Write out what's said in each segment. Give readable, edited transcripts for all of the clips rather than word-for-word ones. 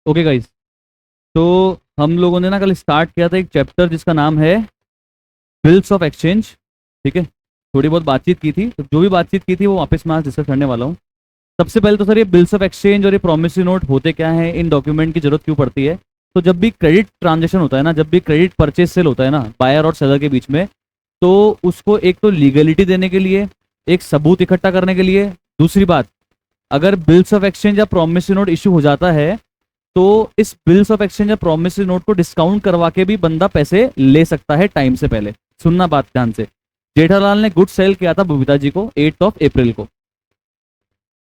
Okay guys, तो हम लोगों ने ना कल स्टार्ट किया था एक चैप्टर जिसका नाम है बिल्स ऑफ एक्सचेंज। ठीक है, थोड़ी बहुत बातचीत की थी, तो जो भी बातचीत की थी वो वापस मैं आज डिस्कस करने वाला हूँ। सबसे पहले तो सर, ये बिल्स ऑफ एक्सचेंज और ये प्रोमिसरी नोट होते क्या है, इन डॉक्यूमेंट की जरूरत क्यों पड़ती है। तो जब भी क्रेडिट ट्रांजेक्शन होता है ना, जब भी क्रेडिट परचेज सेल होता है ना बायर और सेलर के बीच में, तो उसको एक तो लीगलिटी देने के लिए, एक सबूत इकट्ठा करने के लिए, दूसरी बात, अगर बिल्स ऑफ एक्सचेंज या प्रोमिसरी नोट इशू हो जाता है तो इस बिल्स ऑफ एक्सचेंज या प्रोमिसरी नोट को डिस्काउंट करवा के भी बंदा पैसे ले सकता है टाइम से पहले। सुनना बात ध्यान से। जेठालाल ने गुड सेल किया था बबीता जी को 8 अप्रैल को।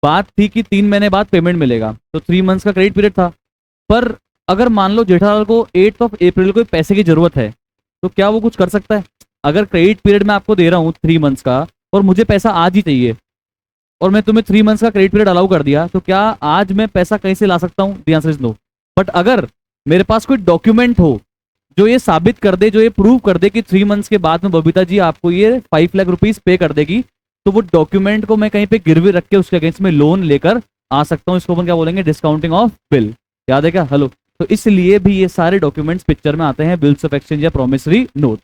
बात थी कि 3 महीने बाद पेमेंट मिलेगा, तो 3 मंथ्स का क्रेडिट पीरियड था। पर अगर मान लो जेठालाल को 8 अप्रैल को पैसे की जरूरत है, तो क्या वो कुछ कर सकता है? अगर क्रेडिट पीरियड मैं आपको दे रहा हूँ 3 मंथ्स का, और मुझे पैसा आज ही चाहिए, और मैं तुम्हें 3 मंथ्स का क्रेडिट पीरियड अलाउ कर दिया, तो क्या आज मैं पैसा कहीं से ला सकता हूँ? The answer is no. But अगर मेरे पास कोई डॉक्यूमेंट हो जो ये साबित कर दे, जो ये प्रूव कर दे कि 3 मंथ्स के बाद में बबीता जी आपको ये 5 लाख रुपीज पे कर देगी, तो वो डॉक्यूमेंट को मैं कहीं पे गिरवी रख के उसके अगेंस्ट में लोन लेकर आ सकता हूँ। इसको अपन क्या बोलेंगे? Discounting of bill. याद है क्या? हेलो। तो इसलिए भी ये सारे डॉक्यूमेंट्स पिक्चर में आते हैं, बिल्स ऑफ एक्सचेंज या प्रोमिसरी नोट।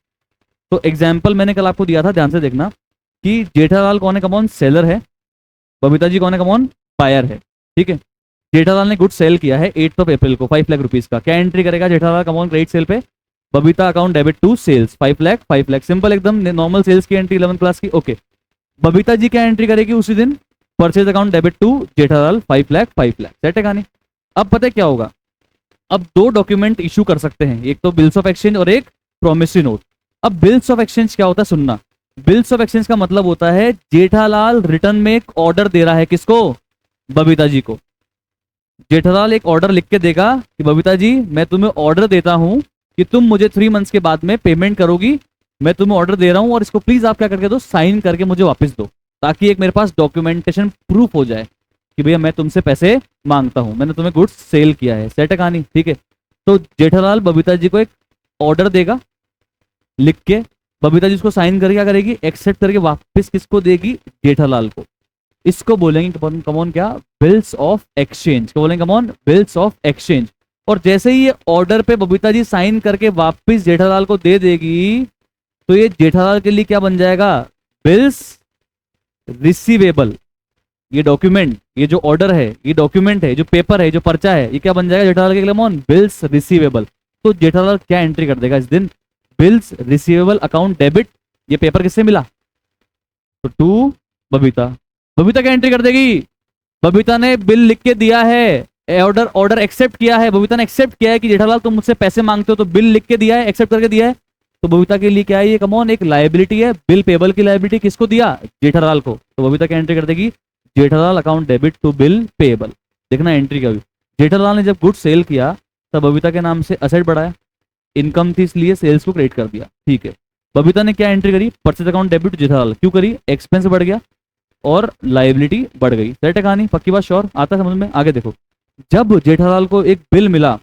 तो एग्जाम्पल मैंने कल आपको दिया था, ध्यान से देखना, कि जेठालाल कौन है? कमॉन सेलर है। बबीता जी कौन है? कमॉन बायर है। ठीक है, जेठालाल ने गुड सेल किया है 8 अप्रैल को 5 लाख रुपीज का। क्या एंट्री करेगा जेठालाल कमॉन क्रेडिट सेल पे? Babita account debit to sales 5 lakh 5 lakh. Simple एकदम, नॉर्मल सेल्स की एंट्री 11 क्लास की। ओके, बबीता जी क्या एंट्री करेगी उसी दिन? Purchase account debit to Jethalal 5 lakh 5 lakh. Set है कहानी? अब पता है क्या होगा? अब दो डॉक्यूमेंट इशू कर सकते हैं, एक तो बिल्स ऑफ एक्सचेंज और एक प्रोमिसरी नोट। अब बिल्स ऑफ एक्सचेंज क्या होता है? सुनना। बिल्स ऑफ एक्सचेंज का मतलब होता है जेठालाल रिटर्न में एक ऑर्डर दे रहा है। किसको? बबीता जी को। जेठालाल एक ऑर्डर लिख के देगा कि बबीता जी, मैं तुम्हें ऑर्डर देता हूं कि तुम मुझे 3 मंथ्स के बाद में पेमेंट करोगी। मैं तुम्हें ऑर्डर दे रहा हूं और इसको प्लीज आप क्या करके दो? साइन करके मुझे वापस दो, ताकि एक मेरे पास डॉक्यूमेंटेशन प्रूफ हो जाए कि भैया मैं तुमसे पैसे मांगता हूं, मैंने तुम्हें गुड्स सेल किया है। सेट है कहानी? ठीक है, तो जेठालाल बबीता जी को एक ऑर्डर देगा लिख के। बबीता जी उसको साइन करके क्या करेगी? एक्सेप्ट करके वापस किसको देगी? जेठालाल को। इसको बोलेंगे कमॉन क्या? Bills of exchange. क्या बोलेंगे? Come on bills of exchange. और जैसे ही ये ऑर्डर पे बबीता जी साइन करके वापस जेठालाल को दे देगी, तो ये जेठालाल के लिए क्या बन जाएगा? Bills receivable. ये डॉक्यूमेंट, ये जो ऑर्डर है, ये डॉक्यूमेंट है, जो पेपर है, जो पर्चा है, ये क्या बन जाएगा जेठालाल के लिए? Come on bills receivable. तो जेठालाल क्या एंट्री कर देगा इस दिन? Bills receivable account debit. ये पेपर किससे मिला? तो टू बबीता। बबीता क्या एंट्री कर देगी? बबीता ने बिल लिख के दिया है, ऑर्डर ऑर्डर एक्सेप्ट किया है। बबीता ने एक्सेप्ट किया है कि जेठालाल तुम मुझसे पैसे मांगते हो, तो बिल लिख के दिया है, एक्सेप्ट करके दिया है। तो बबीता के लिए क्या है? ये कमॉन एक लायबिलिटी है। बिल पेबल की लायबिलिटी किसको दिया? जेठालाल को। तो बबीता क्या एंट्री कर देगी? Jethalal account debit to bill payable. देखना एंट्री का भी। जेठालाल ने जब गुड सेल किया तब बबीता के नाम से असेट बढ़ाया, इनकम थी इसलिए सेल्स को क्रेडिट कर दिया। ठीक है, बबीता ने क्या एंट्री करी? Purchase account debit Jethalal. क्यों करी? एक्सपेंस बढ़ गया और लायबिलिटी बढ़ गई। सेट है कहानी? पक्की बात? श्योर? आता है समझ में? आगे देखो, जब जेठालाल को एक बिल मिला,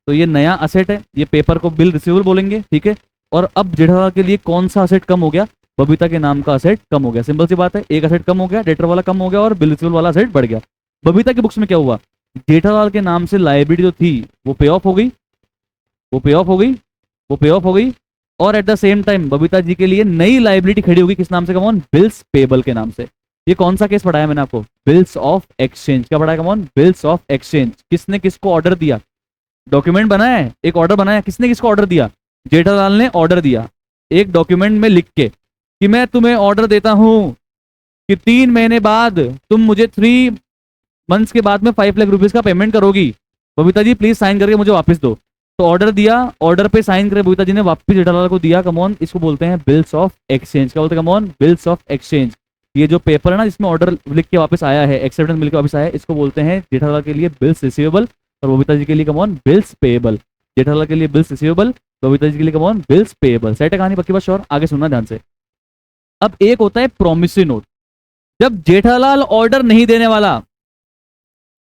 तो ये नया असेट है, ये पेपर को बिल रिसीवेबल बोलेंगे। ठीक है, और अब जेठालाल के लिए कौन सा असेट कम हो गया? बबीता के नाम का असेट कम हो गया। सिंपल सी बात है, एक असेट कम हो गया, डेटर वाला कम हो गया और बिल रिसीवेबल वाला असेट बढ़ गया। बबीता की बुक्स में क्या हुआ? जेठालाल के नाम से लायबिलिटी जो थी वो पे ऑफ हो गई, वो पे ऑफ हो गई, वो पे ऑफ हो गई। और at the same time Babita ji के लिए नई लायबिलिटी खड़ी होगी। किस नाम से? कमॉन बिल्स पेबल के नाम से। ये कौन सा केस पढ़ाया मैंने आपको? Bills of exchange. क्या पढ़ाया? Come on bills of exchange. किसने किसको ऑर्डर दिया? डॉक्यूमेंट बनाया है, एक ऑर्डर बनाया। किसने किसको ऑर्डर दिया? जेठालाल ने ऑर्डर दिया एक डॉक्यूमेंट में लिख के कि मैं तुम्हें ऑर्डर देता हूं कि 3 महीने बाद तुम मुझे 3 मंथ्स के बाद में 5 लाख रुपीज का पेमेंट करोगी। बबीता जी प्लीज साइन करके मुझे वापस दो। तो ऑर्डर दिया, ऑर्डर पे साइन करे बबीता जी ने, वापस जेठालाल को दिया। कमॉन इसको बोलते हैं बिल्स ऑफ एक्सचेंज। क्या बोलते हैं? Come on bills of exchange. ये जो पेपर है ना जिसमें ऑर्डर लिख के वापस आया है, एक्सेप्टेंस मिल के वापस आया है, इसको बोलते हैं जेठालाल के लिए बिल्स रिसीवेबल और बबीता जी के लिए कमॉन बिल्स पेएबल। जेठालाल के लिए बिल्स रिसीवेबल, बबीता जी के लिए कमॉन बिल्स पेएबल। सेट है कहानी? पक्की बात? श्योर? आगे सुनना ध्यान से। अब एक होता है प्रोमिसरी नोट। जब जेठालाल ऑर्डर नहीं देने वाला,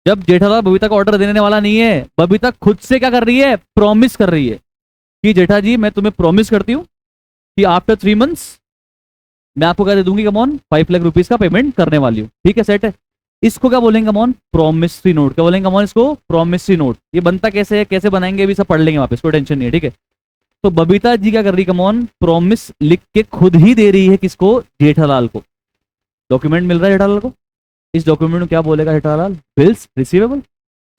जब जेठालाल बबीता का ऑर्डर देने वाला नहीं है, बबीता खुद से क्या कर रही है? प्रॉमिस कर रही है कि जेठा जी मैं तुम्हें प्रॉमिस करती हूं कि आफ्टर 3 मंथ्स मैं आपको क्या दे दूंगी? कमॉन 5 लाख रुपीज का पेमेंट करने वाली हूं। ठीक है, सेट है। इसको क्या बोलेंगे कमॉन? Promissory note. क्या बोलेंगे कमॉन इसको? Promissory note. ये बनता कैसे है, कैसे बनाएंगे, अभी सब पढ़ लेंगे वापस, कोई टेंशन नहीं है, ठीक है। तो बबीता जी क्या कर रही है कमॉन? प्रॉमिस लिख के खुद ही दे रही है किसको? जेठालाल को। डॉक्यूमेंट मिल रहा है जेठालाल को। इस डॉक्यूमेंट में क्या बोलेगा जेठालाल? Bills receivable.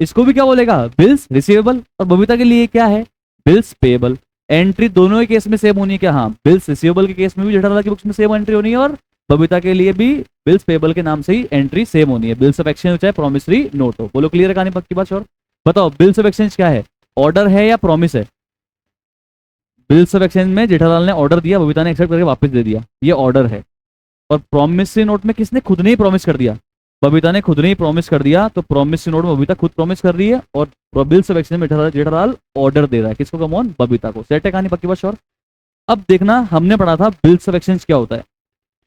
इसको भी क्या बोलेगा? Bills receivable. और बबीता के लिए क्या है? Bills payable. एंट्री दोनों के केस में सेम होनी है क्या? हाँ, बिल्स रिसीवेबल के केस में भी जेठालाल की बुक्स में सेम एंट्री होनी है, और बबीता के लिए भी बिल्स पेएबल के नाम से ही एंट्री सेम होनी है। बिल्स ऑफ एक्सचेंज चाहे प्रॉमिसरी नोट हो। बोलो क्लियर है कहानी, पक्की बात? श्योर? बताओ बिल्स ऑफ एक्सचेंज क्या है? ऑर्डर है या प्रॉमिस है? बिल्स ऑफ एक्सचेंज में जेठालाल ने ऑर्डर दिया, बबीता ने एक्सेप्ट करके वापस दे दिया, ये ऑर्डर है। और प्रॉमिसरी नोट में किसने? खुद ने ही प्रॉमिस कर दिया, बबीता ने खुद ने ही प्रॉमिस कर दिया। तो प्रॉमिसरी नोट में बबीता खुद प्रॉमिस कर रही है, और बिल्स ऑफ एक्सचेंज में जेठालाल ऑर्डर दे रहा है। किसको? कमॉन, बबीता को। सेट है कहानी, पक्की बात? श्योर? अब देखना, हमने पढ़ा था बिल्स ऑफ एक्सचेंज क्या होता है।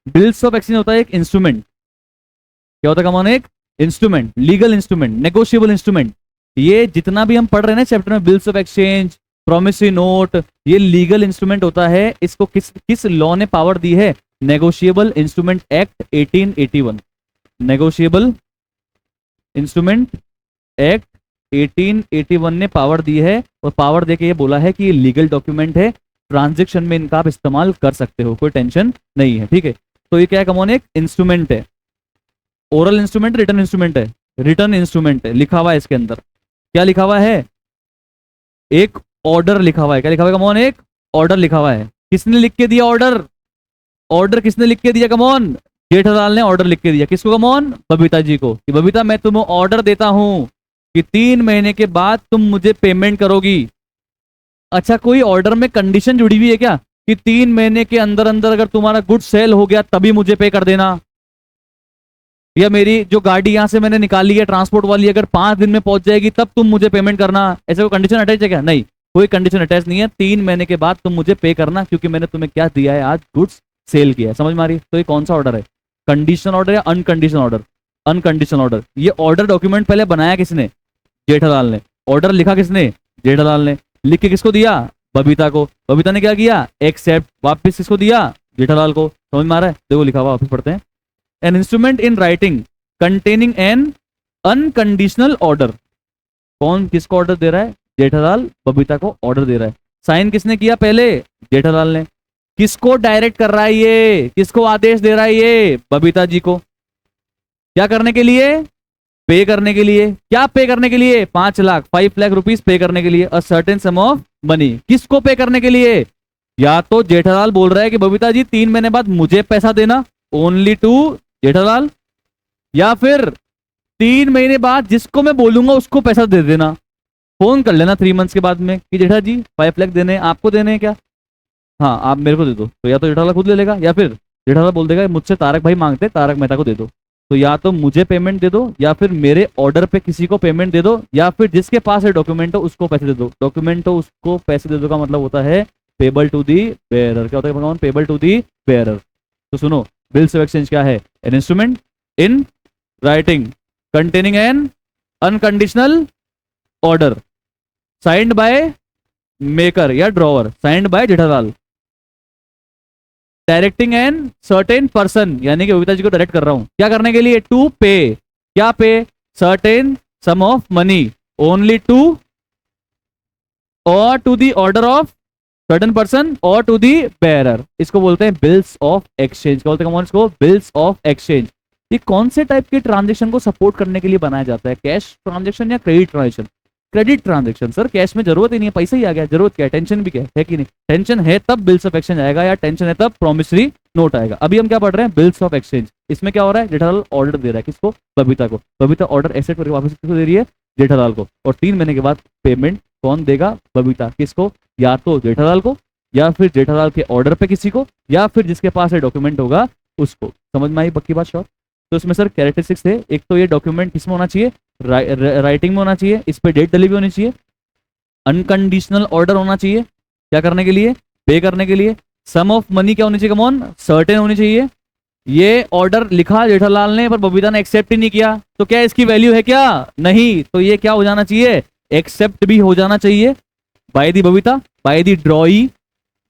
बिल्स ऑफ एक्सचेंज होता है एक इंस्ट्रूमेंट। क्या होता है कमॉन? एक instrument, legal instrument, negotiable instrument. ये जितना भी हम पढ़ रहे हैं ना चैप्टर में, bills of exchange, promissory note, ये लीगल इंस्ट्रूमेंट होता है। इसको किस किस लॉ ने पावर दी है? Negotiable instrument act 1881। Negotiable instrument act 1881 ने पावर दी है, और पावर देके ये बोला है कि ये लीगल डॉक्यूमेंट है, ट्रांजैक्शन में इनका आप इस्तेमाल कर सकते हो, कोई टेंशन नहीं है, ठीक है। तो ये क्या है कमॉन? एक इंस्ट्रूमेंट है। ओरल इंस्ट्रूमेंट, रिटर्न इंस्ट्रूमेंट है? रिटर्न इंस्ट्रूमेंट है। लिखा हुआ है इसके अंदर, क्या लिखा हुआ है? एक ऑर्डर लिखा हुआ है। क्या लिखा हुआ है कमॉन? एक ऑर्डर लिखा हुआ है। किसने लिख के दिया ऑर्डर? ऑर्डर किसने लिख के दिया कमॉन? जेठालाल ने ऑर्डर लिख के दिया। किसको कमॉन? बबीता जी को, कि बबीता मैं तुम्हें ऑर्डर देता हूं कि 3 महीने के बाद तुम मुझे पेमेंट करोगी। अच्छा, कोई ऑर्डर में कंडीशन जुड़ी हुई है क्या कि 3 महीने के अंदर अंदर अगर तुम्हारा गुड सेल हो गया तभी मुझे पे कर देना, या मेरी जो गाड़ी यहां से मैंने निकाली है ट्रांसपोर्ट वाली, अगर 5 दिन में पहुंच जाएगी तब तुम मुझे पेमेंट करना? ऐसे कोई कंडीशन अटैच है क्या? नहीं, कोई कंडीशन अटैच नहीं है। 3 महीने के बाद तुम मुझे पे करना, क्योंकि मैंने तुम्हें क्या दिया है? आज गुड्स सेल किया है। समझ में आ रही है? तो ये कौन सा ऑर्डर है? कंडीशन ऑर्डर या अनकंडीशन ऑर्डर? अनकंडीशन ऑर्डर। ये ऑर्डर डॉक्यूमेंट पहले बनाया किसने? जेठालाल ने। ऑर्डर लिखा किसने? जेठालाल ने। लिख के किसको दिया? बबीता को। बबीता ने क्या किया? एक्सेप्ट। वापस किसको दिया? जेठालाल को। समझ में आ रहा है? देखो लिखा हुआ, वापस पढ़ते हैं। N instrument in writing containing an unconditional order. कौन किसको ऑर्डर दे रहा है? जेठालाल बबीता को ऑर्डर दे रहा है। साइन किसने किया पहले? जेठालाल ने। किसको डायरेक्ट कर रहा है ये? किसको आदेश दे रहा है ये? बबीता जी को। क्या करने के लिए? पे करने के लिए। क्या पे करने के लिए? 5 लाख, 5 लाख रुपीज पे करने के लिए, अ सर्टेन सम ऑफ मनी। किसको पे करने के लिए? या तो जेठालाल बोल रहा है कि बबीता जी 3 महीने बाद मुझे पैसा देना, ओनली टू जेठालाल, या फिर 3 महीने बाद जिसको मैं बोलूंगा उसको पैसा दे देना। फोन कर लेना 3 मंथ्स के बाद में कि जेठा जी 5 लाख देने, आपको देने हैं क्या? हाँ, आप मेरे को दे दो। तो या तो जेठालाल खुद ले लेगा, या फिर जेठालाल बोल देगा मुझसे तारक भाई मांगते, तारक मेहता को दे दो। तो या तो मुझे पेमेंट दे दो, या फिर मेरे ऑर्डर पे किसी को पेमेंट दे दो, या फिर जिसके पास है डॉक्यूमेंट हो उसको पैसे दे दो। डॉक्यूमेंट हो उसको पैसे दे दो का मतलब होता है पेबल टू दी बेयरर। क्या होता है भगवान? Payable to the bearer. तो सुनो, बिल्स ऑफ एक्सचेंज क्या है? An instrument in writing containing an unconditional order signed by maker या drawer, signed by Jethalal, directing an certain person, यानी कि बबीता जी को डायरेक्ट कर रहा हूं क्या करने के लिए? To pay. क्या pay? Certain sum of money, only to और to the order of certain person और टू दी बेयरर। इसको बोलते हैं बिल्स ऑफ एक्सचेंज। क्या बोलते हैं इसको? Bills of exchange. ये कौन से टाइप के ट्रांजेक्शन को सपोर्ट करने के लिए बनाया जाता है? कैश ट्रांजेक्शन या credit transaction? Credit transaction. Sir cash में जरूरत ही नहीं है, पैसा ही आ गया, जरूरत क्या है? टेंशन भी क्या है कि नहीं? टेंशन है तब बिल्स ऑफ एक्सचेंज आएगा, या टेंशन है तब प्रॉमिसरी नोट आएगा। अभी हम क्या पढ़ रहे हैं? Bills of exchange. इसमें क्या हो रहा है? जेठालाल ऑर्डर दे रहा है किसको? बबीता को। बबीता ऑर्डर एक्सेप्ट करके वापस किसको दे रही है? जेठालाल को। और 3 महीने के बाद पेमेंट कौन देगा? बबीता। किसको? या तो जेठालाल को, या फिर जेठालाल के ऑर्डर पे किसी को, या फिर जिसके पास है डॉक्यूमेंट होगा उसको। समझ में आई पक्की बात? श्योर? तो इसमें सर कैरेक्टरिस्टिक्स थे। एक तो ये डॉक्यूमेंट किसमें होना चाहिए? राइटिंग में होना चाहिए, इस पे डेट डली हुई होनी चाहिए, अनकंडीशनल ऑर्डर होना चाहिए, क्या करने के लिए? पे करने के लिए। सम ऑफ मनी क्या होनी चाहिए? कमॉन, सर्टेन होनी चाहिए। ये ऑर्डर लिखा जेठालाल ने, पर बबीता ने एक्सेप्ट ही नहीं किया, तो क्या इसकी वैल्यू है क्या? नहीं। तो ये क्या हो जाना चाहिए? एक्सेप्ट भी हो जाना चाहिए by the Babita, by the ड्रॉई।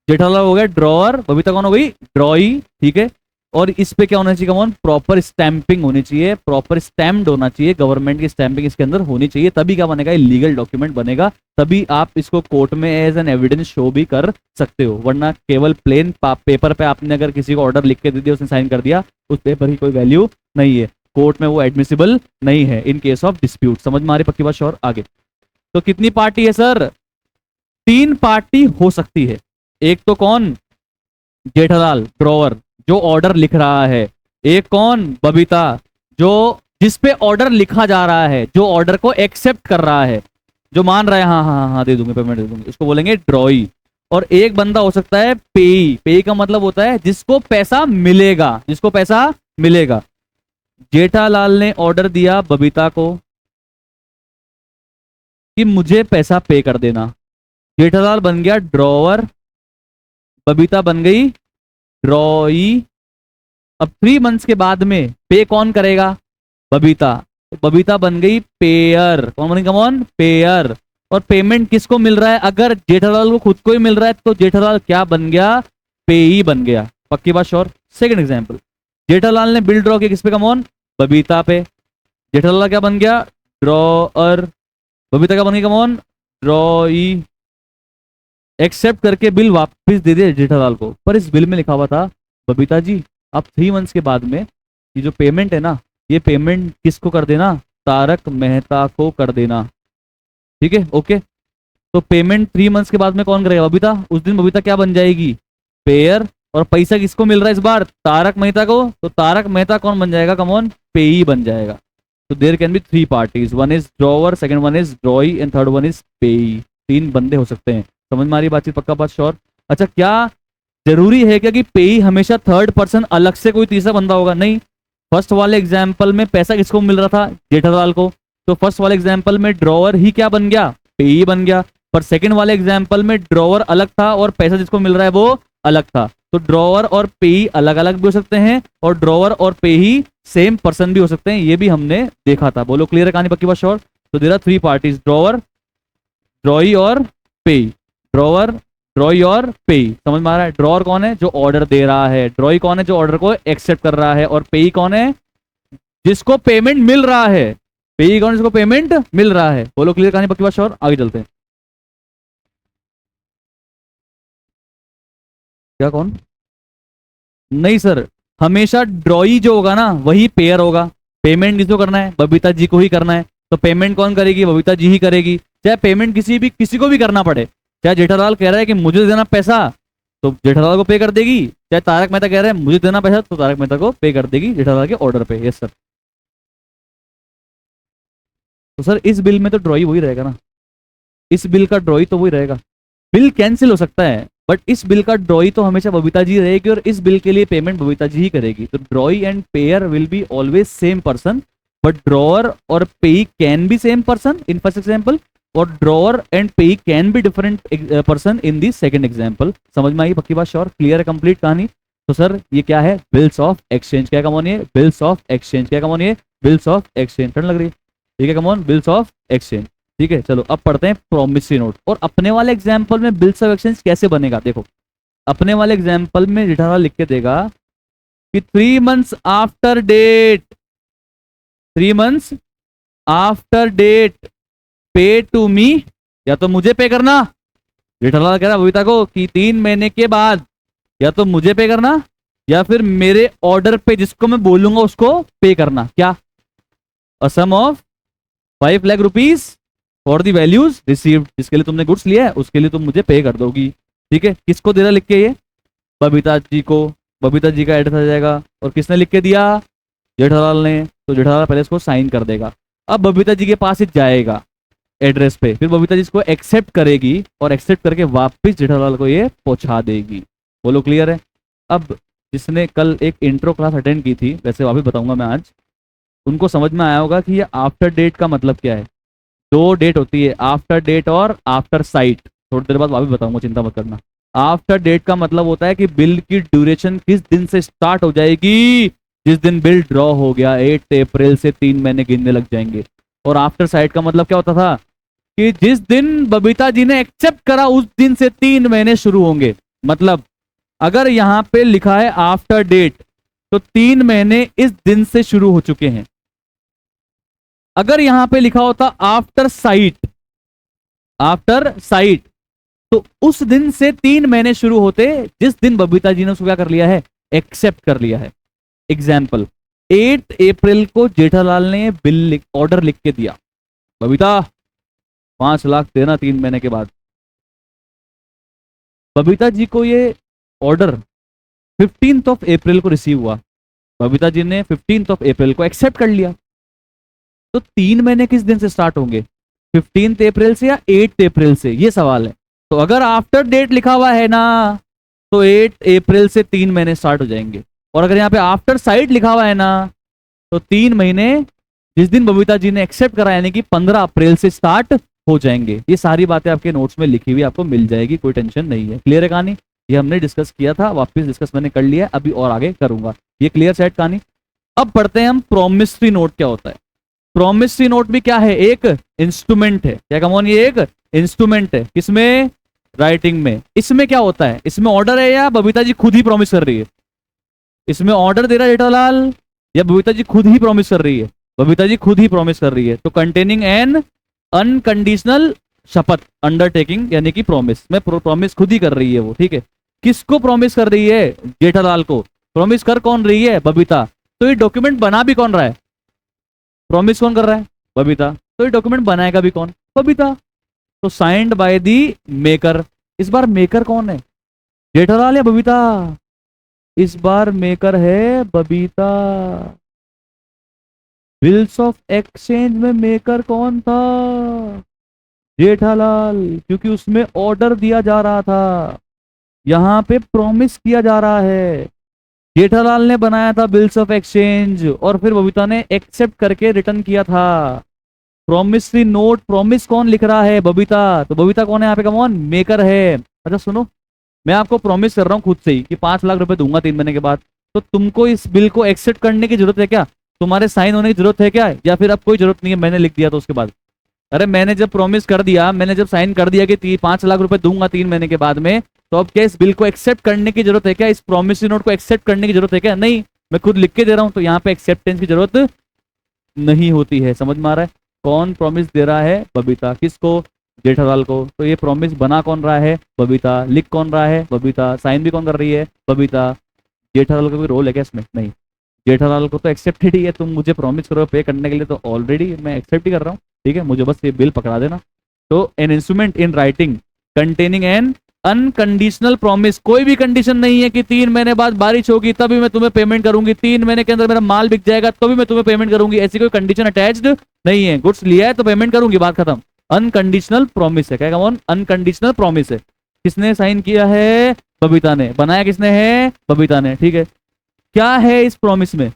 Jethalal हो गया ड्रॉअर, बबीता कौन हो गई? ड्रॉई, ठीक है। और इस पे क्या होना चाहिए कमॉन, प्रॉपर स्टैंपिंग होनी चाहिए, प्रॉपर स्टैम्प्ड होना चाहिए, गवर्नमेंट की स्टैंपिंग इसके अंदर होनी चाहिए, तभी क्या बनेगा, लीगल डॉक्यूमेंट बनेगा, तभी आप इसको कोर्ट में एज एन एविडेंस शो भी कर सकते हो। वरना केवल प्लेन पेपर पे आपने अगर किसी को ऑर्डर लिख के दे दिया, उसने साइन कर दिया, उस पेपर की कोई वैल्यू नहीं है, कोर्ट में वो एडमिसिबल नहीं है इन केस ऑफ डिस्प्यूट। समझ में आ रही पक्की बात श्योर? आगे तो कितनी पार्टी है सर, 3 पार्टी हो सकती है। एक तो कौन, जेठालाल ड्रॉवर जो ऑर्डर लिख रहा है, एक कौन, बबीता जो जिस पे ऑर्डर लिखा जा रहा है, जो ऑर्डर को एक्सेप्ट कर रहा है, जो मान रहा है हाँ हाँ हाँ हाँ दे दूंगे, पेमेंट दे दूंगे, इसको बोलेंगे ड्रॉई। और एक बंदा हो सकता है पेई, पेई का मतलब होता है जिसको पैसा मिलेगा, जिसको पैसा मिलेगा। जेठालाल ने ऑर्डर दिया बबीता को कि मुझे पैसा पे कर देना, जेठालाल बन गया ड्रॉवर, बबीता बन गई ड्रॉई। अब 3 मंथ्स के बाद में पे कौन करेगा, बबीता, तो बबीता बन गई पेयर, कौन बन, कौन, पेयर। और पेमेंट किसको मिल रहा है, अगर जेठालाल को खुद को ही मिल रहा है तो जेठालाल क्या बन गया, पेई बन गया। पक्की बात श्योर? सेकंड एग्जांपल, जेठालाल ने बिल ड्रॉ किया किस पे, कमॉन, बबीता पे, जेठालाल क्या बन गया, ड्रॉअर, बबीता क्या बन गई, कमॉन, ड्रॉई। एक्सेप्ट करके बिल वापस दे दिया जेठालाल को, पर इस बिल में लिखा हुआ था बबीता जी आप 3 मंथ्स के बाद में ये जो पेमेंट है ना, ये पेमेंट किसको कर देना, तारक मेहता को कर देना। ठीक है, ओके। तो पेमेंट 3 मंथ्स के बाद में कौन करेगा, बबीता। उस दिन बबीता क्या बन जाएगी, पेयर। और पैसा किसको मिल रहा है इस बार, तारक मेहता को, तो तारक मेहता कौन बन जाएगा, कमॉन, पेई बन जाएगा। तो there can be 3 parties, one is drawer, second one is drawee and third one is payee. 3 बंदे हो सकते हैं। समझ में आ रही बातचीत, पक्का बात श्योर? अच्छा, क्या जरूरी है क्या कि पेई हमेशा थर्ड पर्सन अलग से कोई तीसरा बंदा होगा, नहीं। फर्स्ट वाले एग्जाम्पल में पैसा किसको मिल रहा था, जेठालाल को, तो फर्स्ट वाले एग्जाम्पल में ड्रॉवर ही क्या बन गया, पेई बन गया। पर सेकंड वाले एग्जाम्पल में ड्रॉवर अलग था और पैसा जिसको मिल रहा है वो अलग था। तो ड्रॉवर और पेई अलग अलग भी हो सकते हैं और ड्रॉवर और पेई सेम पर्सन भी हो सकते हैं, ये भी हमने देखा था। बोलो क्लियर है कहानी, पक्की बात श्योर? तो there are 3 parties, drawer, drawee और पेई, ड्रॉवर, ड्रॉई और पेई। समझ में आ रहा है? ड्रॉवर कौन है, जो ऑर्डर दे रहा है, ड्रॉई कौन है, जो ऑर्डर को एक्सेप्ट कर रहा है, और पेई कौन है, जिसको पेमेंट मिल रहा है। पेई कौन है, जिसको पेमेंट मिल रहा है। बोलो क्लियर कहानी, पक्की बात श्योर? आगे चलते हैं। क्या, कौन, नहीं सर, हमेशा ड्रॉई जो होगा ना वही पेयर होगा। पेमेंट किसको करना है, बबीता जी को ही करना है, तो पेमेंट कौन करेगी, बबीता जी ही करेगी। चाहे पेमेंट किसी को भी करना पड़े, चाहे जेठालाल कह रहा है कि मुझे देना पैसा तो जेठालाल को पे कर देगी, चाहे तारक मेहता कह रहा है मुझे देना पैसा तो तारक मेहता को पे कर देगी जेठालाल के ऑर्डर पे। Yes sir. तो सर इस बिल में तो ड्रॉई वही रहेगा ना, इस बिल का ड्रॉई तो वही रहेगा। बिल कैंसिल हो सकता है बट इस बिल का ड्रॉई तो हमेशा बबीता जी रहेगी और इस बिल के लिए पेमेंट बबीता जी ही करेगी। तो drawee and payee will be always same person, but drawer और payee can be same person in first example, और drawer and payee can be different person in the second example. समझ में आई पक्की बात श्योर? क्लियर है complete कहानी? तो sir ये क्या है, बिल्स ऑफ एक्सचेंज। क्या कमोन, ये बिल्स ऑफ एक्सचेंज। क्या कमोन, ये बिल्स ऑफ एक्सचेंज। ठंड लग रही है? ठीक है कमोन, बिल्स ऑफ एक्सचेंज। ठीक है, चलो अब पढ़ते हैं प्रॉमिसरी नोट। और अपने वाले एग्जाम्पल में बिल्स ऑफ एक्सचेंज कैसे बनेगा, देखो अपने वाले एग्जाम्पल में जेठालाल लिख के देगा कि 3 months after date, 3 months after date pay to me, या तो मुझे पे करना, जेठालाल कह रहा बबीता को कि 3 महीने के बाद या तो मुझे पे करना या फिर मेरे ऑर्डर पे जिसको मैं बोलूंगा उसको पे करना। क्या, a sum of 5 lakh rupees for the values received, जिसके लिए तुमने गुड्स लिया है उसके लिए तुम मुझे पे कर दोगी। ठीक है, किसको दे रहा लिख के, ये बबीता जी को, बबीता जी का एड्रेस आ जाएगा। और किसने लिख के दिया, जेठालाल ने, तो जेठालाल पहले इसको साइन कर देगा। अब बबीता जी के पास ही जाएगा एड्रेस पे, फिर बबीता जी इसको एक्सेप्ट करेगी और एक्सेप्ट करके वापस जेठालाल को ये पहुंचा देगी। बोलो क्लियर है? अब जिसने कल एक इंट्रो क्लास अटेंड की थी, वैसे वापस बताऊंगा मैं आज, उनको समझ में आया होगा कि ये आफ्टर डेट का मतलब क्या है। 2 डेट होती है, आफ्टर डेट और आफ्टर साइट। थोड़ी देर बाद वापस बताऊंगा, चिंता मत करना। आफ्टर डेट का मतलब होता है कि बिल की ड्यूरेशन किस दिन से स्टार्ट हो जाएगी, जिस दिन बिल ड्रॉ हो गया 8 अप्रैल से 3 महीने गिनने लग जाएंगे। और आफ्टर साइट का मतलब क्या होता था कि जिस दिन बबीता जी ने एक्सेप्ट करा उस दिन से 3 महीने शुरू होंगे। मतलब अगर यहां पे लिखा है आफ्टर डेट तो 3 महीने इस दिन से शुरू हो चुके हैं। अगर यहां पे लिखा होता आफ्टर साइट, आफ्टर साइट, तो उस दिन से 3 महीने शुरू होते जिस दिन बबीता जी ने उसको क्या कर लिया है, एक्सेप्ट कर लिया है। एग्जाम्पल, 8 अप्रैल को जेठालाल ने बिल ऑर्डर लिख के दिया, बबीता 5 लाख देना 3 महीने के बाद। बबीता जी को ये ऑर्डर 15 अप्रैल को रिसीव हुआ, बबीता जी ने 15 अप्रैल को एक्सेप्ट कर लिया। तो 3 महीने किस दिन से स्टार्ट होंगे, 15 अप्रैल से या 8 अप्रैल से, ये सवाल है। तो अगर आफ्टर डेट लिखा हुआ है ना, तो 8 अप्रैल से 3 महीने स्टार्ट हो जाएंगे। और अगर यहाँ पे आफ्टर साइट लिखा हुआ है ना, तो 3 महीने जिस दिन बबीता जी ने एक्सेप्ट करा, यानी कि 15 अप्रैल से स्टार्ट हो जाएंगे। ये सारी बातें आपके नोट्स में लिखी हुई आपको मिल जाएगी, कोई टेंशन नहीं है। क्लियर है कहानी? ये हमने डिस्कस किया था, वापस डिस्कस मैंने कर लिया है, अभी और आगे करूंगा। ये क्लियर सेट कहानी। अब पढ़ते हैं हम प्रॉमिसरी नोट क्या होता है। प्रॉमिसरी नोट भी क्या है, एक इंस्ट्रूमेंट है। क्या कमोन, ये एक इंस्ट्रूमेंट है। किसमें, राइटिंग में। इसमें क्या होता है, इसमें ऑर्डर है या बबीता जी खुद ही प्रॉमिस कर रही है? इसमें ऑर्डर दे रहा है जेठालाल या बबीता जी खुद ही प्रॉमिस कर रही है? बबीता जी खुद ही प्रॉमिस कर रही है। तो कंटेनिंग एन अनकंडीशनल शपथ, अंडरटेकिंग यानी कि प्रॉमिस में प्रॉमिस खुद ही कर रही है वो। ठीक है, किसको प्रॉमिस कर रही है? जेठालाल को। प्रॉमिस कर कौन रही है? बबीता। तो ये डॉक्यूमेंट बना भी कौन रहा है? प्रॉमिस कौन कर रहा है? बबीता। तो ये डॉक्यूमेंट बनाएगा भी कौन? बबीता। तो साइंड बाय दी मेकर। इस बार मेकर कौन है, जेठालाल या बबीता? इस बार मेकर है बबीता। बिल्स ऑफ एक्सचेंज में मेकर कौन था? जेठालाल, क्योंकि उसमें ऑर्डर दिया जा रहा था, यहां पे प्रॉमिस किया जा रहा है। जेठालाल ने बनाया था बिल्स ऑफ एक्सचेंज और फिर बबीता ने एक्सेप्ट करके रिटर्न किया था। प्रॉमिसरी नोट, प्रॉमिस कौन लिख रहा है? बबीता। तो बबीता कौन है यहाँ पे? कौन? मेकर है। अच्छा सुनो, मैं आपको प्रॉमिस कर रहा हूँ खुद से ही कि 5 लाख रुपए दूंगा 3 महीने के बाद। तो तुमको इस बिल को एक्सेप्ट करने की जरूरत है क्या? तुम्हारे साइन होने की जरूरत है क्या? या फिर अब कोई जरूरत नहीं है, मैंने लिख दिया तो उसके बाद? अरे मैंने जब प्रॉमिस कर दिया, मैंने जब साइन कर दिया कि 5 लाख रुपए दूंगा 3 महीने के बाद में, तो अब क्या इस बिल को एक्सेप्ट करने की जरूरत है क्या? इस प्रॉमिसरी नोट को एक्सेप्ट करने की जरूरत है क्या? नहीं, मैं खुद लिख के दे रहा हूं, तो यहाँ पे एक्सेप्टेंस की जरूरत नहीं होती है। समझ में आ रहा है? कौन प्रॉमिस दे रहा है? बबीता। किसको? जेठालाल को। तो ये प्रॉमिस बना कौन रहा है? बबीता। लिख कौन रहा है? बबीता। साइन भी कौन कर रही है? बबीता। जेठालाल का कोई रोल है क्या इसमें? नहीं, जेठालाल को तो एक्सेप्टेड ही है। तुम मुझे प्रॉमिस करो पे करने के लिए, तो ऑलरेडी मैं एक्सेप्ट ही कर रहा हूँ। ठीक है, मुझे बस ये बिल पकड़ा देना। तो N instrument in writing containing an unconditional promise. कोई भी कंडीशन नहीं है कि 3 महीने बाद बारिश होगी तभी मैं तुम्हें पेमेंट करूंगी, 3 महीने के अंदर मेरा माल बिक जाएगा तो भी मैं तुम्हें पेमेंट करूंगी, ऐसी कोई कंडीशन अटैच्ड नहीं है। गुड्स लिया है तो पेमेंट करूंगी, बात खत्म। अनकंडीशनल प्रॉमिस है। क्या कौन? अनकंडीशनल प्रॉमिस है। किसने साइन किया है? बबीता ने। बनाया किसने है? बबीता ने। ठीक है, क्या है इस प्रॉमिस में?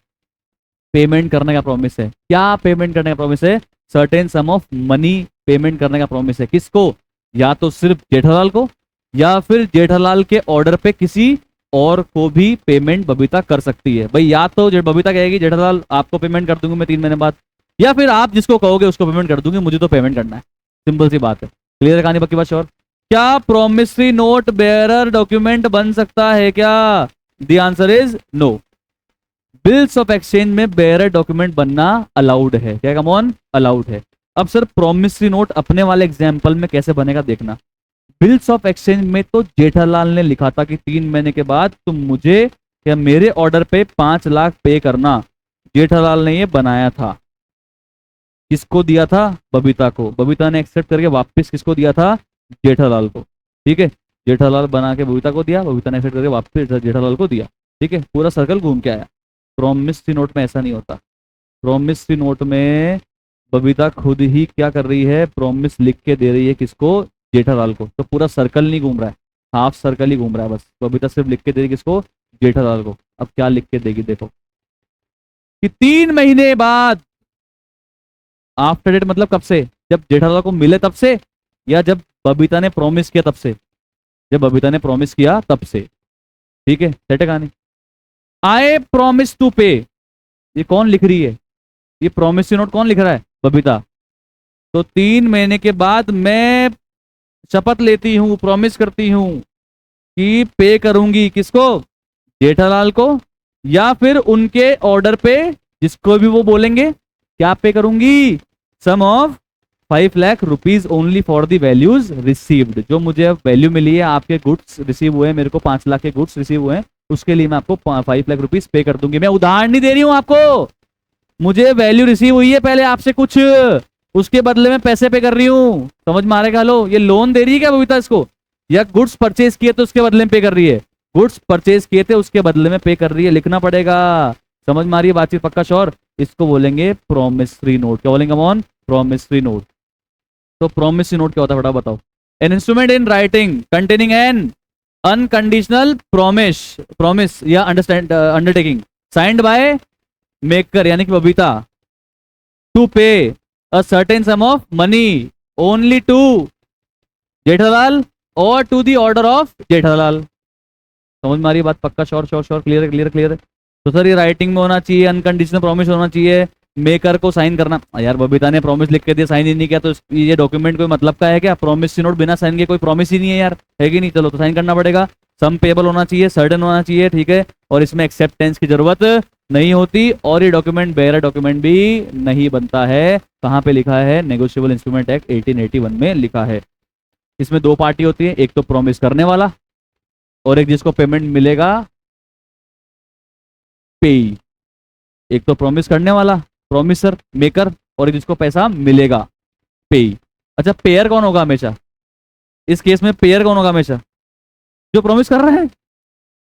पेमेंट करने का प्रॉमिस है। क्या पेमेंट करने का प्रॉमिस है? Certain sum of money payment करने का प्रॉमिस है। किसको? या तो सिर्फ जेठालाल को, या फिर जेठालाल के ऑर्डर पे किसी और को भी पेमेंट बबीता कर सकती है। भाई या तो बबीता कहेगी जेठालाल आपको पेमेंट कर दूंगी मैं 3 महीने बाद, या फिर आप जिसको कहोगे उसको पेमेंट कर दूंगी, मुझे तो पेमेंट करना है। सिंपल सी बात है। क्लियर है कहानी? पक्की बात? श्योर? क्या प्रोमिसरी नोट बेयरर डॉक्यूमेंट बन सकता है क्या? The answer is no. Bills of exchange में बेयरर डॉक्यूमेंट बनना अलाउड है। क्या कम ऑन? अलाउड है। अब सर प्रॉमिसरी नोट अपने वाले एग्जाम्पल में कैसे बनेगा देखना। बिल्स ऑफ एक्सचेंज में तो जेठालाल ने लिखा था कि 3 महीने के बाद तुम मुझे या मेरे ऑर्डर पे 5 लाख पे करना। जेठालाल ने ये बनाया था। किसको दिया था? बबीता को। बबीता ने एक्सेप्ट करके वापस किसको दिया था? जेठालाल को। ठीक है, जेठालाल बना के बबीता को दिया, बबीता ने एक्सेप्ट करके वापस जेठालाल को दिया। ठीक है, पूरा सर्कल घूम के आया। प्रॉमिसरी नोट में ऐसा नहीं होता। प्रॉमिसरी नोट में बबीता खुद ही क्या कर रही है? प्रॉमिस लिख के दे रही है। किसको? जेठालाल को। तो पूरा सर्कल नहीं घूम रहा है, हाफ सर्कल ही घूम रहा है बस। बबीता सिर्फ लिख के दे रही है किसको? जेठालाल को। अब क्या लिख के देगी देखो कि 3 महीने बाद। आफ्टर डेट मतलब कब से? जब जेठालाल को मिले तब से, या जब बबीता ने प्रॉमिस किया तब से? जब बबीता ने प्रॉमिस किया तब से। ठीक है, सेट है कहानी। आई प्रॉमिस टू पे, ये कौन लिख रही है? ये प्रॉमिसरी नोट कौन लिख रहा है? बबीता। तो 3 महीने के बाद मैं शपथ लेती हूं, प्रॉमिस करती हूं कि पे करूंगी। किसको? जेठालाल को। या फिर उनके ऑर्डर पे जिसको भी वो बोलेंगे क्या पे करूंगी, sum of 5 lakh rupees only for the values received. जो मुझे वैल्यू मिली है, आपके गुड्स रिसीव हुए हैं, मेरे को 5 लाख के गुड्स रिसीव हुए हैं, उसके लिए मैं आपको 5 लाख रुपीज पे कर दूंगी। मैं उदाहरण नहीं दे रही हूं आपको, मुझे वैल्यू रिसीव हुई है पहले आपसे कुछ, उसके बदले में पैसे पे कर रही हूं। समझ में आ रहा है? लो, ये लोन दे रही है क्या बबीता इसको, या गुड्स परचेज किए तो उसके बदले में पे कर रही है? गुड्स परचेज किए थे उसके बदले में पे कर रही है, लिखना पड़ेगा। समझ में आ रही है बातचीत? पक्का श्योर? इसको बोलेंगे प्रोमिसरी नोट। क्या बोलेंगे ऑन? Promissory note. तो प्रोमिसरी नोट क्या होता है फटाफट बताओ। An instrument in writing containing an unconditional promise या अंडरटेकिंग साइंड बाय मेकर यानी कि Babita to pay a certain sum of money only to Jethalal और to the order of Jethalal. समझ में आ रही है बात? पक्का sure sure sure? Clear clear clear? तो सर ये राइटिंग में होना चाहिए, अनकंडीशनल प्रॉमिस होना चाहिए, मेकर को साइन करना। यार बबीता ने प्रॉमिस लिख के दिया, साइन ही नहीं किया, तो ये डॉक्यूमेंट कोई मतलब का है क्या? प्रॉमिस नोट बिना साइन के कोई प्रॉमिस ही नहीं है यार, है कि नहीं? चलो तो साइन करना पड़ेगा। सम पेबल होना चाहिए, सर्टेन होना चाहिए, ठीक है, और इसमें एक्सेप्टेंस की जरूरत नहीं होती, और ये डॉक्यूमेंट बेयर डॉक्यूमेंट भी नहीं बनता है। कहाँ पे लिखा है? नेगोशिएबल इंस्ट्रूमेंट एक्ट 1881 में लिखा है। इसमें दो पार्टी होती है, एक तो प्रॉमिस करने वाला और एक जिसको पेमेंट मिलेगा पेई। एक तो प्रॉमिस करने वाला प्रॉमिसर मेकर, और एक जिसको पैसा मिलेगा पेई। अच्छा, पेयर कौन होगा हमेशा इस केस में? पेयर कौन होगा हमेशा? जो प्रॉमिस कर रहा है।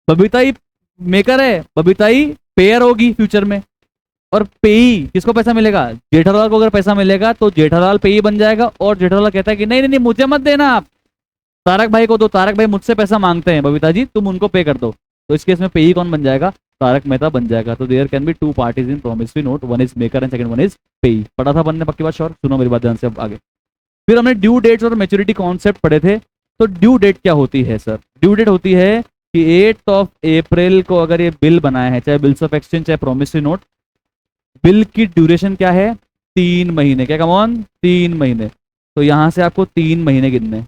बबीता ही मेकर है, बबीता ही पेयर होगी फ्यूचर में। और पेई किसको पैसा मिलेगा? जेठालाल को। अगर पैसा मिलेगा तो जेठालाल पेई बन जाएगा, और जेठालाल कहता है कि नहीं नहीं नहीं मुझे मत देना, आप तारक भाई को दो, तारक भाई मुझसे पैसा मांगते हैं, बबीता जी तुम उनको पे कर दो। तो इस केस में पेई कौन बन जाएगा? तारक मेहता बन जाएगा। तो there can be two parties in promissory note, one is maker and second one is payee. पढ़ा था बनने पक्की बात श्योर? सुनो मेरी बात ध्यान से अब आगे। फिर हमने ड्यू डेट्स और मैच्योरिटी कॉन्सेप्ट पढ़े थे। तो ड्यू डेट क्या होती है सर? ड्यू डेट होती है कि 8 को अगर ये बिल बनाया है, चाहे बिल्स ऑफ एक्सचेंज चाहे प्रॉमिसरी नोट, बिल की ड्यूरेशन क्या है? 3 महीने। क्या कमॉन? 3 महीने। तो यहां से आपको 3 महीने गिनने,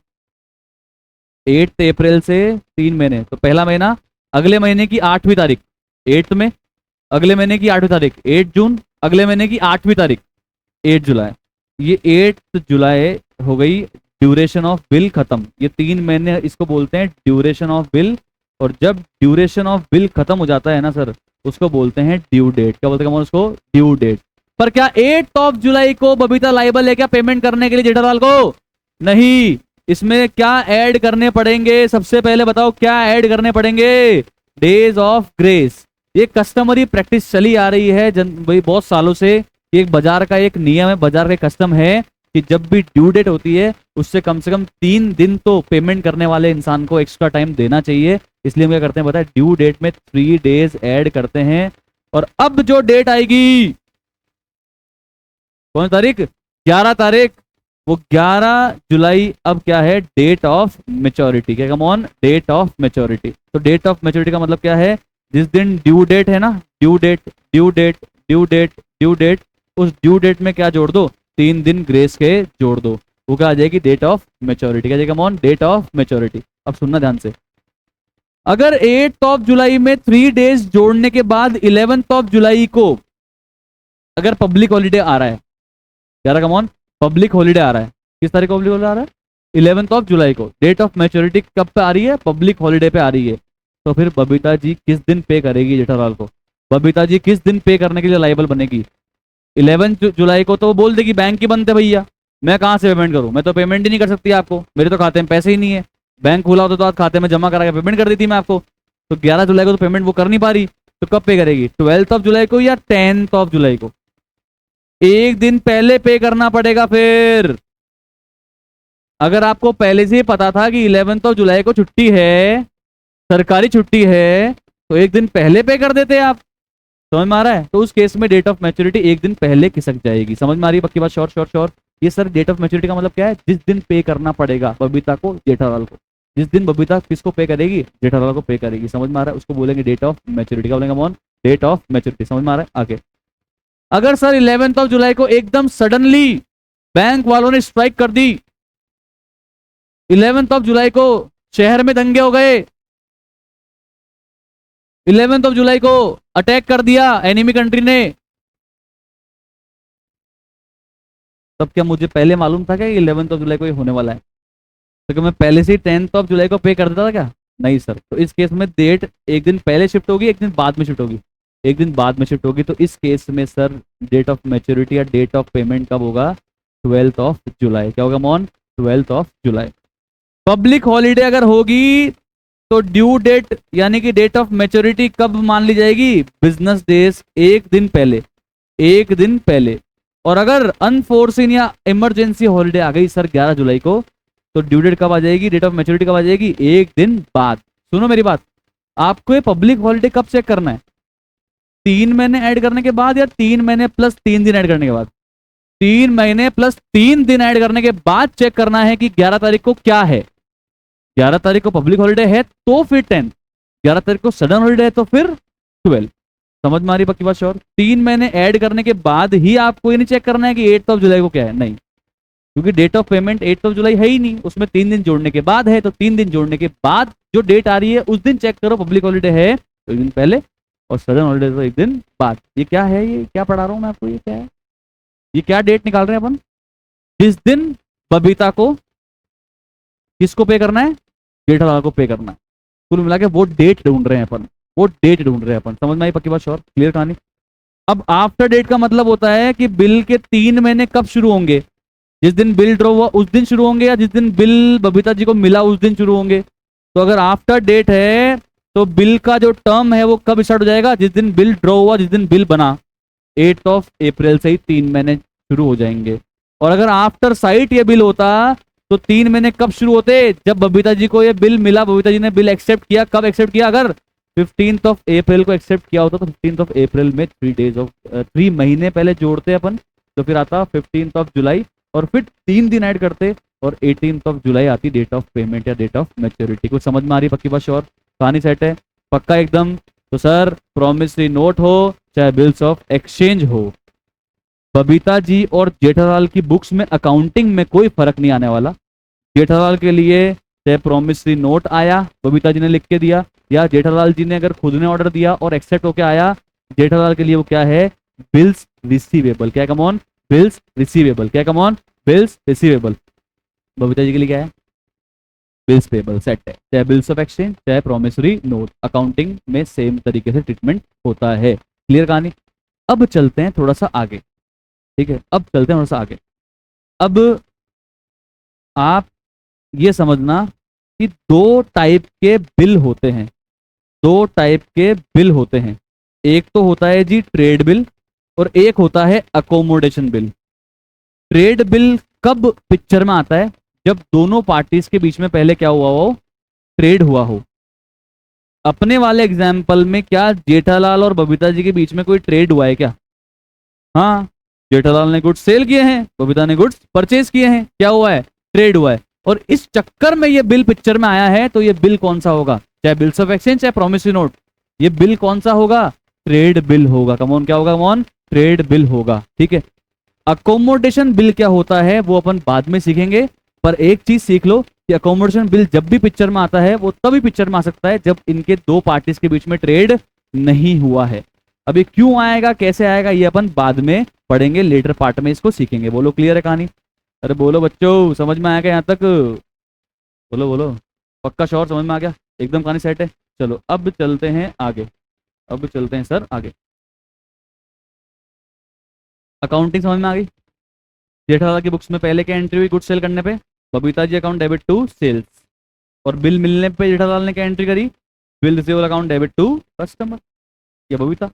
8 अप्रैल से 3 महीने। तो पहला महीना अगले महीने की 8वीं तारीख 8 में, अगले महीने की 8वीं तारीख 8 जून, अगले महीने की 8वीं तारीख 8 जुलाई। ये 8 जुलाई हो गई ड्यूरेशन ऑफ बिल खत्म। ये 3 महीने इसको बोलते हैं ड्यूरेशन ऑफ बिल, और जब ड्यूरेशन ऑफ बिल खत्म हो जाता है ना सर, उसको बोलते हैं ड्यू डेट। क्या बोलते हैं उसको? Due date. पर क्या 8 जुलाई को बबीता लाइबल है क्या पेमेंट करने के लिए जेठालाल को? नहीं। इसमें क्या ऐड करने पड़ेंगे? सबसे पहले बताओ क्या ऐड करने पड़ेंगे? Days of grace. ये कस्टमरी प्रैक्टिस चली आ रही है भाई बहुत सालों से। ये एक बाजार का एक नियम है, बाजार का कस्टम है कि जब भी ड्यू डेट होती है उससे कम से कम 3 दिन तो पेमेंट करने वाले इंसान को एक्स्ट्रा टाइम देना चाहिए। इसलिए हम क्या करते हैं बताए? ड्यू डेट में 3 डेज ऐड करते हैं। और अब जो डेट आएगी, कौन तारीख? 11 तारीख। वो 11 जुलाई अब क्या है? Date of maturity. क्या come on? Date of maturity. तो डेट ऑफ मेच्योरिटी का मतलब क्या है? जिस दिन ड्यू डेट है ना, due date due date due date due date, उस ड्यू डेट में क्या जोड़ दो? 3 दिन ग्रेस के जोड़ दो, वो क्या आ जाएगी? Date of maturity. क्या जाएगा come on? Date of maturity. अब सुनना ध्यान से, अगर 8 जुलाई में 3 डेज जोड़ने के बाद 11 जुलाई को अगर पब्लिक हॉलीडे आ रहा है, कह रहा कम ऑन पब्लिक हॉलीडे आ रहा है, किस तारीख को पब्लिक हॉलीडे आ रहा है? 11 जुलाई को। डेट ऑफ मैच्योरिटी कब पे आ रही है? पब्लिक हॉलीडे पे आ रही है। तो फिर बबीता जी किस दिन पे करेगी जेठालाल को? बबीता जी किस दिन पे करने के लिए लाइबल बनेगी? 11 जुलाई को। तो वो बोल देगी बैंक की बंद है भैया, मैं कहाँ से पेमेंट करूँ, मैं तो पेमेंट ही नहीं कर सकती आपको, मेरे तो खाते में पैसे ही नहीं है। बैंक खुला होता तो आज खाते में जमा करा के पेमेंट कर दी थी मैं आपको। तो 11 जुलाई को तो पेमेंट वो कर नहीं पा रही, तो कब पे करेगी? 12 जुलाई को या 10 जुलाई को? एक दिन पहले पे करना पड़ेगा। फिर अगर आपको पहले से ही पता था कि 11 जुलाई को छुट्टी है, सरकारी छुट्टी है, तो एक दिन पहले पे कर देते आप। समझ में आ रहा है? तो उस केस में डेट ऑफ मैच्योरिटी एक दिन पहले खिसक जाएगी। समझ में आ रही है पक्की बात? Sure sure sure? ये सर डेट ऑफ मैच्योरिटी का मतलब क्या है? जिस दिन पे करना पड़ेगा बबीता को जेठालाल को, जिस दिन बबीता किसको पे करेगी? जेठालाल को पे करेगी। समझ में आ रहा है? उसको बोलेंगे डेट ऑफ मैच्योरिटी। का बोलेंगे डेट ऑफ मैच्योरिटी। समझ में आ रहा है? आगे अगर सर 11 जुलाई को एकदम सडनली बैंक वालों ने स्ट्राइक कर दी, 11 जुलाई को शहर में दंगे हो गए, 11 जुलाई को अटैक कर दिया एनिमी कंट्री ने, तब क्या मुझे पहले मालूम था क्या 11 जुलाई को ये होने वाला है? तो क्या मैं पहले से ही 10 जुलाई को पे कर देता था क्या? नहीं सर। तो इस केस में डेट एक दिन पहले शिफ्ट होगी, एक दिन बाद में शिफ्ट होगी, एक दिन बाद में शिफ्ट होगी। तो इस केस में सर डेट ऑफ मैच्योरिटी या डेट ऑफ पेमेंट कब होगा? 12 जुलाई। क्या होगा मोन? 12 जुलाई। पब्लिक हॉलीडे अगर होगी तो ड्यू डेट यानी कि डेट ऑफ मैच्योरिटी कब मान ली जाएगी? बिजनेस डेज एक दिन पहले, एक दिन पहले। और अगर अनफोर्सिन या इमरजेंसी हॉलीडे आ गई सर 11 जुलाई को, तो ड्यू डेट कब आ जाएगी? डेट ऑफ मैच्योरिटी कब आ जाएगी? एक दिन बाद। सुनो मेरी बात, आपको ये पब्लिक हॉलीडे कब चेक करना है? 3 महीने ऐड करने के बाद या 3 महीने प्लस 3 दिन ऐड करने के बाद? 3 महीने प्लस 3 दिन ऐड करने के बाद चेक करना है कि 11 तारीख को क्या है। 11 तारीख को पब्लिक हॉलीडे है तो फिर 10, 11 तारीख को सडन हॉलीडे है तो फिर 12। समझ में आ रही पक्की बात? श्योर? 3 महीने ऐड करने के बाद ही आपको ये नहीं चेक करना है कि 8 जुलाई को क्या है, नहीं, क्योंकि डेट ऑफ पेमेंट 8 जुलाई है ही नहीं, उसमें 3 दिन जोड़ने के बाद है। तो 3 दिन जोड़ने के बाद जो डेट आ रही है उस दिन चेक करो पब्लिक हॉलीडे है तो एक दिन पहले, और सडन हॉलीडे तो एक दिन बाद। ये क्या है? ये क्या पढ़ा रहा हूं मैं आपको? ये क्या है? ये क्या डेट निकाल रहे हैं अपन? जिस दिन बबीता को किसको पे करना है? जेठालाल को पे करना है। कुल मिला के वो डेट ढूंढ रहे हैं अपन, वो डेट ढूंढ रहे हैं अपन। समझ में आई पक्की बात? श्योर? क्लियर कहानी? अब आफ्टर डेट का मतलब होता है कि बिल के 3 महीने कब शुरू होंगे? जिस दिन बिल ड्रॉ हुआ उस दिन शुरू होंगे, या जिस दिन बिल बबीता जी को मिला उस दिन शुरू होंगे? तो अगर आफ्टर डेट है तो बिल का जो टर्म है वो कब स्टार्ट हो जाएगा? जिस दिन बिल ड्रॉ हुआ, जिस दिन बिल बना, 8 अप्रैल से ही 3 महीने शुरू हो जाएंगे। और अगर आफ्टर साइट ये बिल होता तो 3 महीने कब शुरू होते? जब बबीता जी को ये बिल मिला, बबीता जी ने बिल एक्सेप्ट किया। कब एक्सेप्ट किया? अगर 15 अप्रैल को एक्सेप्ट किया होता तो 15 अप्रैल में 3 महीने पहले जोड़ते अपन, तो फिर आता 15 जुलाई, और फिर 3 दिन ऐड करते, और 18 जुलाई आती डेट ऑफ पेमेंट या डेट ऑफ मैच्योरिटी। कुछ समझ में आ रही पक्की बात? श्योर? कहानी सेट है? पक्का एकदम? तो सर प्रॉमिसरी नोट हो चाहे बिल्स ऑफ एक्सचेंज हो, बबीता जी और जेठालाल की बुक्स में अकाउंटिंग में कोई फर्क नहीं आने वाला। जेठालाल के लिए चाहे प्रॉमिसरी नोट आया, बबीता जी ने लिख के दिया, या जेठालाल जी ने अगर खुद ने ऑर्डर दिया और एक्सेप्ट होके आया, जेठालाल के लिए वो क्या है? Bills receivable. क्या? Come on, bills receivable. क्या? Come on, bills receivable. Babita ji के लिए क्या है? Bills payable. सेट है। चाहे बिल्स ऑफ एक्सचेंज चाहे प्रॉमिसरी नोट, अकाउंटिंग में सेम तरीके से ट्रीटमेंट होता है। क्लियर कहानी? अब चलते हैं थोड़ा सा आगे। ठीक है, अब चलते हैं थोड़ा सा आगे। अब आप ये समझना कि दो टाइप के बिल होते हैं, दो टाइप के बिल होते हैं। एक तो होता है जी ट्रेड बिल, और एक होता है अकोमोडेशन बिल। ट्रेड बिल कब पिक्चर में आता है? जब दोनों पार्टीज के बीच में पहले क्या हुआ हो? ट्रेड हुआ हो। अपने वाले एग्जाम्पल में क्या जेठालाल और बबीता जी के बीच में कोई ट्रेड हुआ है क्या? हाँ, जेठालाल ने गुड्स सेल किए हैं, बबीता ने गुड्स परचेज किए हैं। क्या हुआ है? ट्रेड हुआ है। और इस चक्कर में ये बिल पिक्चर में आया है, तो ये बिल कौन सा होगा? चाहे बिल्स ऑफ एक्सचेंज चाहे प्रॉमिसरी नोट, ये बिल कौन सा होगा? ट्रेड बिल होगा। कमॉन, क्या होगा? कमॉन, ट्रेड बिल होगा। ठीक है। अकोमोडेशन बिल क्या होता है वो अपन बाद में सीखेंगे, पर एक चीज सीख लो कि अकोमोडेशन बिल जब भी पिक्चर में आता है वो तभी पिक्चर में आ सकता है जब इनके दो पार्टीज के बीच में ट्रेड नहीं हुआ है। अभी क्यों आएगा, कैसे आएगा, ये अपन बाद में पढ़ेंगे, लेटर पार्ट में इसको सीखेंगे। बोलो क्लियर है कहानी? अरे बोलो बच्चों, समझ में आया क्या यहाँ तक? बोलो बोलो। पक्का श्योर? समझ में आ गया? एकदम कहानी सेट है? चलो अब चलते हैं आगे, अब चलते हैं सर आगे। अकाउंटिंग समझ में आ गई? जेठालाल की बुक्स में पहले क्या एंट्री हुई गुड सेल करने पे? Babita ji account debit to sales. और बिल मिलने पे जेठालाल ने क्या एंट्री करी? Bill receivable account debit to customer. या बबीता,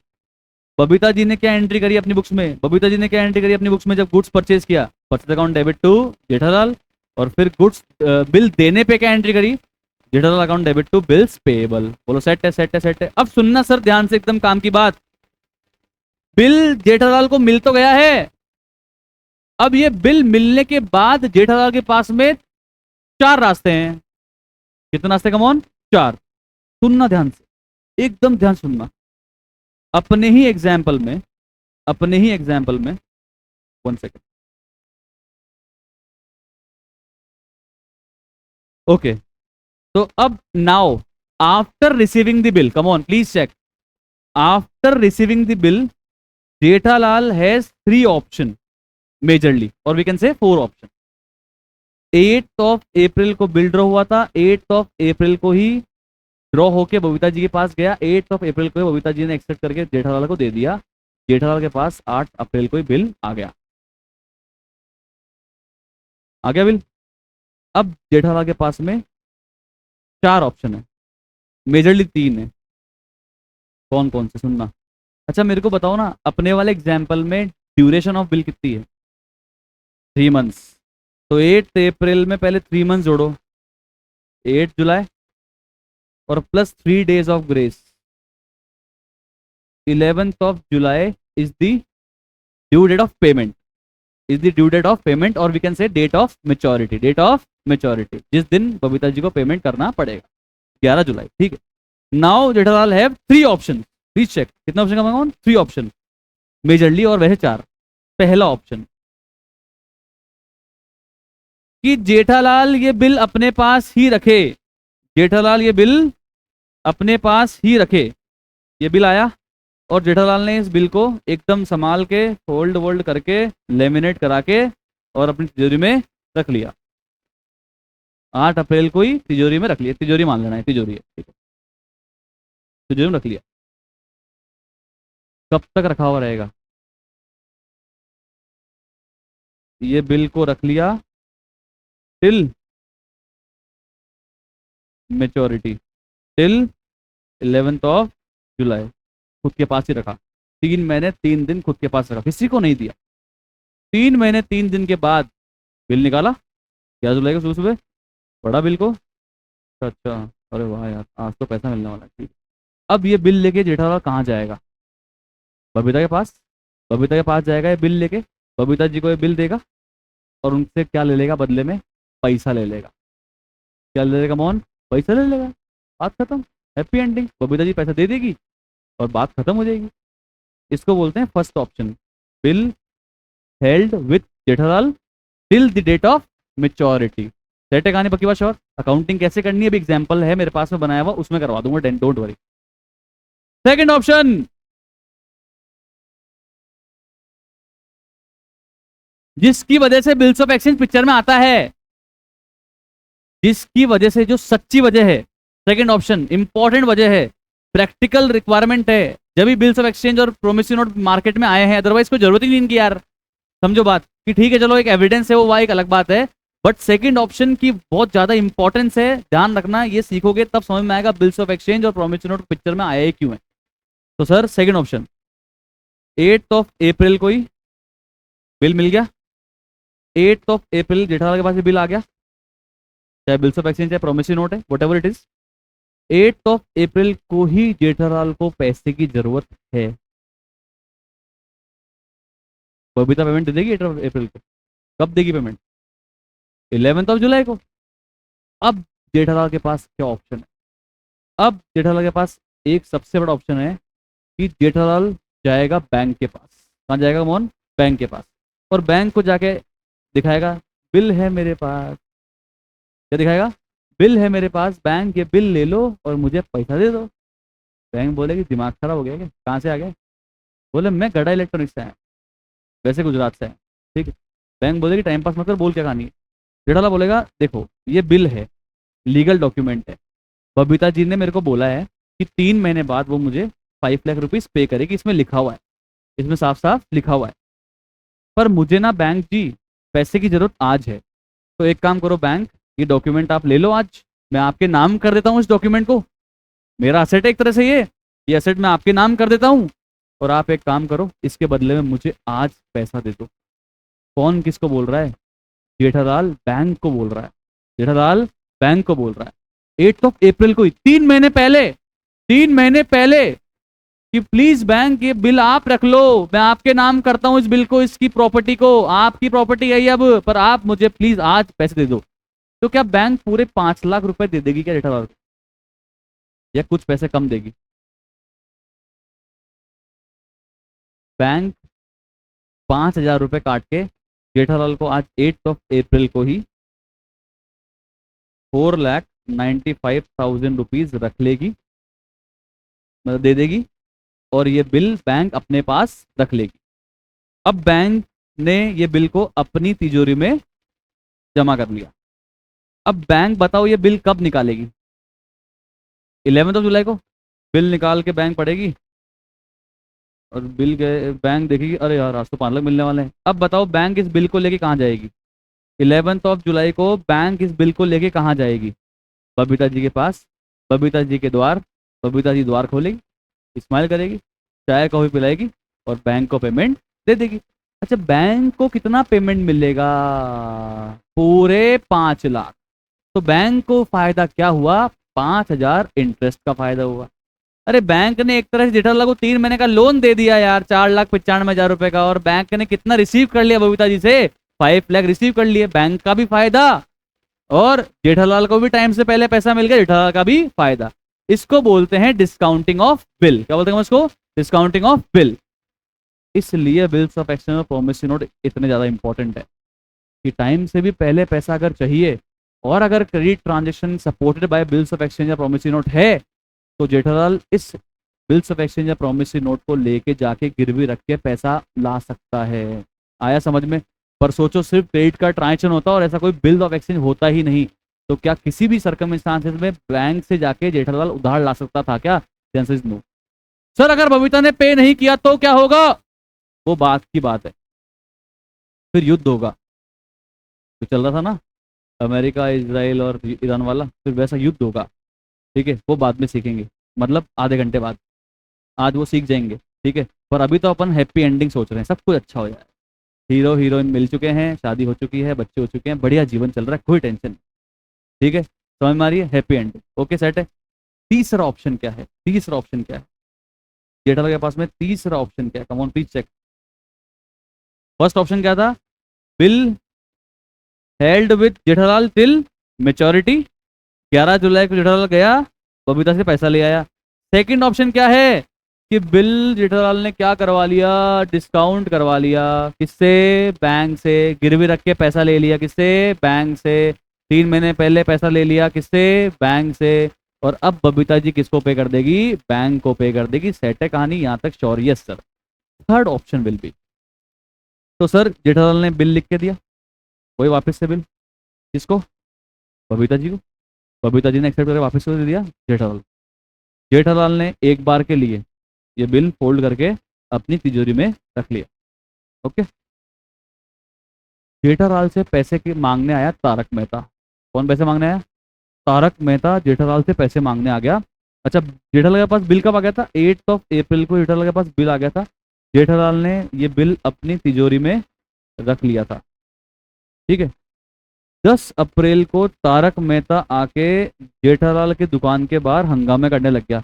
बबीता जी ने क्या एंट्री करी अपनी बुक्स में? बबीता जी ने क्या एंट्री करी अपनी बुक्स में जब गुड्स परचेज किया? Purchase account debit to Jethalal. और फिर गुड्स बिल देने पे क्या एंट्री करी? Jethalal account debit to bills payable. बोलो सेट है, सेट है, सेट है? अब सुनना सर ध्यान से, एकदम काम की बात। बिल जेठालाल को मिल तो गया है, अब ये बिल मिलने के बाद जेठालाल के पास में 4 रास्ते हैं। कितने रास्ते? Come on, 4। सुनना ध्यान से, एकदम ध्यान सुनना। अपने ही एग्जाम्पल में, अपने ही एग्जाम्पल में, 1 सेकेंड। ओके, तो अब now after receiving the bill, come on please check, after receiving the bill Jethalal has 3 option majorly, और वी कैन से 4 ऑप्शन। 8 को बिल ड्रॉ हुआ था, 8 को ही ड्रॉ होके बबीता जी के पास गया, 8 को ही बबीता जी ने एक्सेप्ट करके जेठालाल को दे दिया। जेठालाल के पास 8 को ही बिल आ गया। आ गया बिल। अब जेठालाल के पास में 4 ऑप्शन है, मेजरली 3 है। कौन कौन से सुनना। अच्छा मेरे को बताओ ना, अपने वाले एग्जाम्पल में ड्यूरेशन ऑफ बिल कितनी है? 3 मंथ्स। तो 8 अप्रैल में पहले 3 मंथ्स जोड़ो, 8 जुलाई और plus 3 days of grace. 11th of July is the due date of payment, is the due date of payment, और we can say date of maturity, date of maturity, जिस दिन बबीता जी को पेमेंट करना पड़ेगा, 11 जुलाई। ठीक है। Now Jethalal have 3 option. Please check कितना ऑप्शन का मांगा? 3 ऑप्शन मेजरली, और वैसे 4। पहला ऑप्शन कि जेठालाल ये बिल अपने पास ही रखे, जेठालाल ये बिल अपने पास ही रखे। ये बिल आया और जेठालाल ने इस बिल को एकदम संभाल के फोल्ड वोल्ड करके लेमिनेट करा के और अपनी तिजोरी में रख लिया। 8 अप्रैल को ही तिजोरी में रख लिया, तिजोरी मान लेना है, तिजोरी है, ठीक है, तिजोरी में रख लिया। कब तक रखा हुआ रहेगा? ये बिल को रख लिया till maturity, till 11th of July, खुद के पास ही रखा। 3 महीने 3 दिन खुद के पास रखा, किसी को नहीं दिया। 3 महीने 3 दिन के बाद बिल निकाला, 11 जुलाई को सुबह सुबह पढ़ा बिल को। अच्छा, अरे वाह यार, आज तो पैसा मिलने वाला है। ठीक। अब ये बिल लेके जेठालाल कहाँ जाएगा? बबीता के पास। बबीता के पास जाएगा ये बिल लेके, बबीता जी को ये बिल देगा और उनसे क्या ले लेगा बदले में? पैसा ले लेगा। क्या ले लेगा मोहन? पैसा ले लेगा। बात खत्म, हैप्पी एंडिंग। बबीता जी पैसा दे देगी और बात खत्म हो जाएगी। इसको बोलते हैं first option, bill held with Jethalal till the date of maturity. Set है कहानी, पक्की बात श्योर? अकाउंटिंग कैसे करनी है अभी एग्जांपल है मेरे पास में बनाया हुआ, उसमें करवा दूंगा, डोंट वरी। सेकंड ऑप्शन, जिसकी वजह से बिल्स ऑफ एक्सचेंज पिक्चर में आता है, जिसकी वजह से, जो सच्ची वजह है, सेकंड ऑप्शन इंपॉर्टेंट वजह है, प्रैक्टिकल रिक्वायरमेंट है, जब भी बिल्स ऑफ एक्सचेंज और प्रोमिसरी नोट मार्केट में आए हैं, अदरवाइज कोई जरूरत ही नहीं इनकी यार। समझो बात कि ठीक है चलो एक एविडेंस है, वो एक अलग बात है, बट सेकंड ऑप्शन की बहुत ज्यादा इंपॉर्टेंस है, ध्यान रखना। ये सीखोगे तब समझ में आएगा बिल्स ऑफ एक्सचेंज और प्रोमिसरी नोट पिक्चर में आया ही क्यों है। तो सर सेकंड ऑप्शन, 8 अप्रैल को ही बिल मिल गया, 8 अप्रैल जेठालाल के पास बिल आ गया, चाहे बिल्स ऑफ एक्सचेंज चाहे प्रोमिसरी नोट है, what ever it is. 8 April को ही जेठालाल को पैसे की जरूरत है। बबीता पेमेंट दे देगी 8 अप्रैल को। कब देगी पेमेंट? 11th of July को। अब जेठालाल के पास क्या ऑप्शन है? अब जेठालाल के पास एक सबसे बड़ा ऑप्शन है कि जेठालाल जाएगा बैंक के पास। कहाँ जाएगा मोहन? बैंक के पास। और बैंक को जाके दिखाएगा बिल है मेरे पास। क्या दिखाएगा? बिल है मेरे पास, बैंक ये बिल ले लो और मुझे पैसा दे दो। बैंक बोलेगी दिमाग खराब हो गया क्या, कहाँ से आ गए? बोले मैं गड़ा इलेक्ट्रॉनिक्स से आया, वैसे गुजरात से है। ठीक है। बैंक बोलेगी टाइम पास मत कर, बोल क्या कहानी है। जेठालाल बोलेगा देखो ये बिल है, लीगल डॉक्यूमेंट है, बबीता जी ने मेरे को बोला है कि 3 महीने बाद वो मुझे 5 लाख रुपीज पे करेगी, इसमें लिखा हुआ है, इसमें साफ साफ लिखा हुआ है। पर मुझे ना बैंक जी पैसे की जरूरत आज है, तो एक काम करो बैंक, ये डॉक्यूमेंट आप ले लो, आज मैं आपके नाम कर देता हूँ इस डॉक्यूमेंट को, मेरा असेट है एक तरह से, ये असेट मैं आपके नाम कर देता हूँ, और आप एक काम करो इसके बदले में मुझे आज पैसा दे दो। कौन किसको बोल रहा है? जेठालाल बैंक को बोल रहा है, जेठालाल बैंक को बोल रहा है 8 अप्रैल को ही, 3 महीने पहले, 3 महीने पहले, कि प्लीज बैंक ये बिल आप रख लो, मैं आपके नाम करता हूं इस बिल को, इसकी प्रॉपर्टी को, आपकी प्रॉपर्टी है ये अब, पर आप मुझे प्लीज आज पैसे दे दो। तो क्या बैंक पूरे 5 लाख रुपए दे देगी क्या जेठालाल को, या कुछ पैसे कम देगी? बैंक 5,000 रुपए काट के जेठालाल को आज 8 अप्रैल को ही 4,95,000 रुपीज रख लेगी, मतलब दे देगी, और ये बिल बैंक अपने पास रख लेगी। अब बैंक ने ये बिल को अपनी तिजोरी में जमा कर लिया। अब बैंक बताओ ये बिल कब निकालेगी? 11 जुलाई को बिल निकाल के बैंक पढ़ेगी और बिल के बैंक देखेगी, अरे यार आज तो 5 लाख मिलने वाले हैं। अब बताओ बैंक इस बिल को लेके कहाँ जाएगी? 11 जुलाई को बैंक इस बिल को लेके कहाँ जाएगी? बबीता जी के पास, बबीता जी के द्वार। बबीता जी द्वार खोलेगी, स्माइल करेगी, चाय कॉफी पिलाएगी और बैंक को पेमेंट दे देगी। अच्छा, बैंक को कितना पेमेंट मिलेगा? पूरे 5 लाख। तो बैंक को फायदा क्या हुआ? 5,000 इंटरेस्ट का फायदा हुआ। अरे बैंक ने एक तरह से जेठालाल को 3 महीने का लोन दे दिया यार, 4,95,000 रुपए का, और बैंक ने कितना रिसीव कर लिया बबीता जी से? 5 लाख रिसीव कर लिए। बैंक का भी फायदा और जेठालाल को भी टाइम से पहले पैसा मिल गया, जेठालाल का भी फायदा। इसको बोलते हैं डिस्काउंटिंग ऑफ बिल। क्या बोलते हैं इसको? Discounting of bill. इसलिए बिल्स ऑफ एक्सचेंज और प्रोमिसरी नोट इतने ज्यादा इंपॉर्टेंट है कि टाइम से भी पहले पैसा अगर चाहिए और अगर credit transaction supported by bills of exchange या प्रोमिसरी नोट है, तो जेठालाल इस बिल्स ऑफ एक्सचेंज या प्रोमिसरी नोट को लेके जाके गिरवी रख के पैसा ला सकता है। आया समझ में? पर सोचो, सिर्फ क्रेडिट का ट्रांजेक्शन होता और ऐसा कोई बिल ऑफ एक्सचेंज होता ही नहीं, तो क्या किसी भी सर्कमस्टांसेस में बैंक से जाके जेठालाल उधार ला सकता था क्या? Answer is no. सर अगर बबीता ने पे नहीं किया तो क्या होगा? वो बात की बात है, फिर युद्ध होगा। तो चल रहा था ना अमेरिका इजराइल और ईरान वाला, फिर वैसा युद्ध होगा। ठीक है, वो बाद में सीखेंगे, मतलब आधे घंटे बाद। आज वो सीख जाएंगे। ठीक है, पर अभी तो अपन हैप्पी एंडिंग सोच रहे हैं, सब कुछ अच्छा हो जाए। हीरो हीरोइन मिल चुके हैं, शादी हो चुकी है, बच्चे हो चुके हैं, बढ़िया जीवन चल रहा है, कोई टेंशन नहीं। ठीक है, समझ में आ रही है? Happy ending. ओके, सेट है। तीसरा ऑप्शन क्या है? तीसरा ऑप्शन क्या है जेठालाल के पास में? तीसरा ऑप्शन क्या है? Come on please check. First option क्या था? Bill held with Jethalal till maturity. 11 जुलाई को जेठालाल गया, बबीता से पैसा ले आया। सेकंड ऑप्शन क्या है? कि बिल जेठालाल ने क्या करवा लिया? डिस्काउंट करवा लिया। किससे? बैंक से। गिरवी रख के पैसा ले लिया। किससे? बैंक से। 3 महीने पहले पैसा ले लिया। किससे? बैंक से। और अब बबीता जी किसको पे कर देगी? बैंक को पे कर देगी। सेट है कहानी यहां तक? Sure? Yes sir. Third option will be. तो सर जेठालाल ने बिल लिख के दिया, कोई वापस से बिल किसको? बबीता जी को। बबीता जी ने एक्सेप्ट करके वापस से दे दिया जेठालाल। जेठालाल ने एक बार के लिए ये बिल फोल्ड करके अपनी तिजोरी में रख लिया। ओके। जेठालाल से पैसे के मांगने आया तारक मेहता। कौन पैसे मांगने आया? तारक मेहता जेठालाल से पैसे मांगने आ गया। अच्छा, जेठालाल के पास बिल कब आ गया था? 8 अप्रैल को जेठालाल के पास बिल आ गया था। जेठालाल ने ये बिल अपनी तिजोरी में रख लिया था। ठीक है। 10 अप्रैल को तारक मेहता आके जेठालाल की दुकान के बाहर हंगामे करने लग गया।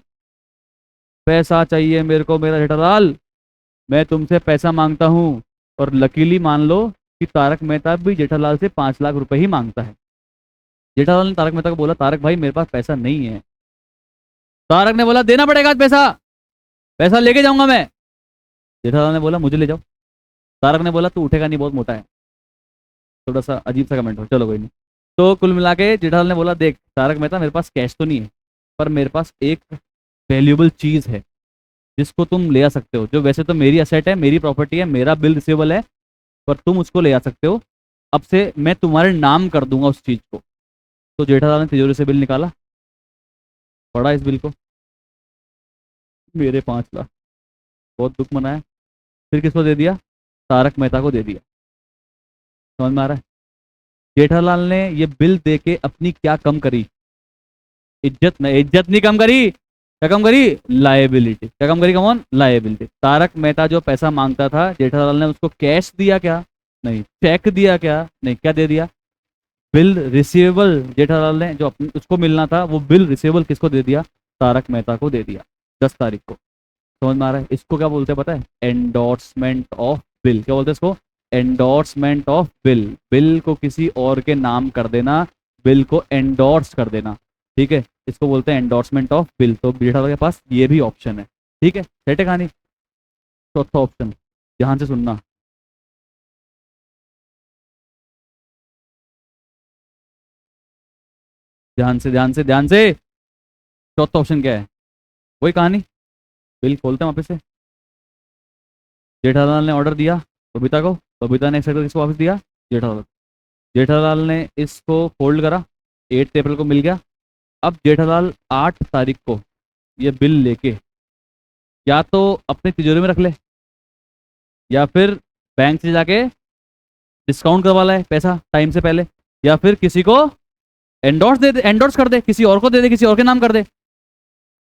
पैसा चाहिए मेरे को मेरा जेठालाल, मैं तुमसे पैसा मांगता हूँ। और लकीली मान लो कि तारक मेहता भी जेठालाल से 5 लाख रुपए ही मांगता है। जेठालाल ने तारक मेहता को बोला, तारक भाई मेरे पास पैसा नहीं है। तारक ने बोला, देना पड़ेगा आज पैसा, पैसा लेके जाऊंगा मैं। जेठालाल ने बोला, मुझे ले जाओ। तारक ने बोला, तू उठेगा नहीं, बहुत मोटा है। थोड़ा सा अजीब सा कमेंट हो, चलो कोई नहीं। तो कुल मिला के जेठालाल ने बोला, देख तारक मेहता, मेरे पास कैश तो नहीं है, पर मेरे पास एक वैल्यूएबल चीज है जिसको तुम ले आ सकते हो, जो वैसे तो मेरी असेट है, मेरी प्रॉपर्टी है, मेरा बिल रिसीवेबल है, पर तुम उसको ले आ सकते हो। अब से मैं तुम्हारे नाम कर दूंगा उस चीज को। तो जेठालाल ने तिजोरी से बिल निकाला, पढ़ा इस बिल को, मेरे 5 लाख। बहुत दुख मनाया। फिर किसको दे दिया? तारक मेहता को दे दिया। समझ में आ रहा है? जेठालाल ने ये बिल दे के अपनी क्या कम करी? इज्जत नहीं कम करी। क्या कम करी? लायबिलिटी। क्या कम करी? Come on, liability. तारक मेहता जो पैसा मांगता था, जेठालाल ने उसको कैश दिया क्या? नहीं। चेक दिया क्या? नहीं। क्या दे दिया? Bill receivable. जेठालाल ने जो उसको मिलना था वो बिल रिसीवेबल किसको दे दिया? तारक मेहता को दे दिया, 10 तारीख को। समझ में आ रहा है? इसको क्या बोलते हैं पता है? Endorsement of bill. क्या बोलते हैं इसको? Endorsement of bill. बिल को किसी और के नाम कर देना, बिल को एंडोर्स कर देना। ठीक है, इसको बोलते हैं एंडोर्समेंट ऑफ बिल। तो जेठालाल के पास ये भी ऑप्शन है। ठीक है, सेट है कहानी। चौथा ऑप्शन, ध्यान से सुनना। ध्यान से ध्यान से ध्यान से। चौथा ऑप्शन क्या है? वही कहानी। बिल खोलते हैं वापस से। जेठालाल ने ऑर्डर दिया बबीता को, बबीता ने एक्सेप्ट करके इसको वापस दिया जेठालाल। जेठालाल ने इसको फोल्ड करा, 8 अप्रैल को मिल गया। अब जेठालाल 8 तारीख को ये बिल लेके या तो अपनी तिजोरी में रख ले, या फिर बैंक से जाके डिस्काउंट करवा लाए पैसा टाइम से पहले, या फिर किसी को एंडोर्स कर दे, किसी और को दे दे, किसी और के नाम कर दे।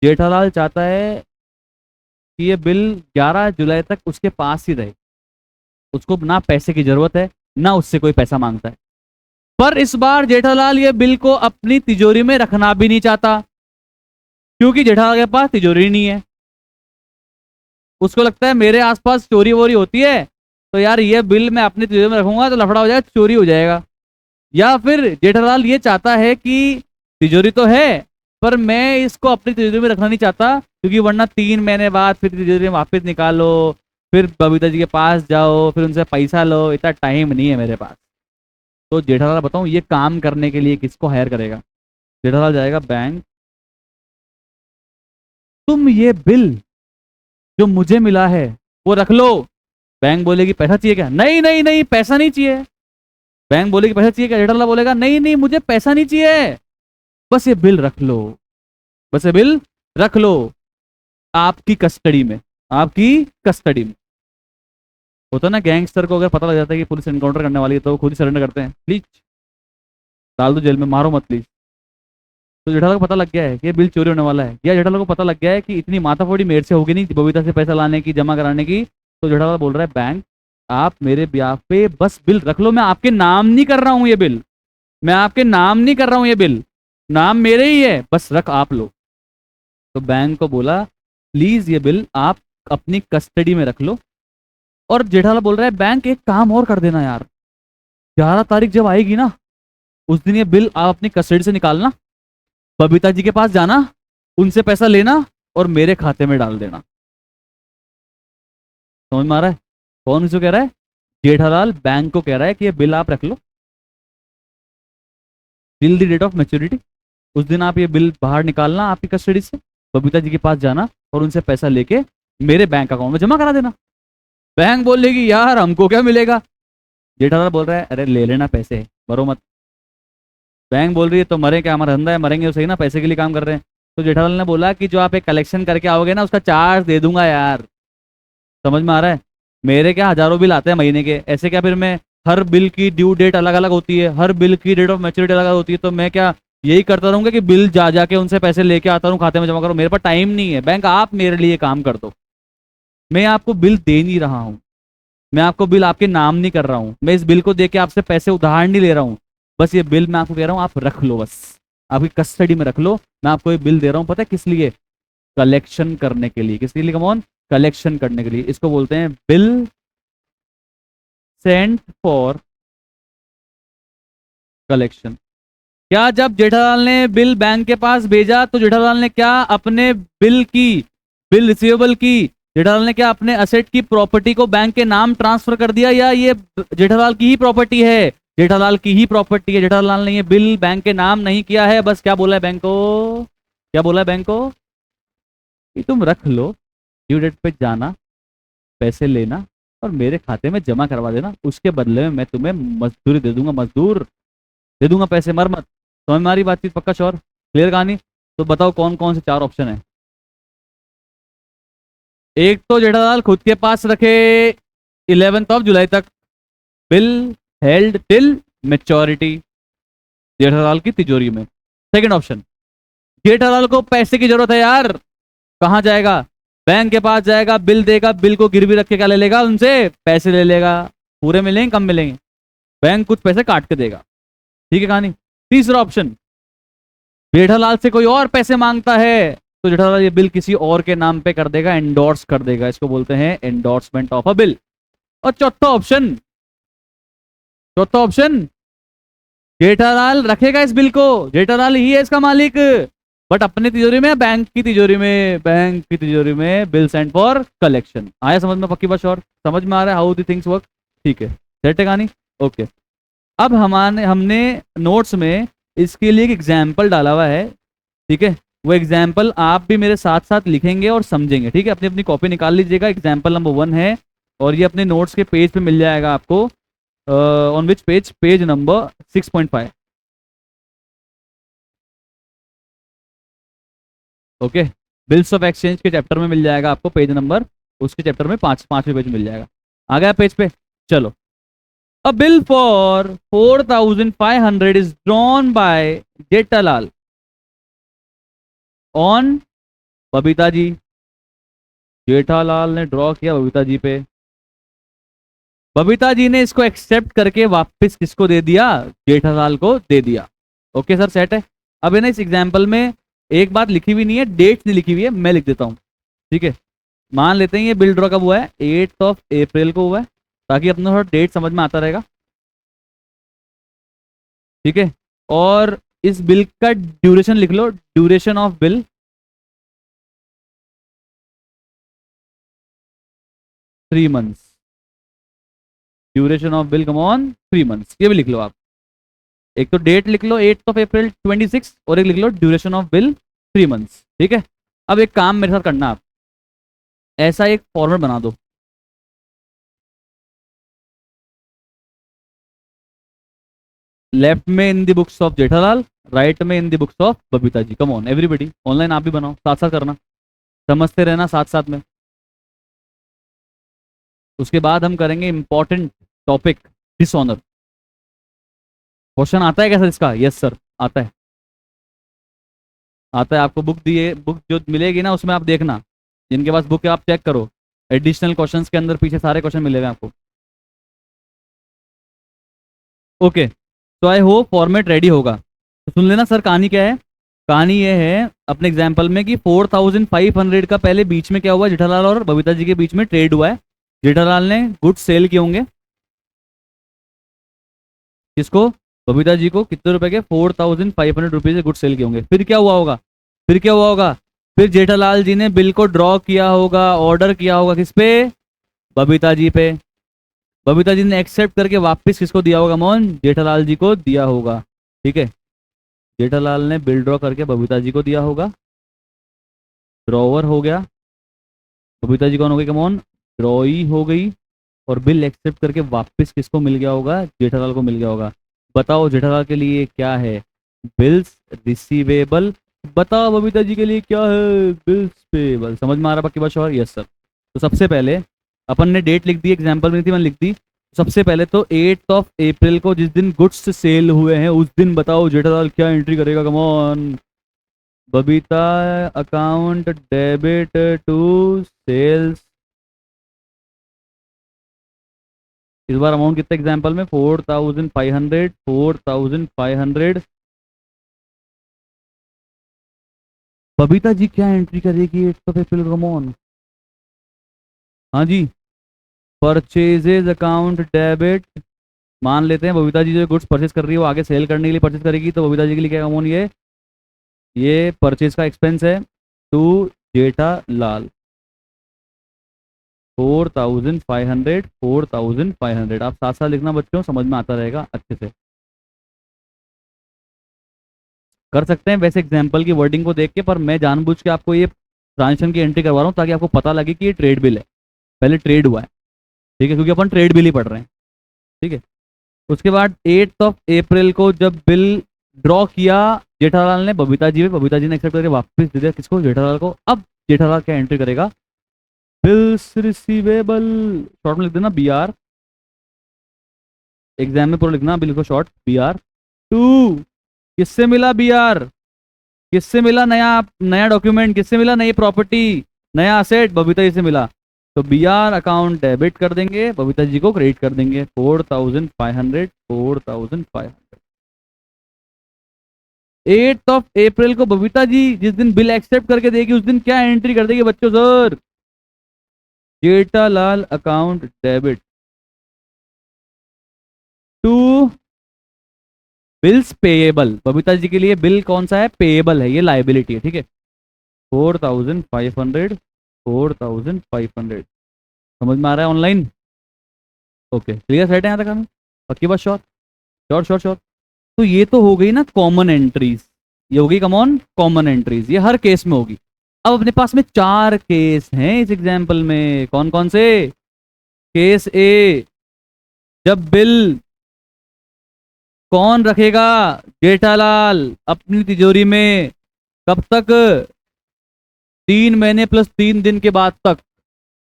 जेठालाल चाहता है कि ये बिल 11 जुलाई तक उसके पास ही रहे, उसको ना पैसे की जरूरत है, ना उससे कोई पैसा मांगता है। पर इस बार जेठालाल ये बिल को अपनी तिजोरी में रखना भी नहीं चाहता, क्योंकि जेठालाल के पास तिजोरी नहीं है। उसको लगता है मेरे आसपास चोरी वोरी होती है, तो यार ये बिल मैं अपनी तिजोरी में रखूंगा तो लफड़ा हो जाएगा, चोरी हो जाएगा। या फिर जेठालाल ये चाहता है कि तिजोरी तो है, पर मैं इसको अपनी तिजोरी में रखना नहीं चाहता, क्योंकि वरना 3 महीने बाद फिर तिजोरी वापस निकालो, फिर बबीता जी के पास जाओ, फिर उनसे पैसा लो, इतना टाइम नहीं है मेरे पास। तो जेठालाल बताऊं ये काम करने के लिए किसको हायर करेगा? जेठालाल जाएगा बैंक, तुम ये बिल जो मुझे मिला है वो रख लो। बैंक बोलेगी पैसा चाहिए क्या? नहीं नहीं नहीं, पैसा नहीं चाहिए। बैंक बोलेगी पैसा चाहिए क्या? जेठालाल बोलेगा नहीं नहीं, मुझे पैसा नहीं चाहिए, बस ये बिल रख लो, बस ये बिल रख लो, आपकी कस्टडी में, आपकी कस्टडी में। होता ना गैंगस्टर को अगर पता लग जाता है कि पुलिस एनकाउंटर करने वाली है तो वो खुद ही सरेंडर करते हैं, प्लीज डाल दो जेल में, मारो मत प्लीज। तो जेठालाल को पता लग गया है कि ये बिल चोरी होने वाला है, या जेठालाल को पता लग गया है कि इतनी माथाफोड़ी मेरे से होगी नहीं बबीता से पैसा लाने की, जमा कराने की। तो जेठालाल बोल रहा है बैंक आप मेरे ब्याह पे बस बिल रख लो, मैं आपके नाम नहीं कर रहा हूं ये बिल, मैं आपके नाम नहीं कर रहा हूं ये बिल, नाम मेरे ही है, बस रख आप लो। तो बैंक को बोला प्लीज ये बिल आप अपनी कस्टडी में रख लो। और जेठालाल बोल रहा है बैंक एक काम और कर देना यार, 11 तारीख जब आएगी ना उस दिन ये बिल आप अपनी कस्टडी से निकालना, बबीता जी के पास जाना, उनसे पैसा लेना और मेरे खाते में डाल देना। समझ में आ रहा है कौन किसको कह रहा है? जेठालाल बैंक को कह रहा है कि ये बिल आप रख लो till the date of maturity, उस दिन आप ये बिल बाहर निकालना आपकी कस्टडी से, बबीता जी के पास जाना और उनसे पैसा लेके मेरे बैंक अकाउंट में जमा करा देना। बैंक बोलेगी यार हमको क्या मिलेगा? जेठालाल बोल रहा है अरे ले लेना पैसे, मरो मत। बैंक बोल रही है तो मरे क्या, हमारा धंधा है, मरेंगे तो सही ना, पैसे के लिए काम कर रहे हैं। तो जेठालाल ने बोला कि जो आप एक कलेक्शन करके आओगे ना उसका चार्ज दे दूंगा यार। समझ में आ रहा है? मेरे क्या हजारों बिल आते हैं महीने के, ऐसे क्या फिर मैं हर बिल की ड्यू डेट अलग अलग होती है, हर बिल की डेट ऑफ मैच्योरिटी अलग अलग होती है, तो मैं क्या यही करता रहूंगा कि बिल जा जाके उनसे पैसे लेके आता रहूं खाते में जमा करो? मेरे पास टाइम नहीं है। बैंक आप मेरे लिए काम कर दो, मैं आपको बिल दे नहीं रहा हूं, मैं आपको बिल आपके नाम नहीं कर रहा हूं, मैं इस बिल को देके आपसे पैसे उधार नहीं ले रहा हूं, बस ये बिल मैं आपको कह रहा हूं आप रख लो, बस आपकी कस्टडी में रख लो। मैं आपको ये बिल दे रहा हूं पता है किस लिए? कलेक्शन करने के लिए। किस लिए कमॉन? कलेक्शन करने के लिए। इसको बोलते हैं बिल सेंट फॉर कलेक्शन। क्या जब जेठालाल ने बिल बैंक के पास भेजा तो जेठालाल ने क्या अपने बिल रिसीवेबल की, जेठालाल ने क्या अपने असेट की प्रॉपर्टी को बैंक के नाम ट्रांसफर कर दिया, या ये जेठालाल की ही प्रॉपर्टी है? जेठालाल की ही प्रॉपर्टी है। जेठालाल ने ये बिल बैंक के नाम नहीं किया है, बस क्या बोला है बैंक को? क्या बोला है बैंक को? कि तुम रख लो, ड्यू डेट पे जाना, पैसे लेना और मेरे खाते में जमा करवा देना, उसके बदले में मैं तुम्हें मजदूरी दे दूंगा, मजदूर दे दूंगा पैसे, मर मत। समझ में आ रही बातचीत? पक्का श्योर? क्लियर कहानी? तो बताओ कौन कौन से 4 ऑप्शन है? एक तो जेठालाल खुद के पास रखे 11 जुलाई तक, bill held till maturity, Jethalal की तिजोरी में। सेकंड ऑप्शन, जेठालाल को पैसे की जरूरत है यार, कहां जाएगा? बैंक के पास जाएगा, बिल देगा, बिल को गिरवी रख के क्या ले लेगा? उनसे पैसे ले लेगा। पूरे मिलेंगे कम मिलेंगे? बैंक कुछ पैसे काट के देगा। ठीक है कहानी? तीसरा ऑप्शन, जेठालाल से कोई और पैसे मांगता है तो जेठालाल ये बिल किसी और के नाम पे कर देगा, एंडोर्स कर देगा, इसको बोलते हैं एंडोर्समेंट ऑफ अ बिल। और चौथा ऑप्शन, जेठालाल रखेगा इस बिल को, जेठालाल ही है इसका मालिक, बट अपनी तिजोरी में, बैंक की तिजोरी में, बैंक की तिजोरी में बिल सेंट फॉर कलेक्शन। आया समझ में? पक्की बात? और समझ में आ रहा है हाउ द थिंग्स वर्क? ठीक है, सेट है कहानी? ओके। अब हमने नोट्स में इसके लिए एक एग्जाम्पल डाला हुआ है, ठीक है? वो एग्जाम्पल आप भी मेरे साथ साथ लिखेंगे और समझेंगे, ठीक है। अपनी अपनी कॉपी निकाल लीजिएगा, एग्जाम्पल नंबर 1 है और ये अपने नोट्स के पेज पे मिल जाएगा आपको। On which page? Page number 6.5। Okay, bills of exchange के चैप्टर में मिल जाएगा आपको पेज नंबर, उसके चैप्टर में पांचवें पेज मिल जाएगा। आ गया पेज पे? चलो। A bill for 4,500 is drawn by Jethalal on Babita ji. Jethalal ने ड्रॉ किया बबीता जी पे। बबीता जी ने इसको एक्सेप्ट करके वापस किसको दे दिया? जेठालाल को दे दिया। ओके सर, सेट है। अब है ना, इस एग्जाम्पल में एक बात लिखी हुई नहीं है, डेट नहीं लिखी हुई है, मैं लिख देता हूं, ठीक है। मान लेते हैं ये बिल ड्रॉ कब हुआ है? 8 को हुआ है, ताकि अपना थोड़ा डेट समझ में आता रहेगा, ठीक है। और इस बिल का ड्यूरेशन लिख लो, duration of bill 3 months. Duration of bill come on 3 months, ये भी लिख लो आप। एक तो डेट लिख लो 8 अप्रैल 26 और एक लिख लो ड्यूरेशन ऑफ बिल 3 मंथ्स, ठीक है। अब एक काम मेरे साथ करना आप, ऐसा एक फॉर्मेट बना दो। लेफ्ट में in the books of Jethalal, right में in the books of Babita ji. Come on everybody, online आप भी बनाओ, साथ साथ करना, समझते रहना साथ साथ में। उसके बाद हम करेंगे इंपॉर्टेंट टॉपिक, डिसऑनर। क्वेश्चन आता है क्या सर इसका? यस सर, आता है, आता है। आपको बुक दिए, बुक जो मिलेगी ना उसमें आप देखना, जिनके पास बुक है आप चेक करो, एडिशनल क्वेश्चंस के अंदर पीछे सारे क्वेश्चन मिलेंगे आपको। ओके, तो आई होप फॉर्मेट रेडी होगा। तो सुन लेना सर, कहानी क्या है। कहानी ये है अपने एग्जाम्पल में कि 4,500 का पहले बीच में क्या हुआ, जेठालाल और बबीता जी के बीच में ट्रेड हुआ है। जेठालाल ने गुड्स सेल किए होंगे, किसको? बबीता जी को। कितने रुपए के? 4,500 रुपीज के गुड्स सेल किए होंगे। फिर क्या हुआ होगा? फिर क्या हुआ होगा? फिर जेठालाल जी ने बिल को ड्रॉ किया होगा, ऑर्डर किया होगा, किस पे? बबीता जी पे। बबीता जी ने एक्सेप्ट करके वापस किसको दिया होगा? मोहन जेठालाल जी को दिया होगा, ठीक है। जेठालाल ने बिल ड्रॉ करके बबीता जी को दिया होगा, ड्रॉवर हो गया। बबीता जी कौन हो गई? कमॉन, ड्रॉई हो गई। और बिल एक्सेप्ट करके वापस किसको मिल गया होगा? जेठालाल को मिल गया होगा। बताओ जेठालाल के लिए क्या है? Bills receivable. बताओ बबीता जी के लिए क्या है? Bills payable. समझ में आ रहा बाकी बात? और यस सर। तो सबसे पहले अपन ने डेट लिख दी, एग्जाम्पल में थी मैंने लिख दी। सबसे पहले तो 8 अप्रैल को, जिस दिन गुड्स सेल हुए हैं, उस दिन बताओ जेठालाल क्या एंट्री करेगा? Come on, Babita account debit to sales. इस बार अमाउंट कितना एग्जाम्पल में? 4,500, 4,500। बबीता जी क्या एंट्री करेगी 8 अप्रैल को? कमॉन, हाँ जी, परचेजेज अकाउंट डेबिट। मान लेते हैं बबीता जी जो गुड्स परचेज कर रही है वो आगे सेल करने के लिए परचेज करेगी, तो बबीता जी के लिए क्या कमॉन? ये परचेज का एक्सपेंस है टू जेठालाल। 4,500, 4,500। आप साथ साथ लिखना बच्चों, समझ में आता रहेगा अच्छे से। कर सकते हैं वैसे एग्जाम्पल की वर्डिंग को देख के, पर मैं जानबूझ के आपको ये ट्रांजेक्शन की एंट्री करवा रहा हूँ ताकि आपको पता लगे कि ये ट्रेड बिल है, पहले ट्रेड हुआ है, ठीक है, क्योंकि अपन ट्रेड बिल ही पढ़ रहे हैं, ठीक है। उसके बाद 8 अप्रैल को जब बिल ड्रॉ किया जेठालाल ने बबीता जी पे, बबीता जी ने एक्सेप्ट करके वापस दे दिया किसको? जेठालाल को। अब जेठालाल क्या एंट्री करेगा? बिल्स रिसीवेबल, शॉर्ट में लिख देना BR। एग्जाम में पूरा लिखना, बिल को शॉर्ट BR टू। किससे मिला BR? किससे मिला? नया नया डॉक्यूमेंट किससे मिला? नई प्रॉपर्टी, नया असेट बबीता जी से मिला। तो BR अकाउंट डेबिट कर देंगे, बबीता जी को क्रेडिट कर देंगे 4,500, 4,500। 8 अप्रैल को बबीता जी जिस दिन बिल एक्सेप्ट करके देगी उस दिन क्या एंट्री कर देगी बच्चों? Sir, Jethalal account debit to bills payable. Babita ji के लिए बिल कौन सा है? पेएबल है, ये लाइबिलिटी है, ठीक है। 4,500, 4,500। समझ में आ रहा है ऑनलाइन? ओके, क्लियर, सेट है यहाँ तक हमें? पक्की बात? Sure sure sure sure. तो ये तो हो गई ना कॉमन एंट्रीज, ये होगी कॉमन कॉमन एंट्रीज, ये हर केस में होगी। अब अपने पास में 4 केस हैं इस एग्जाम्पल में। कौन कौन से? केस ए, जब बिल कौन रखेगा? जेठालाल अपनी तिजोरी में। कब तक? 3 महीने प्लस 3 दिन के बाद तक,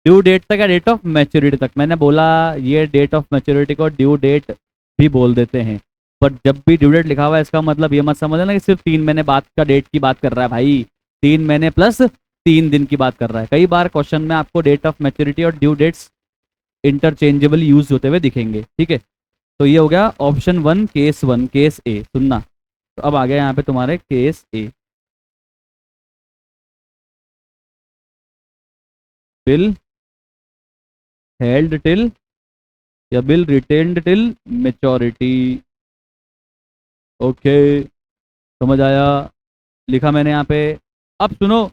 ड्यू डेट तक या डेट ऑफ मैच्योरिटी तक। मैंने बोला ये डेट ऑफ मैच्योरिटी को ड्यू डेट भी बोल देते हैं, पर जब भी ड्यू डेट लिखा हुआ है इसका मतलब ये मत समझना कि सिर्फ 3 महीने बाद का डेट की बात कर रहा है भाई। 3 महीने प्लस 3 दिन की बात कर रहा है। कई बार क्वेश्चन में आपको डेट ऑफ मैच्योरिटी और ड्यू डेट्स इंटरचेंजेबल यूज होते हुए दिखेंगे, ठीक है। तो ये हो गया ऑप्शन 1 केस 1, केस ए। सुनना, तो अब आ गया यहाँ पे तुम्हारे केस ए। बिल हेल्ड टिल या bill retained till maturity. Okay, समझ आया, लिखा मैंने यहाँ पे। अब सुनो,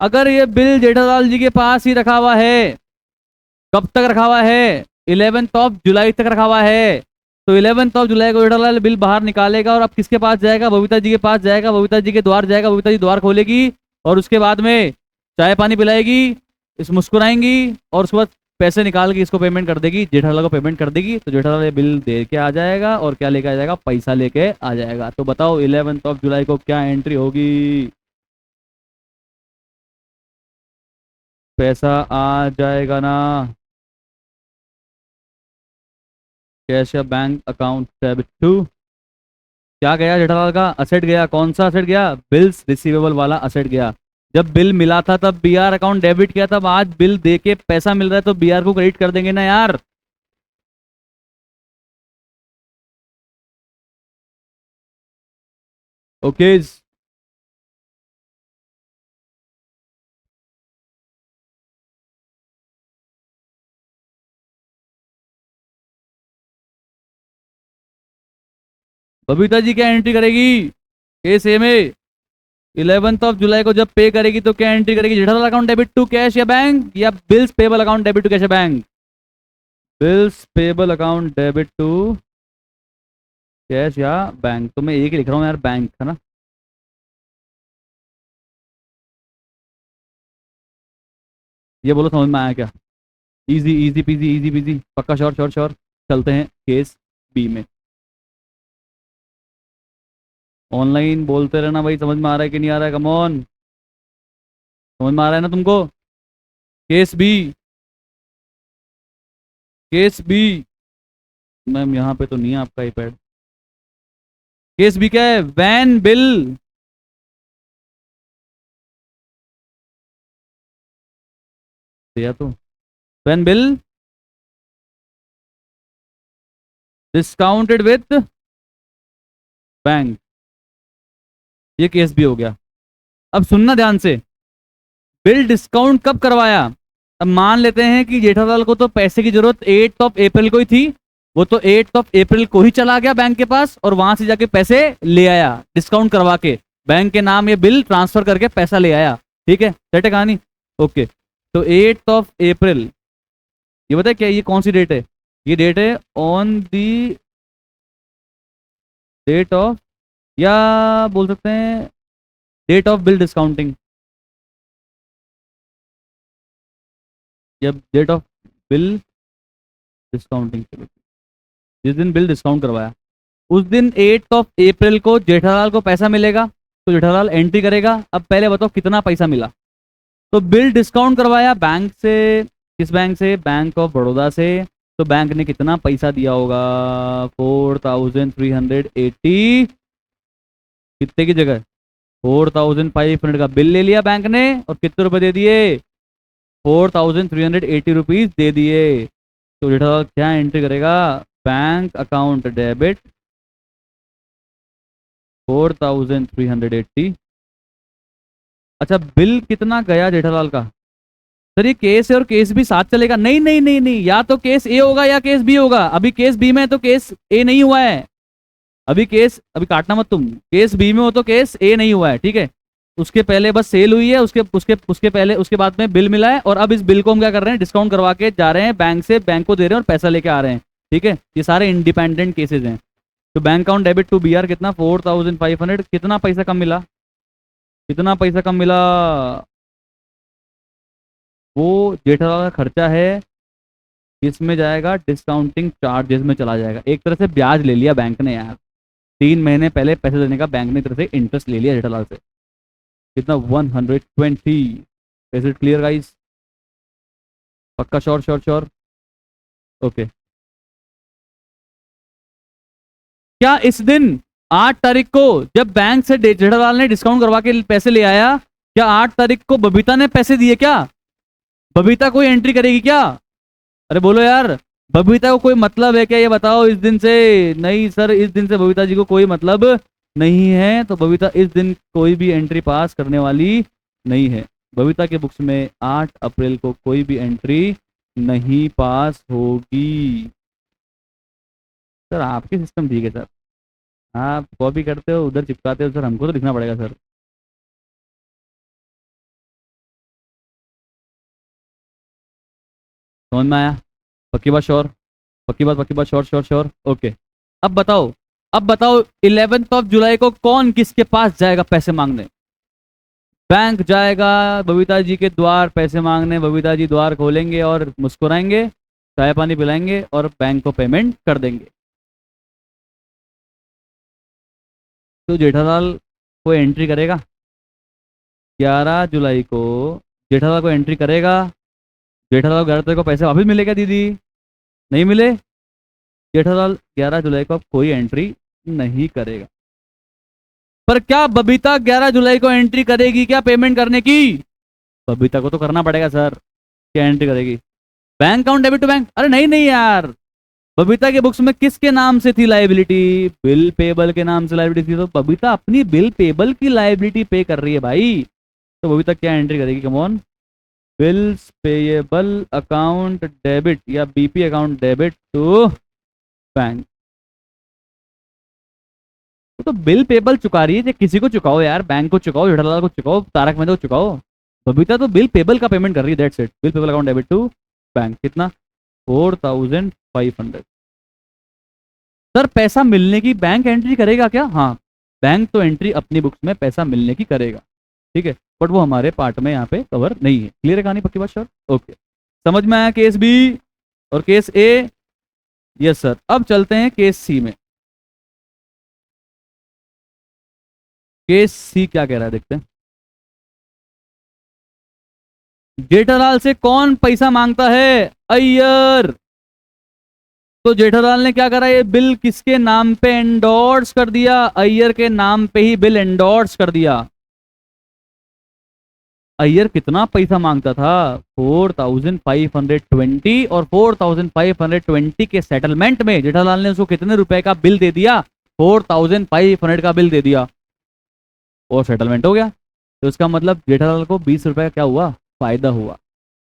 अगर ये बिल जेठालाल जी के पास ही रखा हुआ है, कब तक रखा हुआ है? 11 जुलाई तक रखा हुआ है। तो 11 जुलाई को जेठालाल बिल बाहर निकालेगा और अब किसके पास जाएगा? बबीता जी के पास जाएगा, बबीता जी के द्वार जाएगा, बबीता जी द्वार खोलेगी और उसके बाद में चाय पानी पिलाएगी, इस मुस्कुराएंगी और उसके बाद पैसे निकाल के इसको पेमेंट कर देगी, जेठालाल को पेमेंट कर देगी। तो जेठालाल ये बिल दे के आ जाएगा और क्या लेके आ जाएगा? पैसा लेके आ जाएगा। तो बताओ 11 जुलाई को क्या एंट्री होगी? पैसा आ जाएगा ना? कैश या बैंक अकाउंट डेबिट टू, क्या गया जेठालाल का? असेट गया। कौन सा असेट गया? बिल्स रिसीवेबल वाला असेट गया। जब बिल मिला था तब बीआर अकाउंट डेबिट किया, तब आज बिल दे के पैसा मिल रहा है तो बीआर को क्रेडिट कर देंगे ना यार। ओके, बबीता जी क्या एंट्री करेगी केस ए में? 11 जुलाई को जब पे करेगी तो क्या एंट्री करेगी? Jethalal account debit to cash या बैंक, या bills payable account debit to cash या bank? Bills payable account debit to cash या बैंक। तो मैं एक ही लिख रहा हूँ यार, बैंक है ना। ये बोलो समझ में आया क्या? Easy easy PG, easy PG, पक्का श्योर श्योर श्योर। चलते हैं केस बी में। ऑनलाइन बोलते रहना भाई, समझ में आ रहा है कि नहीं आ रहा है? कम ऑन, समझ में आ रहा है ना तुमको? Case B, case B. Ma'am यहाँ पे तो नहीं है आपका आईपैड। केस बी क्या है? वैन बिल, दिया तो, when bill discounted with bank, ये केस बी हो गया। अब सुनना ध्यान से, बिल डिस्काउंट कब करवाया? अब मान लेते हैं कि जेठालाल को तो पैसे की जरूरत 8 अप्रैल को ही थी, वो तो 8 अप्रैल को ही चला गया बैंक के पास और वहां से जाके पैसे ले आया डिस्काउंट करवा के, बैंक के नाम ये बिल ट्रांसफर करके पैसा ले आया। ठीक है, सेट है कहानी? ओके, तो 8 अप्रैल, ये बताए क्या ये कौन सी डेट है? ये डेट है ऑन दी डेट ऑफ, या बोल सकते हैं डेट ऑफ बिल डिस्काउंटिंग, या डेट ऑफ बिल डिस्काउंटिंग। चलो, जिस दिन बिल डिस्काउंट करवाया उस दिन 8 अप्रैल को जेठालाल को पैसा मिलेगा, तो जेठालाल एंट्री करेगा। अब पहले बताओ कितना पैसा मिला? तो बिल डिस्काउंट करवाया बैंक से, किस बैंक से? बैंक ऑफ बड़ौदा से। तो बैंक ने कितना पैसा दिया होगा? 4380, कितने की जगह 4500 का बिल ले लिया बैंक ने और कितने रुपए दे दिए? 4380 रुपीज दे दिए। तो जेठालाल क्या एंट्री करेगा? Bank account debit 4380। अच्छा, बिल कितना गया जेठालाल का? सर ये केस ए और केस बी साथ चलेगा? नहीं नहीं नहीं नहीं, या तो केस ए होगा या केस बी होगा। अभी केस बी में है तो केस ए नहीं हुआ है। अभी काटना मत तुम, केस बी में हो तो केस ए नहीं हुआ है, ठीक है। उसके पहले बस सेल हुई है, उसके उसके उसके पहले उसके बाद में बिल मिला है और अब इस बिल को हम क्या कर रहे हैं? डिस्काउंट करवा के जा रहे हैं बैंक से, बैंक को दे रहे हैं और पैसा लेके आ रहे हैं। ठीक है, ये सारे इंडिपेंडेंट केसेस हैं। तो bank account debit to BR कितना 4500, कितना पैसा कम मिला, कितना पैसा कम मिला, वो जेठालाल का खर्चा है, इसमें जाएगा डिस्काउंटिंग चार्जेस में चला जाएगा। एक तरह से ब्याज ले लिया बैंक ने यार, 3 महीने पहले पैसे देने का बैंक ने एक तरह से इंटरेस्ट ले लिया जेठालाल से। कितना 120। Is it clear guys? पक्का? Sure sure sure? ओके। क्या इस दिन 8 तारीख को जब बैंक से जेठालाल ने डिस्काउंट करवा के पैसे ले आया, क्या 8 तारीख को बबीता ने पैसे दिए क्या? बबीता कोई एंट्री करेगी क्या? अरे बोलो यार, बबीता को कोई मतलब है क्या, ये बताओ इस दिन से? नहीं सर, इस दिन से बबीता जी को कोई मतलब नहीं है, तो बबीता इस दिन कोई भी एंट्री पास करने वाली नहीं है। बबीता के बुक्स में 8 अप्रैल को कोई भी एंट्री नहीं पास होगी। सर आपके सिस्टम ठीक है सर, आप कॉपी करते हो उधर चिपकाते हो सर, हमको तो लिखना पड़ेगा सर। समझ में आया? पक्की बात श्योर? पक्की बात श्योर श्योर श्योर? ओके। अब बताओ, अब बताओ 11 जुलाई को कौन किसके पास जाएगा पैसे मांगने? बैंक जाएगा बबीता जी के द्वार पैसे मांगने, बबीता जी द्वार खोलेंगे और मुस्कुराएंगे, चाय पानी पिलाएंगे और बैंक को पेमेंट कर देंगे। तो जेठालाल को एंट्री करेगा 11 जुलाई को, जेठालाल को एंट्री करेगा। जेठालाल को 11 तारीख को पैसे वापस मिलेगा दीदी? नहीं मिले। जेठालाल 11 जुलाई को अब कोई एंट्री नहीं करेगा। पर क्या बबीता 11 जुलाई को एंट्री करेगी क्या पेमेंट करने की? बबीता को तो करना पड़ेगा सर। क्या एंट्री करेगी? Bank account debit to bank? अरे नहीं नहीं यार, बबीता के बुक्स में किसके नाम से थी लायबिलिटी? बिल पेबल के नाम से लायबिलिटी थी, तो बबीता अपनी बिल पेबल की लायबिलिटी पे कर रही है भाई। तो बबीता क्या एंट्री करेगी? Come on, bills payable account debit या BP account debit to bank. तो बिल पेबल चुका रही है, किसी को चुकाओ यार, बैंक को चुकाओ, जेठालाल को चुकाओ, तारक मेहता को चुकाओ। बबीता तो बिल पेबल का पेमेंट कर रही है, that's it. Bill payable account debit to bank कितना 4500। सर पैसा मिलने की बैंक एंट्री करेगा क्या? हाँ, बैंक तो एंट्री अपनी बुक्स में पैसा मिलने की करेगा, ठीक है, बट वो हमारे पार्ट में यहाँ पे कवर नहीं है। क्लियर है कहानी? पक्की बात श्योर? ओके। समझ में आया केस बी और केस ए? Yes sir. अब चलते हैं केस सी में। केस सी क्या कह रहा है देखते हैं। जेठालाल से कौन पैसा मांगता है? अय्यर। तो जेठालाल ने क्या करा, ये बिल किसके नाम पे एंडोर्स कर दिया? अय्यर के नाम पे ही बिल एंडोर्स कर दिया। अय्यर कितना पैसा मांगता था? 4520, और 4520 के सेटलमेंट में जेठालाल ने उसको कितने रुपए का बिल दे दिया? 4500 का बिल दे दिया और सेटलमेंट हो गया। तो उसका मतलब जेठालाल को 20 रुपए का क्या हुआ? फायदा हुआ,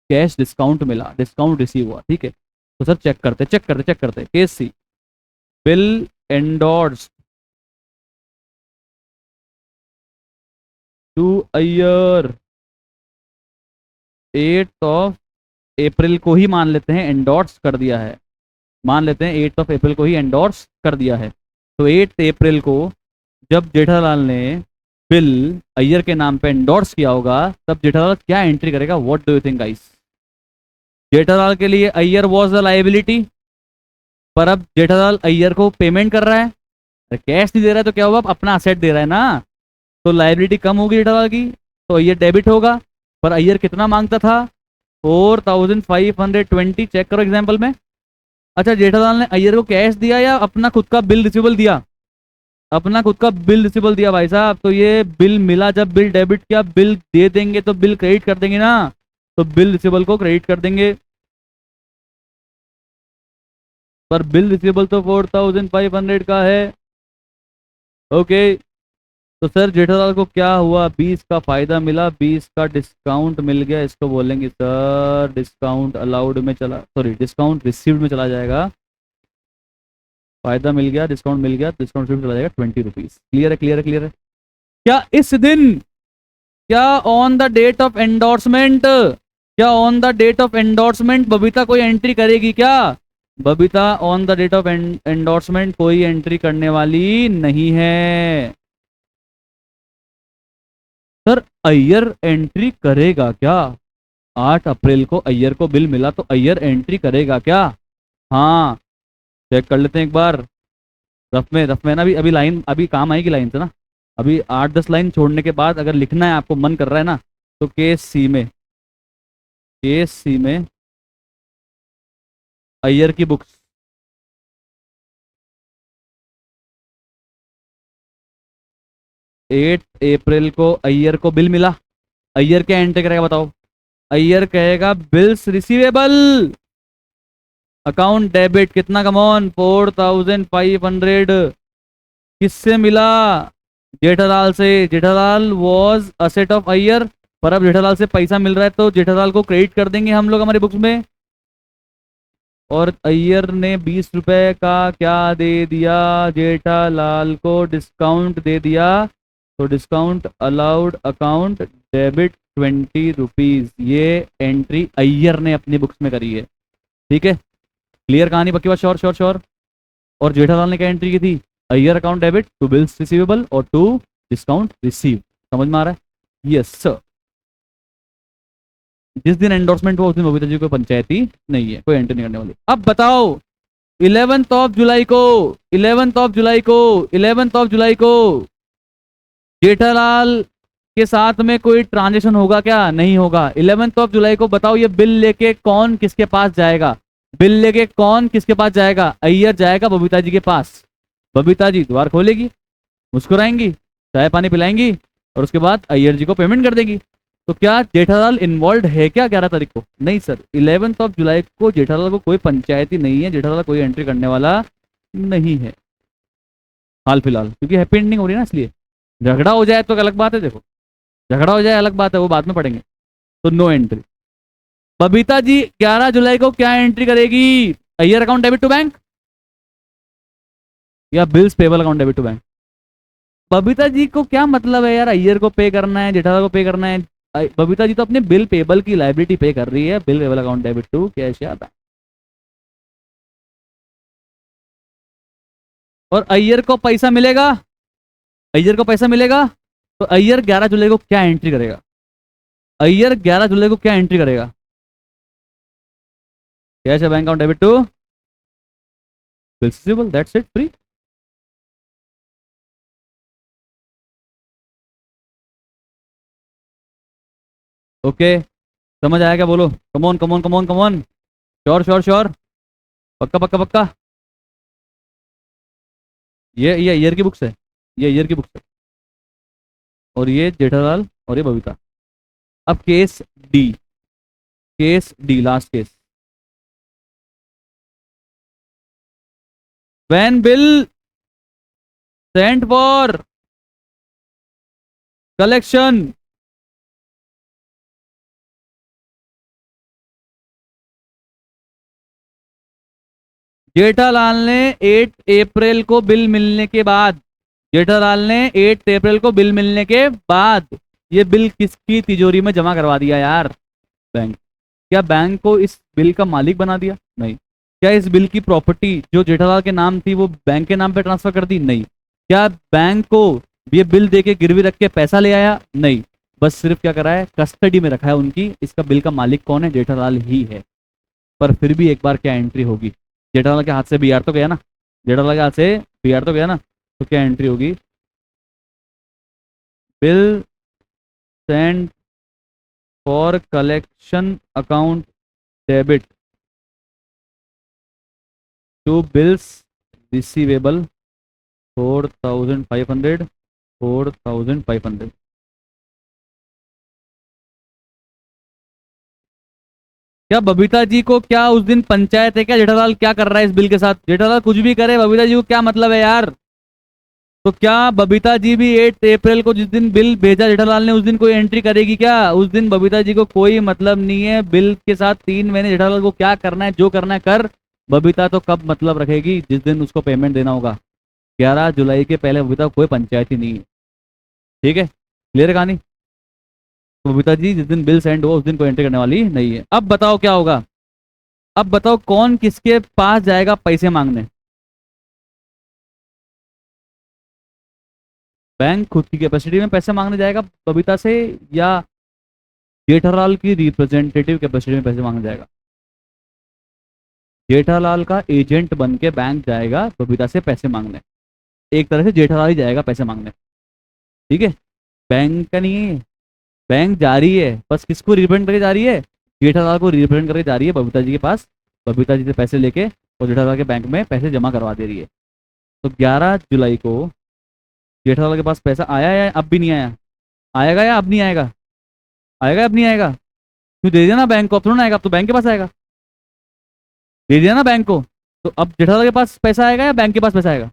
कैश डिस्काउंट मिला, डिस्काउंट रिसीव हुआ, ठीक है। तो सर चेक करते case C. Bill endorse to Iyer 8 April को ही मान लेते हैं एंडोर्स कर दिया है, मान लेते हैं 8 अप्रैल को ही एंडोर्स कर दिया है। तो 8 अप्रैल को जब जेठालाल ने बिल अय्यर के नाम पे एंडोर्स किया होगा, तब जेठालाल क्या एंट्री करेगा? What do you think guys? Jethalal के लिए अय्यर वाज द लायबिलिटी, पर अब जेठालाल अय्यर को पेमेंट कर रहा है, कैश नहीं दे रहा है, तो क्या होगा? अपना असेट दे रहा है ना, तो लायबिलिटी कम होगी जेठालाल की, तो अय्यर डेबिट होगा। पर अय्यर कितना मांगता था? 4520। चेक करो एग्जाम्पल में। अच्छा, जेठालाल ने अय्यर को कैश दिया या अपना खुद का बिल रिसीवेबल दिया? अपना खुद का बिल रिसीवेबल दिया भाई साहब। तो ये बिल मिला, जब बिल डेबिट किया, बिल दे देंगे तो बिल क्रेडिट कर देंगे ना, तो बिल रिसीवेबल को क्रेडिट कर देंगे। पर बिल रिसीवेबल तो 4500 का है। ओके। तो सर जेठालाल को क्या हुआ? 20 का फायदा मिला, 20 का डिस्काउंट मिल गया, इसको बोलेंगे सर डिस्काउंट अलाउड में चला, सॉरी डिस्काउंट रिसीव्ड में चला जाएगा। फायदा मिल गया, डिस्काउंट मिल गया, डिस्काउंट रिसीव्ड चला जाएगा 20 रुपीज। क्लियर है? क्लियर है? क्लियर है? क्या इस दिन, क्या on the date of endorsement, क्या on the date of endorsement Babita कोई एंट्री करेगी क्या? Babita on the date of endorsement कोई एंट्री करने वाली नहीं है। सर अय्यर एंट्री करेगा क्या? 8 अप्रैल को अय्यर को बिल मिला तो अय्यर एंट्री करेगा क्या? हाँ, चेक कर लेते हैं एक बार। रफ में ना, अभी अभी लाइन अभी काम आएगी लाइन से ना। अभी 8-10 लाइन छोड़ने के बाद अगर लिखना है आपको, मन कर रहा है ना, तो केस सी में अय्यर की बुक्स। 8 अप्रैल को अय्यर को बिल मिला। अय्यर क्या एंट्री करेगा बताओ? अय्यर कहेगा बिल्स रिसीवेबल, अकाउंट डेबिट। कितना? कमॉन, 4500। किससे मिला? जेठालाल से। Jethalal was asset of Iyer, पर अब जेठालाल से पैसा मिल रहा है तो जेठालाल को क्रेडिट कर देंगे हम लोग हमारी बुक्स में। और अय्यर ने 20 रुपए का क्या दे दिया? जेठालाल को डिस्काउंट दे दिया। तो discount allowed, account debit 20 rupees. ये एंट्री अय्यर ने अपनी बुक्स में करी है। ठीक है, क्लियर कहानी? पक्की बात? Sure sure sure. और जेठालाल ने क्या एंट्री की थी? Iyer account debit to bills receivable और टू डिस्काउंट रिसीव। समझ में आ रहा है? Yes sir. जिस दिन एंडोर्समेंट हुआ उस दिन बबीता जी को पंचायती नहीं है, कोई एंट्री नहीं करने वाली। अब बताओ 11 को 11 जेठालाल के साथ में कोई ट्रांजेक्शन होगा क्या? नहीं होगा। 11 को बताओ ये बिल लेके कौन किसके पास जाएगा? बिल लेके कौन किसके पास जाएगा? अय्यर जाएगा बबीता जी के पास। बबीता जी द्वार खोलेगी, मुस्कुराएंगी, चाय पानी पिलाएंगी और उसके बाद अय्यर जी को पेमेंट कर देगी। तो क्या जेठालाल इन्वॉल्व है क्या 11 तारीख को? नहीं सर, 11 को जेठालाल को कोई पंचायती नहीं है, जेठालाल कोई एंट्री करने वाला नहीं है हाल फिलहाल, क्योंकि हैप्पी एंडिंग हो रही है ना, इसलिए। झगड़ा हो जाए तो अलग बात है, देखो झगड़ा हो जाए अलग बात है, वो बाद में पढ़ेंगे। तो नो एंट्री। बबीता जी 11 जुलाई को क्या एंट्री करेगी? Iyer account debit to bank या bills payable account debit to bank? Babita ji को क्या मतलब है यार, अय्यर को पे करना है, जेठालाल को पे करना है? बबीता जी तो अपने बिल पेबल की लाइबिलिटी पे कर रही है, bill payable account debit to cash या बैंक। और अय्यर को पैसा मिलेगा, अय्यर को पैसा मिलेगा तो अय्यर 11 जुलाई को क्या एंट्री करेगा? अय्यर 11 जुलाई को क्या एंट्री करेगा? कैश या bank account debit to receivable, that's it, free. Okay, समझ आया क्या? बोलो, come on come on come on come on. Sure sure sure, पक्का पक्का पक्का। ये अय्यर की बुक्स है, ये अय्यर की बुक्स है, और ये जेठालाल और ये बबीता। अब D, case D, last case. When bill sent for collection, Jethalal ने 8 अप्रैल को बिल मिलने के बाद, जेठालाल ने 8 अप्रैल को बिल मिलने के बाद ये बिल किसकी तिजोरी में जमा करवा दिया यार? बैंक। क्या बैंक को इस बिल का मालिक बना दिया? नहीं। क्या इस बिल की प्रॉपर्टी जो जेठालाल के नाम थी वो बैंक के नाम पे ट्रांसफर कर दी? नहीं। क्या बैंक को ये बिल देके गिरवी रख के पैसा ले आया? नहीं। बस सिर्फ क्या करा है, कस्टडी में रखा है उनकी। इसका बिल का मालिक कौन है? जेठालाल ही है। पर फिर भी एक बार क्या एंट्री होगी? जेठालाल के हाथ से बीआर तो गया ना, जेठालाल के हाथ से बीआर तो गया ना, तो क्या एंट्री होगी? Bill send for collection account debit to bills receivable 4500, 4500। क्या बबीता जी को क्या उस दिन पंचायत है क्या? जेठालाल क्या कर रहा है इस बिल के साथ? जेठालाल कुछ भी करे, बबीता जी को क्या मतलब है यार? तो क्या बबीता जी भी 8 अप्रैल को जिस दिन बिल भेजा जेठालाल ने उस दिन कोई एंट्री करेगी क्या? उस दिन बबीता जी को कोई मतलब नहीं है बिल के साथ। 3 महीने जेठालाल को क्या करना है, जो करना है कर। बबीता तो कब मतलब रखेगी? जिस दिन उसको पेमेंट देना होगा। 11 जुलाई के पहले बबीता को कोई पंचायत ही नहीं है। ठीक है, क्लियर कहानी? तो बबीता जी जिस दिन बिल सेंड हुआ उस दिन कोई एंट्री करने वाली नहीं है। अब बताओ क्या होगा? अब बताओ कौन किसके पास जाएगा पैसे मांगने? बैंक खुद की कैपेसिटी में पैसे मांगने जाएगा बबीता से, या जेठालाल की रिप्रेजेंटेटिव कैपेसिटी में पैसे मांगने जाएगा? जेठालाल का एजेंट बन के बैंक जाएगा बबीता से पैसे मांगने। एक तरह से जेठालाल ही जाएगा पैसे मांगने। ठीक है, बैंक का नहीं है, बैंक जा रही है, बस किसको रिप्रेजेंट करके जा रही है? जेठालाल को रिप्रेजेंट करके जा रही है बबीता जी के पास, बबीता जी से पैसे लेके और जेठालाल के बैंक में पैसे जमा करवा दे रही है। तो 11 जुलाई को जेठालाल के पास पैसा आया या अब भी नहीं आया? आएगा या अब नहीं आएगा? आएगा या अब नहीं आएगा? क्यों, दे दिया ना बैंक को, अब थोड़ा ना आएगा, अब तो बैंक के पास आएगा। दे दिया ना बैंक को, तो अब जेठालाल के पास पैसा आएगा या बैंक के पास पैसा आएगा?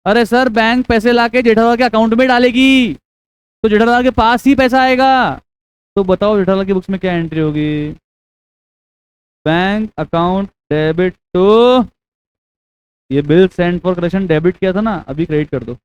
अरे सर, बैंक पैसे लाके जेठालाल के अकाउंट में डालेगी, तो जेठालाल के पास ही पैसा आएगा। तो बताओ जेठालाल की बुक्स में क्या एंट्री होगी? बैंक अकाउंट डेबिट टू, ये bill send for collection debit किया था ना, अभी क्रेडिट कर दो।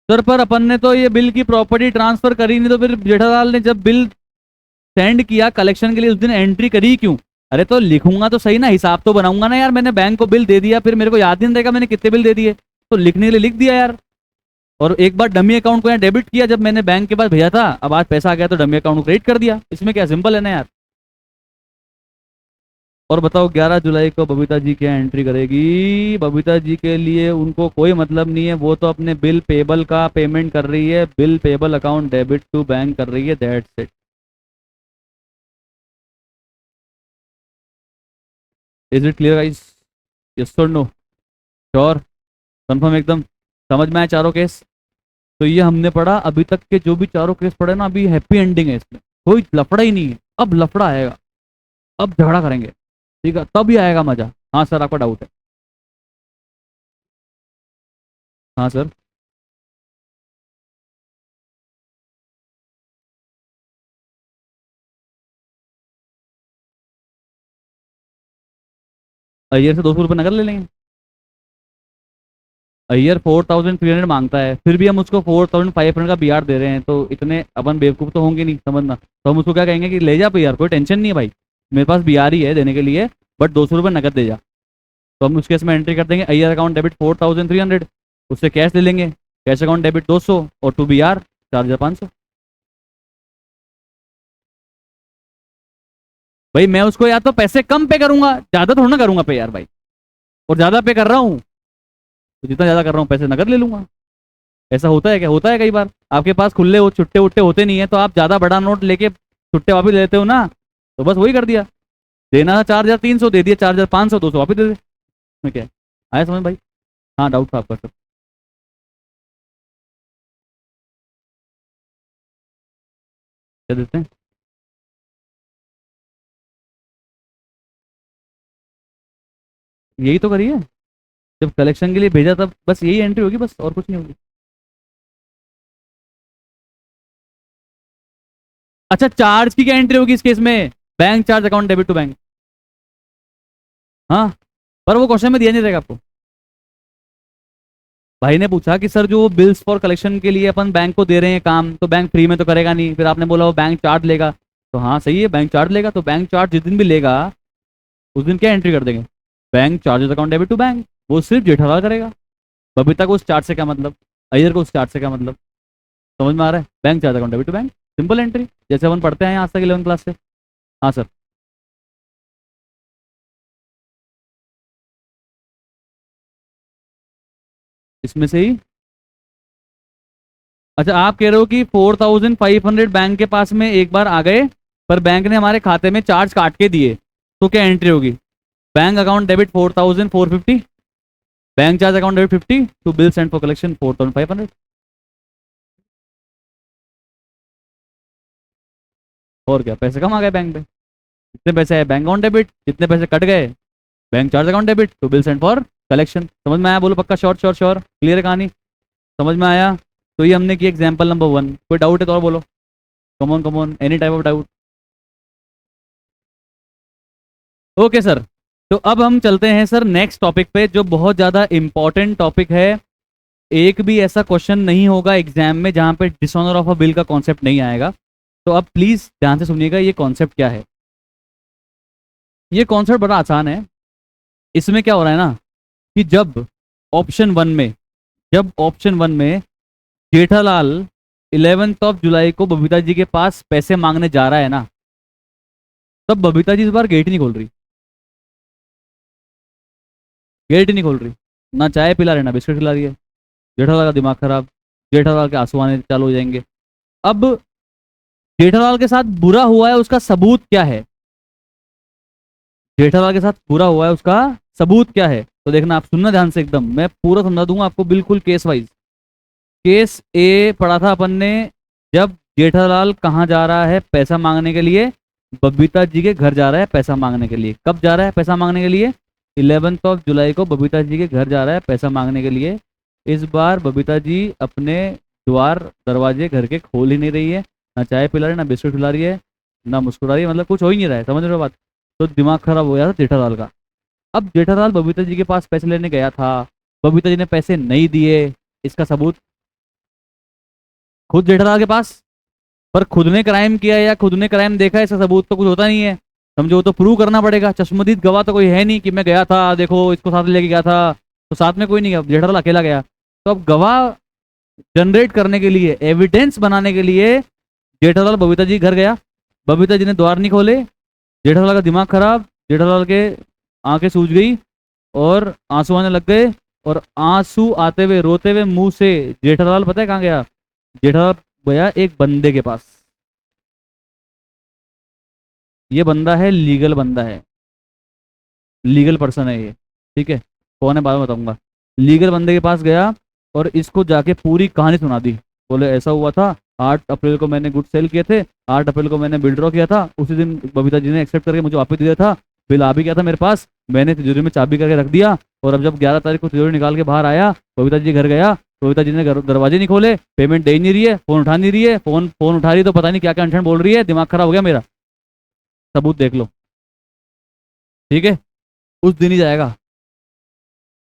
सर पर अपन ने तो ये बिल की प्रॉपर्टी ट्रांसफर करी नहीं, तो फिर जेठालाल ने जब बिल सेंड किया कलेक्शन के लिए उस दिन एंट्री करी क्यों? अरे तो लिखूंगा तो सही ना, हिसाब तो बनाऊंगा ना यार, मैंने बैंक को बिल दे दिया, फिर मेरे को याद नहीं रहेगा मैंने कितने बिल दे दिए, तो लिखने के लिए लिख दिया यार। और एक बार डमी अकाउंट को यहाँ डेबिट किया जब मैंने बैंक के पास भेजा था, अब आज पैसा आ गया तो डमी अकाउंट को क्रेडिट कर दिया, इसमें क्या सिंपल है ना यार। और बताओ 11 जुलाई को बबीता जी क्या एंट्री करेगी? बबीता जी के लिए उनको कोई मतलब नहीं है, वो तो अपने बिल पेबल का पेमेंट कर रही है, bill payable account debit to bank कर रही है, that's it. Is it clear guys? Yes और नो? श्योर? कंफर्म एकदम? समझ में आया चारों केस? तो ये हमने पढ़ा, अभी तक के जो भी चारों केस पढ़े ना, अभी हैप्पी एंडिंग है, इसमें कोई लफड़ा ही नहीं है। अब लफड़ा आएगा, अब झगड़ा करेंगे, ठीक है, तब ही आएगा मजा। हाँ सर, आपका डाउट है? हाँ सर। अय्यर से 200 रुपये नकद ले लेंगे। अय्यर 4300 मांगता है, फिर भी हम उसको 4500 का बीआर दे रहे हैं, तो इतने अपन बेवकूफ़ तो होंगे नहीं, समझना। तो हम उसको क्या कहेंगे कि ले जा यार, कोई टेंशन नहीं है भाई, मेरे पास बीआर ही है देने के लिए, बट 200 रुपये नकद दे जा। तो हम उसके इसमें एंट्री कर देंगे, अय्यर अकाउंट डेबिट 4300, उससे कैश ले लेंगे, कैश अकाउंट डेबिट 200 और टू बीआर 4500। भाई मैं उसको या तो पैसे कम पे करूंगा, ज़्यादा थोड़ा ना करूंगा पे यार भाई, और ज़्यादा पे कर रहा हूँ, तो जितना ज़्यादा कर रहा हूँ पैसे नकद ले लूंगा। ऐसा होता है क्या? होता है कई बार आपके पास खुले हो छुट्टे उट्टे होते नहीं है, तो आप ज़्यादा बड़ा नोट लेके छुट्टे वापस ले लेते हो ना, तो बस वही कर दिया, देना था 4300 दे दिया, 4500, 200 वापस दे दे, में क्या है? आया समझ भाई? हाँ, डाउट था आपका सर? क्या देते हैं? यही तो करिए, जब कलेक्शन के लिए भेजा तब बस यही एंट्री होगी, बस और कुछ नहीं होगी। अच्छा, चार्ज की क्या एंट्री होगी इस केस में? Bank charge account debit to bank. हाँ, पर वो क्वेश्चन में दिया नहीं रहेगा आपको। भाई ने पूछा कि सर जो बिल्स फॉर कलेक्शन के लिए अपन बैंक को दे रहे हैं काम, तो बैंक फ्री में तो करेगा नहीं, फिर आपने बोला वो बैंक चार्ज लेगा, तो हाँ सही है, बैंक चार्ज लेगा, तो बैंक चार्ज जिस दिन भी लेगा उस दिन क्या एंट्री कर देंगे? Bank charges account debit to bank, वो सिर्फ जेठालाल करेगा। बबीता को उस चार्ज से क्या मतलब, अय्यर को उस चार्ज से क्या मतलब? समझ में आ रहा है? Bank charge account debit to bank, simple entry, जैसे अपन पढ़ते हैं आज तक 11 क्लास से। हाँ सर। इसमें से ही, अच्छा आप कह रहे हो कि 4500 बैंक के पास में एक बार आ गए, पर बैंक ने हमारे खाते में चार्ज काट के दिए, तो क्या एंट्री होगी? Bank account debit 4450, bank charge account debit 50 to bill send for collection 4500। और क्या, पैसे कम आ गए बैंक पे। जितने पैसे आए बैंक अकाउंट डेबिट, जितने पैसे कट गए bank charge account debit to bill send for collection. समझ में आया? बोलो पक्का, श्योर श्योर श्योर, क्लियर है कहानी? समझ में आया? तो ये हमने की एग्जाम्पल नंबर 1। कोई डाउट है तो और बोलो, come on come on, any type of doubt? Okay sir, तो अब हम चलते हैं सर नेक्स्ट टॉपिक पे, जो बहुत ज़्यादा इंपॉर्टेंट टॉपिक है, एक भी ऐसा क्वेश्चन नहीं होगा एग्जाम में जहां पे डिसऑनर ऑफ अ बिल का कॉन्सेप्ट नहीं आएगा। तो अब प्लीज ध्यान से सुनिएगा ये कॉन्सेप्ट क्या है। ये कॉन्सेप्ट बड़ा आसान है। इसमें क्या हो रहा है ना कि ऑप्शन वन में जब ऑप्शन वन में जेठालाल 11th ऑफ जुलाई को बबीता जी के पास पैसे मांगने जा रहा है ना, तब बबीता जी इस बार गेट नहीं खोल रही। गेट नहीं खोल रही, ना चाय पिला रही ना बिस्किट खिला रही है। जेठालाल का दिमाग खराब, जेठालाल के आंसू आने चालू हो जाएंगे। अब जेठालाल के साथ बुरा हुआ है उसका सबूत क्या है? जेठालाल के साथ बुरा हुआ है उसका सबूत क्या है? तो देखना, आप सुनना ध्यान से एकदम, मैं पूरा समझा दूंगा आपको बिल्कुल केस वाइज। केस ए पढ़ा था अपन ने, जब जेठालाल कहाँ जा रहा है पैसा मांगने के लिए? बबीता जी के घर जा रहा है पैसा मांगने के लिए। कब जा रहा है पैसा मांगने के लिए? 11th ऑफ जुलाई को बबीता जी के घर जा रहा है पैसा मांगने के लिए। इस बार बबीता जी अपने द्वार दरवाजे घर के खोल ही नहीं रही है, ना चाय पिला रही है ना बिस्कुट खिला रही है ना मुस्कुरा रही है, मतलब कुछ हो ही नहीं रहा है। समझ रहे हो बात? तो दिमाग खराब हो गया था जेठालाल का। अब जेठालाल बबीता जी के पास पैसे लेने गया था, बबीता जी ने पैसे नहीं दिए, इसका सबूत खुद जेठालाल के पास। पर खुद ने क्राइम किया या खुद ने क्राइम देखा, इसका सबूत तो कुछ होता नहीं है। समझो, तो प्रूव करना पड़ेगा। चश्मदीद गवाह तो कोई है नहीं कि मैं गया था देखो इसको साथ लेके गया था, तो साथ में कोई नहीं गया, जेठालाल अकेला गया। तो अब गवाह जनरेट करने के लिए, एविडेंस बनाने के लिए जेठालाल बबीता जी घर गया। बबीता जी ने द्वार नहीं खोले, जेठालाल का दिमाग खराब, जेठालाल के आंखें सूज गई और आंसू आने लग गए। और आंसू आते हुए रोते हुए मुंह से जेठालाल पता है कहाँ गया? जेठालाल गया एक बंदे के पास। ये बंदा है, लीगल बंदा है, लीगल पर्सन है ये, ठीक है? कौन है बाद में बताऊंगा। लीगल बंदे के पास गया और इसको जाके पूरी कहानी सुना दी। बोले ऐसा हुआ था, 8 अप्रैल को मैंने गुड सेल किए थे, 8 अप्रैल को मैंने बिल ड्रॉ किया था, उसी दिन बबीता जी ने एक्सेप्ट करके मुझे वापस दिया था। बिल आ भी गया था मेरे पास, मैंने तिजोरी में चाबी करके रख दिया। और अब जब 11 तारीख को तिजोरी निकाल के बाहर आया, बबीता जी घर गया, बबीता जी ने दरवाजे नहीं खोले, पेमेंट दे ही नहीं रही है, फोन उठा नहीं रही है, फोन फोन उठा रही है तो पता नहीं क्या क्या अनशन बोल रही है, दिमाग खराब हो गया मेरा। सबूत देख लो, ठीक है? उस दिन ही जाएगा,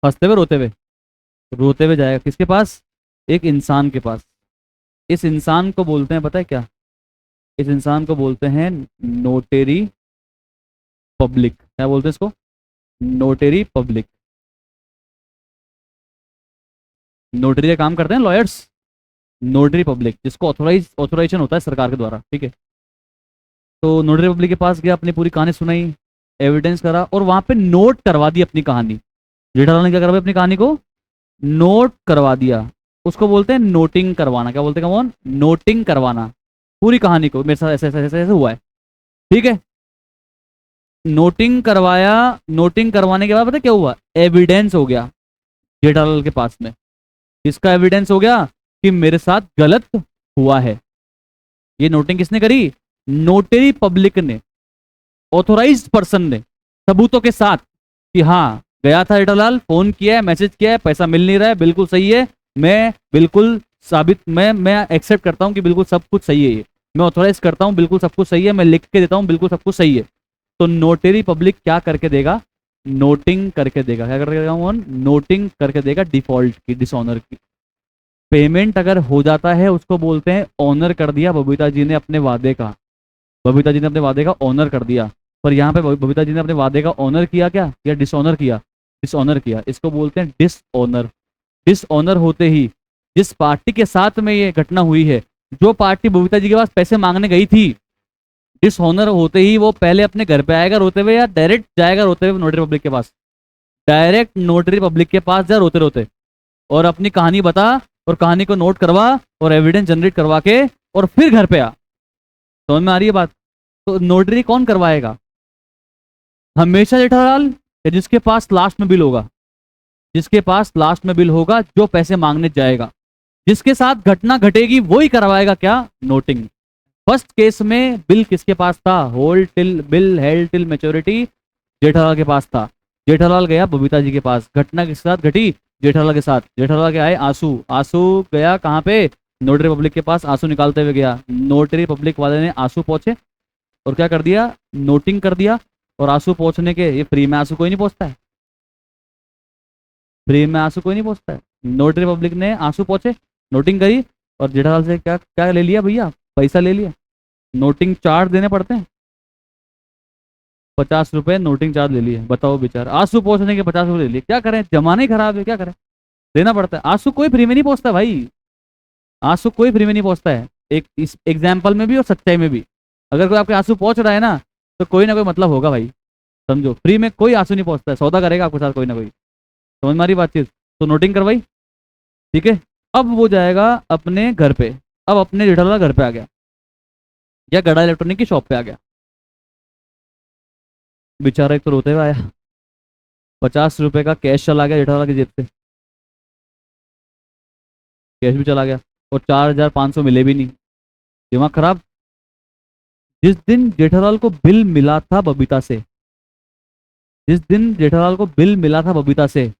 हंसते हुए रोते हुए जाएगा किसके पास? एक इंसान के पास। इस इंसान को बोलते हैं पता है क्या? इस इंसान को बोलते हैं नोटेरी पब्लिक। क्या बोलते हैं इसको? Notary public. नोटरी का काम करते हैं लॉयर्स। नोटरी पब्लिक जिसको ऑथोराइजेशन होता है सरकार के द्वारा, ठीक है? तो नोटरी पब्लिक के पास गया, अपनी पूरी कहानी सुनाई, एविडेंस करा और वहां पे नोट करवा दी अपनी कहानी। जेठालाल ने क्या करवाया? अपनी कहानी को नोट करवा दिया। उसको बोलते हैं नोटिंग करवाना। क्या बोलते हैं कौन? नोटिंग करवाना। पूरी कहानी को मेरे साथ ऐसे ऐसे ऐसे ऐसे हुआ है, ठीक है? नोटिंग करवाया। नोटिंग करवाने के बाद पता है क्या हुआ? एविडेंस हो गया जेठालाल के पास में। इसका एविडेंस हो गया कि मेरे साथ गलत हुआ है। ये नोटिंग किसने करी? नोटरी पब्लिक ने, ऑथोराइज्ड पर्सन ने, सबूतों के साथ कि हाँ गया था जेठालाल, फोन किया है, मैसेज किया है, पैसा मिल नहीं रहा है, बिल्कुल सही है, मैं बिल्कुल साबित, मैं एक्सेप्ट करता हूं कि बिल्कुल सब कुछ सही है, ये मैं ऑथोराइज करता हूं, बिल्कुल सब कुछ सही है, मैं लिख के देता हूं, बिल्कुल सब कुछ सही है। तो नोटरी पब्लिक क्या करके देगा? नोटिंग करके देगा। क्या करके देगा वो? नोटिंग करके देगा डिफॉल्ट की, डिसऑनर की। पेमेंट अगर हो जाता है उसको बोलते हैं ऑनर कर दिया बबीता जी ने अपने वादे का। बबीता जी ने अपने वादे का ऑनर कर दिया। पर यहाँ पे बबीता जी ने अपने वादे का ऑनर किया क्या, या डिसऑनर किया? डिसऑनर किया। इसको बोलते हैं डिसऑनर। डिसऑनर होते ही जिस पार्टी के साथ में ये घटना हुई है, जो पार्टी बबीता जी के पास पैसे मांगने गई थी, डिसऑनर होते ही वो पहले अपने घर पे आएगा रोते हुए या डायरेक्ट जाएगा रोते हुए नोटरी पब्लिक के पास? डायरेक्ट नोटरी पब्लिक के पास जा रोते रोते और अपनी कहानी बता और कहानी को नोट करवा और एविडेंस जनरेट करवा के और फिर घर पे आ। समझ में आ रही है बात? तो नोटरी कौन करवाएगा? हमेशा जेठालाल, या जिसके पास लास्ट में बिल होगा? जिसके पास लास्ट में बिल होगा, जो पैसे मांगने जाएगा, जिसके साथ घटना घटेगी वही करवाएगा क्या? नोटिंग। फर्स्ट केस में बिल किसके पास था? Hold till bill held till maturity Jethalal के पास था। जेठालाल गया बबीता जी के पास, घटना किसके साथ घटी? जेठालाल के साथ। जेठालाल के आए आंसू, आंसू गया कहाँ पे? नोटरी पब्लिक के पास आंसू निकालते हुए गया। नोटरी पब्लिक वाले ने आंसू पहुंचे और क्या कर दिया? नोटिंग कर दिया। और आंसू पहुंचने के, ये फ्री में आंसू कोई नहीं पहुंचता है, फ्री में आंसू कोई नहीं पहुंचता है। नोटरी पब्लिक ने आंसू पोंछे, नोटिंग करी और जेठालाल से क्या क्या ले लिया भैया, पैसा ले लिया। नोटिंग चार्ज देने पड़ते हैं, 50 रुपए नोटिंग चार्ज ले लिए। बताओ बेचारा, आंसू पोंछने के 50 रुपए ले लिए, क्या करें, जमाना ही खराब है, क्या करें, देना पड़ता है। आंसू कोई फ्री में नहीं पहुंचता भाई, आंसू कोई फ्री में नहीं पहुंचता है, एक इस एग्जाम्पल में भी और सच्चाई में भी। अगर कोई आपके आंसू पहुंच रहा है ना, तो कोई ना कोई मतलब होगा भाई, समझो। फ्री में कोई आंसू नहीं पहुंचता है, सौदा करेगा आपके साथ कोई ना कोई, समझ मारी बातचीत। तो नोटिंग करवाई, ठीक है। अब वो जाएगा अपने घर पे, अब अपने जेठालाल घर पे आ गया, या गड़ा इलेक्ट्रॉनिक की शॉप पे आ गया। बेचारा एक तो रोते हुए आया, 50 रुपए का कैश चला गया जेठालाल की जेब से, कैश भी चला गया, और 4,500 मिले भी नहीं। दिमाग खराब। जिस दिन जेठालाल को बिल मिला था बबीता से, जिस दिन जेठालाल को बिल मिला था बबीता से,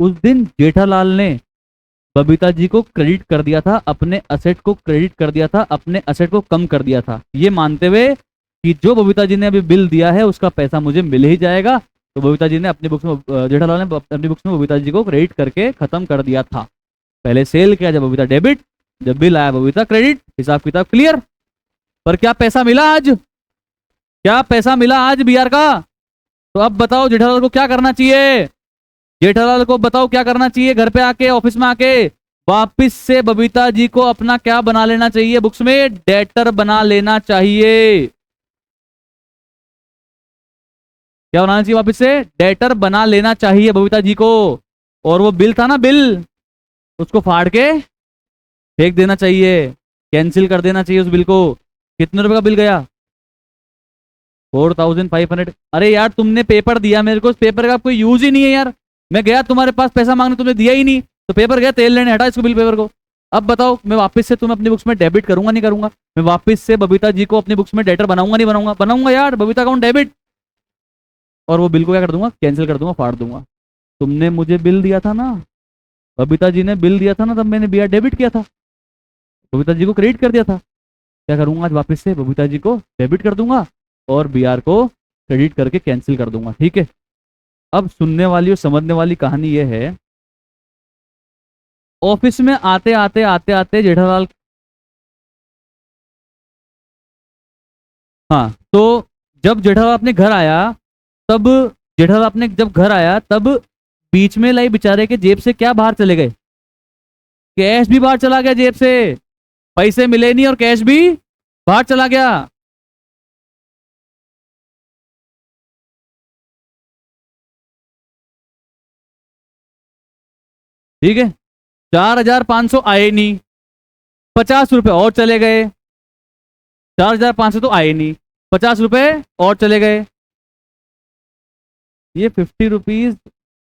उस दिन जेठालाल ने बबीता जी को क्रेडिट कर दिया था, अपने असेट को क्रेडिट कर दिया था, अपने असेट को कम कर दिया था, ये मानते हुए कि जो बबीता जी ने अभी बिल दिया है उसका पैसा मुझे मिल ही जाएगा। तो बबीता जी ने अपनी बुक्स में, जेठालाल ने अपनी बुक्स में बबीता जी को क्रेडिट करके खत्म कर दिया था। पहले सेल किया जब बबीता डेबिट, जब बिल आया बबीता क्रेडिट, हिसाब किताब क्लियर। पर क्या पैसा मिला आज, क्या पैसा मिला आज बीआर का? तो अब बताओ जेठालाल को क्या करना चाहिए, जेठालाल को बताओ क्या करना चाहिए, घर पे आके ऑफिस में आके वापिस से बबीता जी को अपना क्या बना लेना चाहिए, बुक्स में डेटर बना लेना चाहिए। क्या बनाना चाहिए, वापिस से डेटर बना लेना चाहिए बबीता जी को। और वो बिल था ना, बिल, उसको फाड़ के फेंक देना चाहिए, कैंसिल कर देना चाहिए उस बिल को। कितने रुपए का बिल गया, 4,500। अरे यार तुमने पेपर दिया मेरे को, उस पेपर का कोई यूज ही नहीं है यार। मैं गया तुम्हारे पास पैसा मांगने, तुमने दिया ही नहीं, तो पेपर गया तेल लेने, हटा इसको बिल पेपर को। अब बताओ मैं वापस से तुम्हें अपनी बुक्स में डेबिट करूंगा नहीं करूंगा, मैं वापस से बबीता जी को अपनी बुक्स में डेटर बनाऊंगा नहीं बनाऊंगा, बनाऊंगा यार, बबीता अकाउंट डेबिट। और वो बिल को क्या कर दूंगा, कैंसिल कर दूंगा, फाड़ दूंगा। तुमने मुझे बिल दिया था ना, बबीता जी ने बिल दिया था ना, तब मैंने बीआर डेबिट किया था, बबीता जी को क्रेडिट कर दिया था। क्या करूंगा आज, वापस से बबीता जी को डेबिट कर दूंगा और बीआर को क्रेडिट करके कैंसिल कर दूंगा, ठीक है। अब सुनने वाली और समझने वाली कहानी यह है, ऑफिस में आते आते आते आते जेठालाल, हाँ, तो जब जेठालाल अपने घर आया, तब जेठालाल अपने जब घर आया तब बीच में लाई बेचारे के जेब से क्या बाहर चले गए, कैश भी बाहर चला गया जेब से, पैसे मिले नहीं और कैश भी बाहर चला गया। ठीक है, 4,500 आए नहीं, 50 रुपए और चले गए, 4,500 तो आए नहीं, 50 रुपए और चले गए। ये 50 रुपीज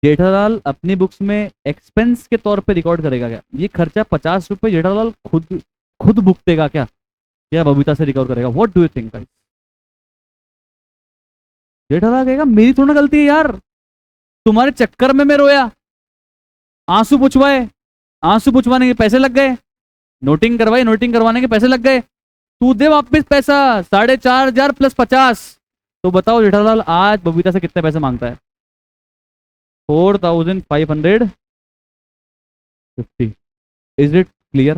जेठालाल अपनी बुक्स में एक्सपेंस के तौर पे रिकॉर्ड करेगा क्या? ये खर्चा 50 रुपए जेठालाल खुद खुद भुगतेगा क्या, या बबीता से रिकवर करेगा? What do you think guys? Jethalal कहेगा मेरी थोड़ा ना गलती है यार, तुम्हारे चक्कर में मैं रोया, आंसू पुछवाए, आंसू पुछवाने के पैसे लग गए, नोटिंग करवाई, नोटिंग करवाने के पैसे लग गए, तू दे वापिस पैसा, 4,500 प्लस 50। तो बताओ जेठालाल आज बबीता से कितने पैसे मांगता है? 4,550। Is it clear?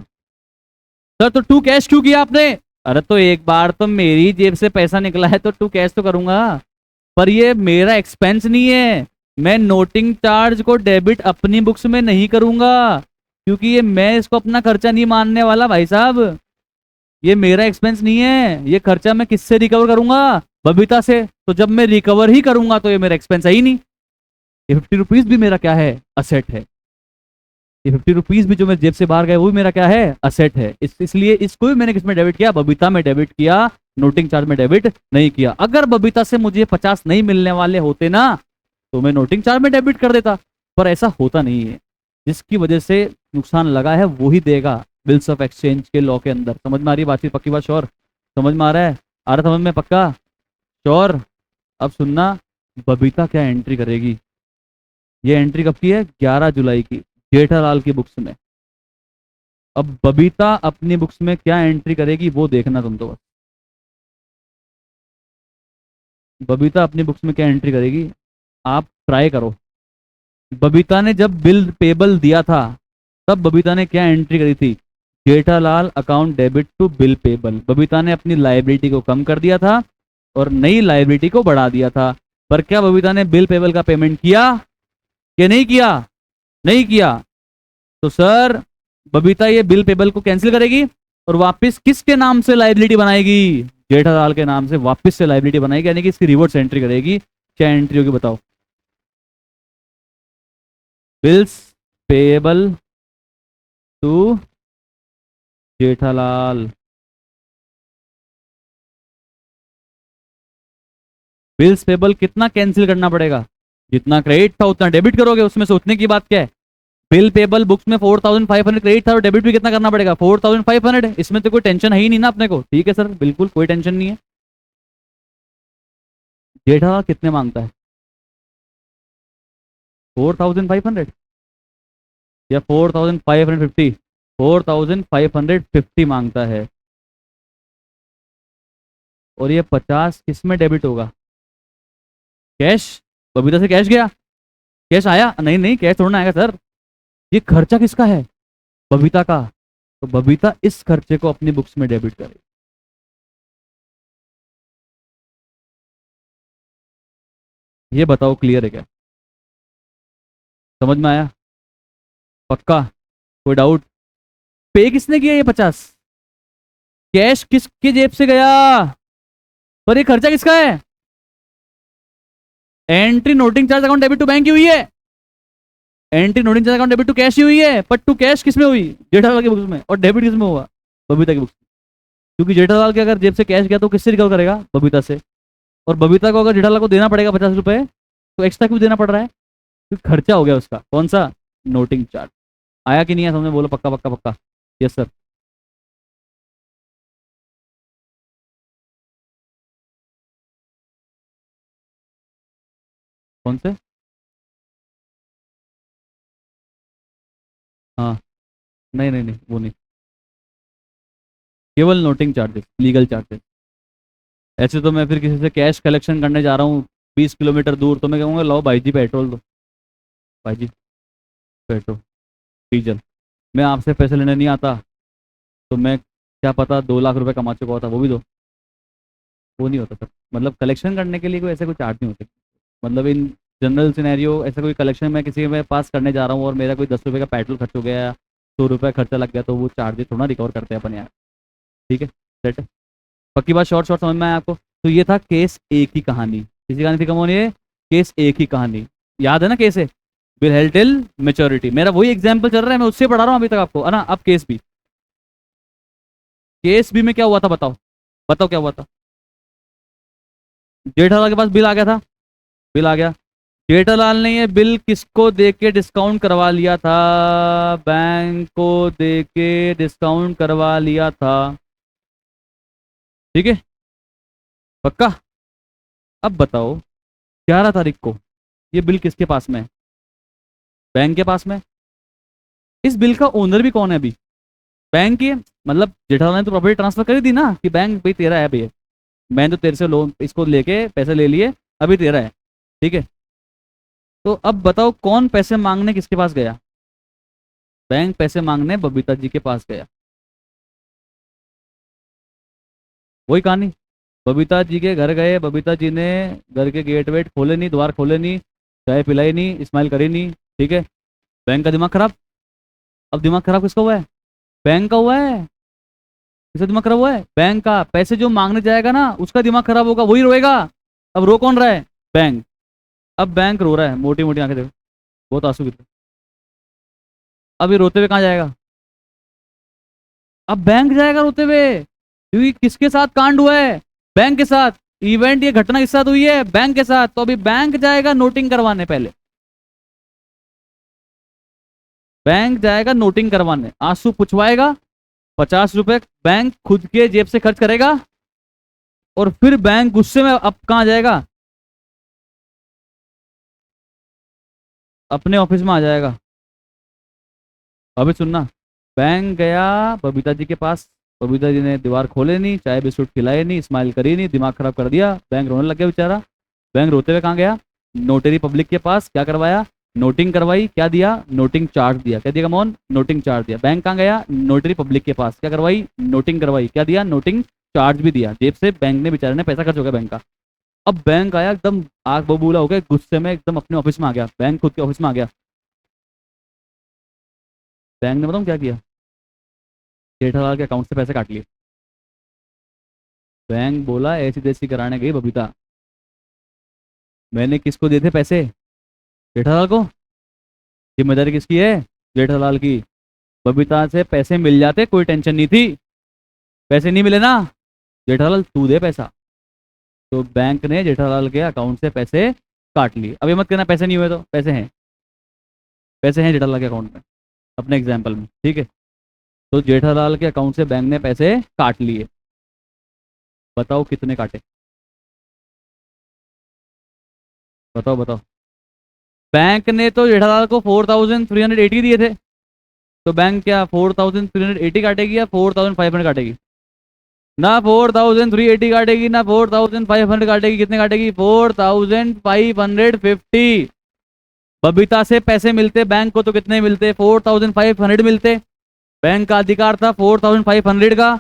सर तो टू कैश क्यों किया आपने? अरे तो एक बार तो मेरी जेब से पैसा निकला है तो टू कैश तो करूंगा, पर ये मेरा एक्सपेंस नहीं है, मैं नोटिंग चार्ज को डेबिट अपनी बुक्स में नहीं करूंगा, क्योंकि ये मैं इसको अपना खर्चा नहीं मानने वाला भाई साहब, ये मेरा एक्सपेंस नहीं है, ये खर्चा मैं किससे रिकवर करूंगा? बबीता से। तो जब मैं रिकवर ही करूंगा तो ये मेरा एक्सपेंस है ही नहीं, ये 50 रुपीज भी मेरा क्या है, असेट है। ये 50 रुपीज भी जो मेरे जेब से बाहर गए वो भी मेरा क्या है, असेट है। इसलिए इसको भी मैंने किसमें डेबिट किया, बबीता में डेबिट किया, नोटिंग चार्ज में डेबिट नहीं किया। अगर बबीता से मुझे 50 नहीं मिलने वाले होते ना, तो मैं नोटिंग चार्ज में डेबिट कर देता, पर ऐसा होता नहीं है। जिसकी वजह से नुकसान लगा है वो ही देगा, बिल्स ऑफ एक्सचेंज के लॉ के अंदर। समझ में आ रही है बातचीत? पक्की बात? श्योर? समझ में आ रहा है? आ रहा समझ में? पक्का? श्योर? अब सुनना, बबीता क्या एंट्री करेगी। ये एंट्री कब की है? 11 जुलाई की, जेठालाल की बुक्स में। अब बबीता अपनी बुक्स में क्या एंट्री करेगी वो देखना तुम तो बस। बबीता अपनी बुक्स में क्या एंट्री करेगी आप ट्राई करो। बबीता ने जब बिल पेबल दिया था, तब बबीता ने क्या एंट्री करी थी? Jethalal account debit to bill payable. Babita ने अपनी लाइबिलिटी को कम कर दिया था और नई लाइबिलिटी को बढ़ा दिया था। पर क्या बबीता ने बिल पेबल का पेमेंट किया कि नहीं किया? नहीं किया। तो सर बबीता ये बिल पेबल को कैंसिल करेगी और वापस किसके नाम से लाइबिलिटी बनाएगी? जेठालाल के नाम से वापस से लाइबिलिटी बनाएगी, यानी कि इसकी रिवर्स एंट्री करेगी। क्या एंट्री होगी बताओ? Bills payable to Jethalal. Bills payable कितना कैंसिल करना पड़ेगा? जितना क्रेडिट था उतना डेबिट करोगे, उसमें सोचने की बात क्या है? बिल पेबल बुक्स में 4500 क्रेडिट था और डेबिट भी कितना करना पड़ेगा? 4500। इसमें तो कोई टेंशन है ही नहीं ना अपने को। ठीक है सर, बिल्कुल कोई टेंशन नहीं है। जेठालाल कितने मांगता है? 4500 या 4550? 4550 मांगता है। और ये 50 किस में डेबिट होगा? कैश? बबीता से कैश गया? कैश आया? नहीं नहीं, कैश थोड़ा ना आएगा सर। ये खर्चा किसका है? बबीता का। तो बबीता इस खर्चे को अपनी बुक्स में डेबिट करे। ये बताओ क्लियर है क्या? समझ में आया? पक्का? कोई डाउट? पे किसने किया ये 50? कैश किसके जेब से गया? पर ये खर्चा किसका है? Entry noting charge account debit to bank की हुई है। Entry noting charge account debit to cash ही हुई है, बट टू कैश किस में हुई? जेठालाल की बुक्स में। और डेबिट किस में हुआ? बबीता की बुक्स में। क्योंकि जेठालाल के अगर जेब से कैश गया तो किससे रिकवर करेगा? बबीता से। और बबीता को अगर जेठालाल को देना पड़ेगा 50 रुपए, तो एक्स्ट्रा क्यों देना पड़ रहा है? क्योंकि खर्चा हो गया उसका। कौन सा? Noting charge. आया कि नहीं आया समझ में? बोलो पक्का पक्का पक्का। Yes sir. कौन से? हाँ। नहीं नहीं नहीं, वो नहीं। केवल नोटिंग चार्जेस, लीगल चार्जेस। ऐसे तो मैं फिर किसी से कैश कलेक्शन करने जा रहा हूँ 20 किलोमीटर दूर, तो मैं कहूँगा लाओ भाई जी पेट्रोल दो। भाई जी पेट्रोल, डीजल। मैं आपसे पैसे लेने नहीं आता, तो मैं क्या पता 2 लाख रुपए कमा चुका होता, वो भी दो। वो नहीं होता सर। मतलब कलेक्शन करने के लिए कोई ऐसे कोई चार्ज नहीं होते। मतलब इन जनरल सिनेरियो ऐसा कोई कलेक्शन मैं किसी के पास करने जा रहा हूँ और मेरा कोई 10 रुपये का पेट्रोल खर्च हो गया या 100 रुपये खर्चा लग गया, तो वो चार्जेस थोड़ा रिकवर करते हैं अपन यार। ठीक है, सेट है। पक्की बात, शॉर्ट शॉर्ट समझ में आया आपको? तो ये था केस एक ही कहानी। किसी कहानी थी कमोन? ये केस एक ही कहानी। याद है ना? केस है विल हेल्प टिल मेच्योरिटी। मेरा वही एग्जाम्पल चल रहा है, मैं उससे पढ़ा रहा हूँ अभी तक आपको, है ना? अब केस बी। केस बी में क्या हुआ था बताओ? बताओ क्या हुआ था? जेठालाल के पास बिल आ गया था। बिल आ गया। जेठालाल ने ये बिल किसको दे के डिस्काउंट करवा लिया था? बैंक को दे के डिस्काउंट करवा लिया था। ठीक है, पक्का? अब बताओ 11 तारीख को ये बिल किसके पास में है? बैंक के पास में। इस बिल का ओनर भी कौन है अभी? बैंक ही है। मतलब जेठालाल ने तो प्रॉपर्टी ट्रांसफर कर दी ना कि बैंक भाई तेरा है भैया, मैंने तो तेरे से लोन इसको लेके पैसे ले लिए, अभी तेरा है। ठीक है, तो अब बताओ कौन पैसे मांगने किसके पास गया? बैंक पैसे मांगने बबीता जी के पास गया। वही कहानी। बबीता जी के घर गए, बबीता जी ने घर के गेट वेट खोले नहीं, द्वार खोले नहीं, चाय पिलाई नहीं, स्माइल करी नहीं। ठीक है, बैंक का दिमाग खराब। अब दिमाग खराब किसका हुआ है? बैंक का हुआ है। किसका दिमाग खराब हुआ है? बैंक का। पैसे जो मांगने जाएगा ना उसका दिमाग खराब होगा, वही रोएगा। अब रो कौन रहा है? बैंक। अब बैंक रो रहा है, मोटी मोटी आंखें देखो, बहुत आंसू गिर रहे। अब ये रोते हुए कहाँ जाएगा? अब बैंक जाएगा रोते हुए, क्योंकि किसके साथ कांड हुआ है? बैंक के साथ। इवेंट, ये घटना किसके साथ हुई है? बैंक के साथ। तो अभी बैंक जाएगा नोटिंग करवाने। पहले बैंक जाएगा नोटिंग करवाने, आंसू पुछवाएगा, 50 रुपए बैंक खुद के जेब से खर्च करेगा, और फिर बैंक गुस्से में अब कहाँ जाएगा? अपने ऑफिस में आ जाएगा। अभी सुनना। बैंक गया बबीता जी के पास, बबीता जी ने दीवार खोले नहीं, चाय बिस्कुट खिलाए नहीं, स्माइल करी नहीं, दिमाग खराब कर दिया। बैंक रोने लग गया बेचारा। बैंक रोते हुए कहाँ गया? नोटरी पब्लिक के पास। क्या करवाया? नोटिंग करवाई, क्या दिया, नोटिंग चार्ज दिया, क्या दिया कमॉन, नोटिंग चार्ज दिया। बैंक कहाँ गया, नोटरी पब्लिक के पास, क्या करवाई, नोटिंग करवाई, क्या दिया, नोटिंग चार्ज भी दिया। जेब से बैंक ने, बेचारे ने पैसा खर्च हो गया बैंक का। अब बैंक आया एकदम आग बबूला हो गया, गुस्से में एकदम अपने ऑफिस में आ गया, बैंक खुद के ऑफिस में आ गया। बैंक ने बताऊँ क्या किया, जेठालाल के अकाउंट से पैसे काट लिए। बैंक बोला ऐसी तैसी कराने गई बबीता, मैंने किसको दिए थे पैसे, जेठालाल को। जिम्मेदारी किसकी है, जेठालाल की। बबीता से पैसे मिल जाते कोई टेंशन नहीं थी, पैसे नहीं मिले ना, जेठालाल तू दे पैसा। तो बैंक ने जेठालाल के अकाउंट से पैसे काट लिए। अब ये मत कहना पैसे नहीं हुए, तो पैसे हैं, पैसे हैं जेठालाल के अकाउंट में, अपने एग्जाम्पल में, ठीक है। तो जेठालाल के अकाउंट से बैंक ने पैसे काट लिए, बताओ कितने काटे, बताओ बताओ। बैंक ने तो जेठालाल को 4380 दिए थे, तो बैंक क्या 4380 काटेगी या 4500 काटेगी, ना 4380 काटेगी ना 4500 काटेगी, कितने काटेगी, 4550। बबीता से पैसे मिलते बैंक को तो कितने मिलते, 4500 मिलते। बैंक का अधिकार था 4500 का,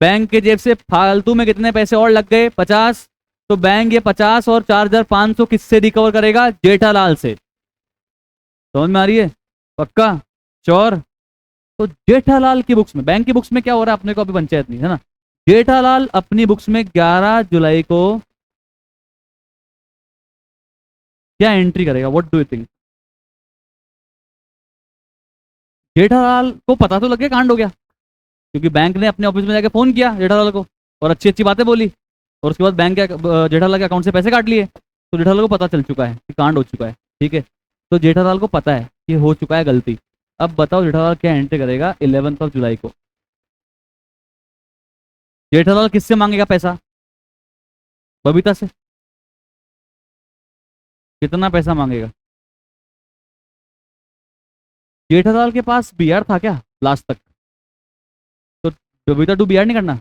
बैंक के जेब से फालतू में कितने पैसे और लग गए, 50। तो बैंक ये 50 और 4500 किससे रिकवर करेगा, जेठालाल से। समझ में आ रही है, पक्का, श्योर। तो जेठालाल की बुक्स में, बैंक की बुक्स में क्या हो रहा है अपने को अभी पंचायत नहीं है ना, जेठालाल अपनी बुक्स में 11 जुलाई को क्या एंट्री करेगा, what do you think. Jethalal को पता तो लग गया कांड हो गया, क्योंकि बैंक ने अपने ऑफिस में जाके फोन किया जेठालाल को और अच्छी अच्छी बातें बोली, और उसके बाद बैंक के जेठालाल के अकाउंट से पैसे काट लिए। तो जेठालाल को पता चल चुका है कि कांड हो चुका है, ठीक है। तो जेठालाल को पता है कि हो चुका है गलती। अब बताओ जेठालाल क्या एंट्री करेगा 11 जुलाई को, जेठालाल किससे मांगेगा पैसा, बबीता से। कितना पैसा मांगेगा, जेठालाल के पास बीआर था क्या लास्ट तक, तो बबीता टू बीआर नहीं करना,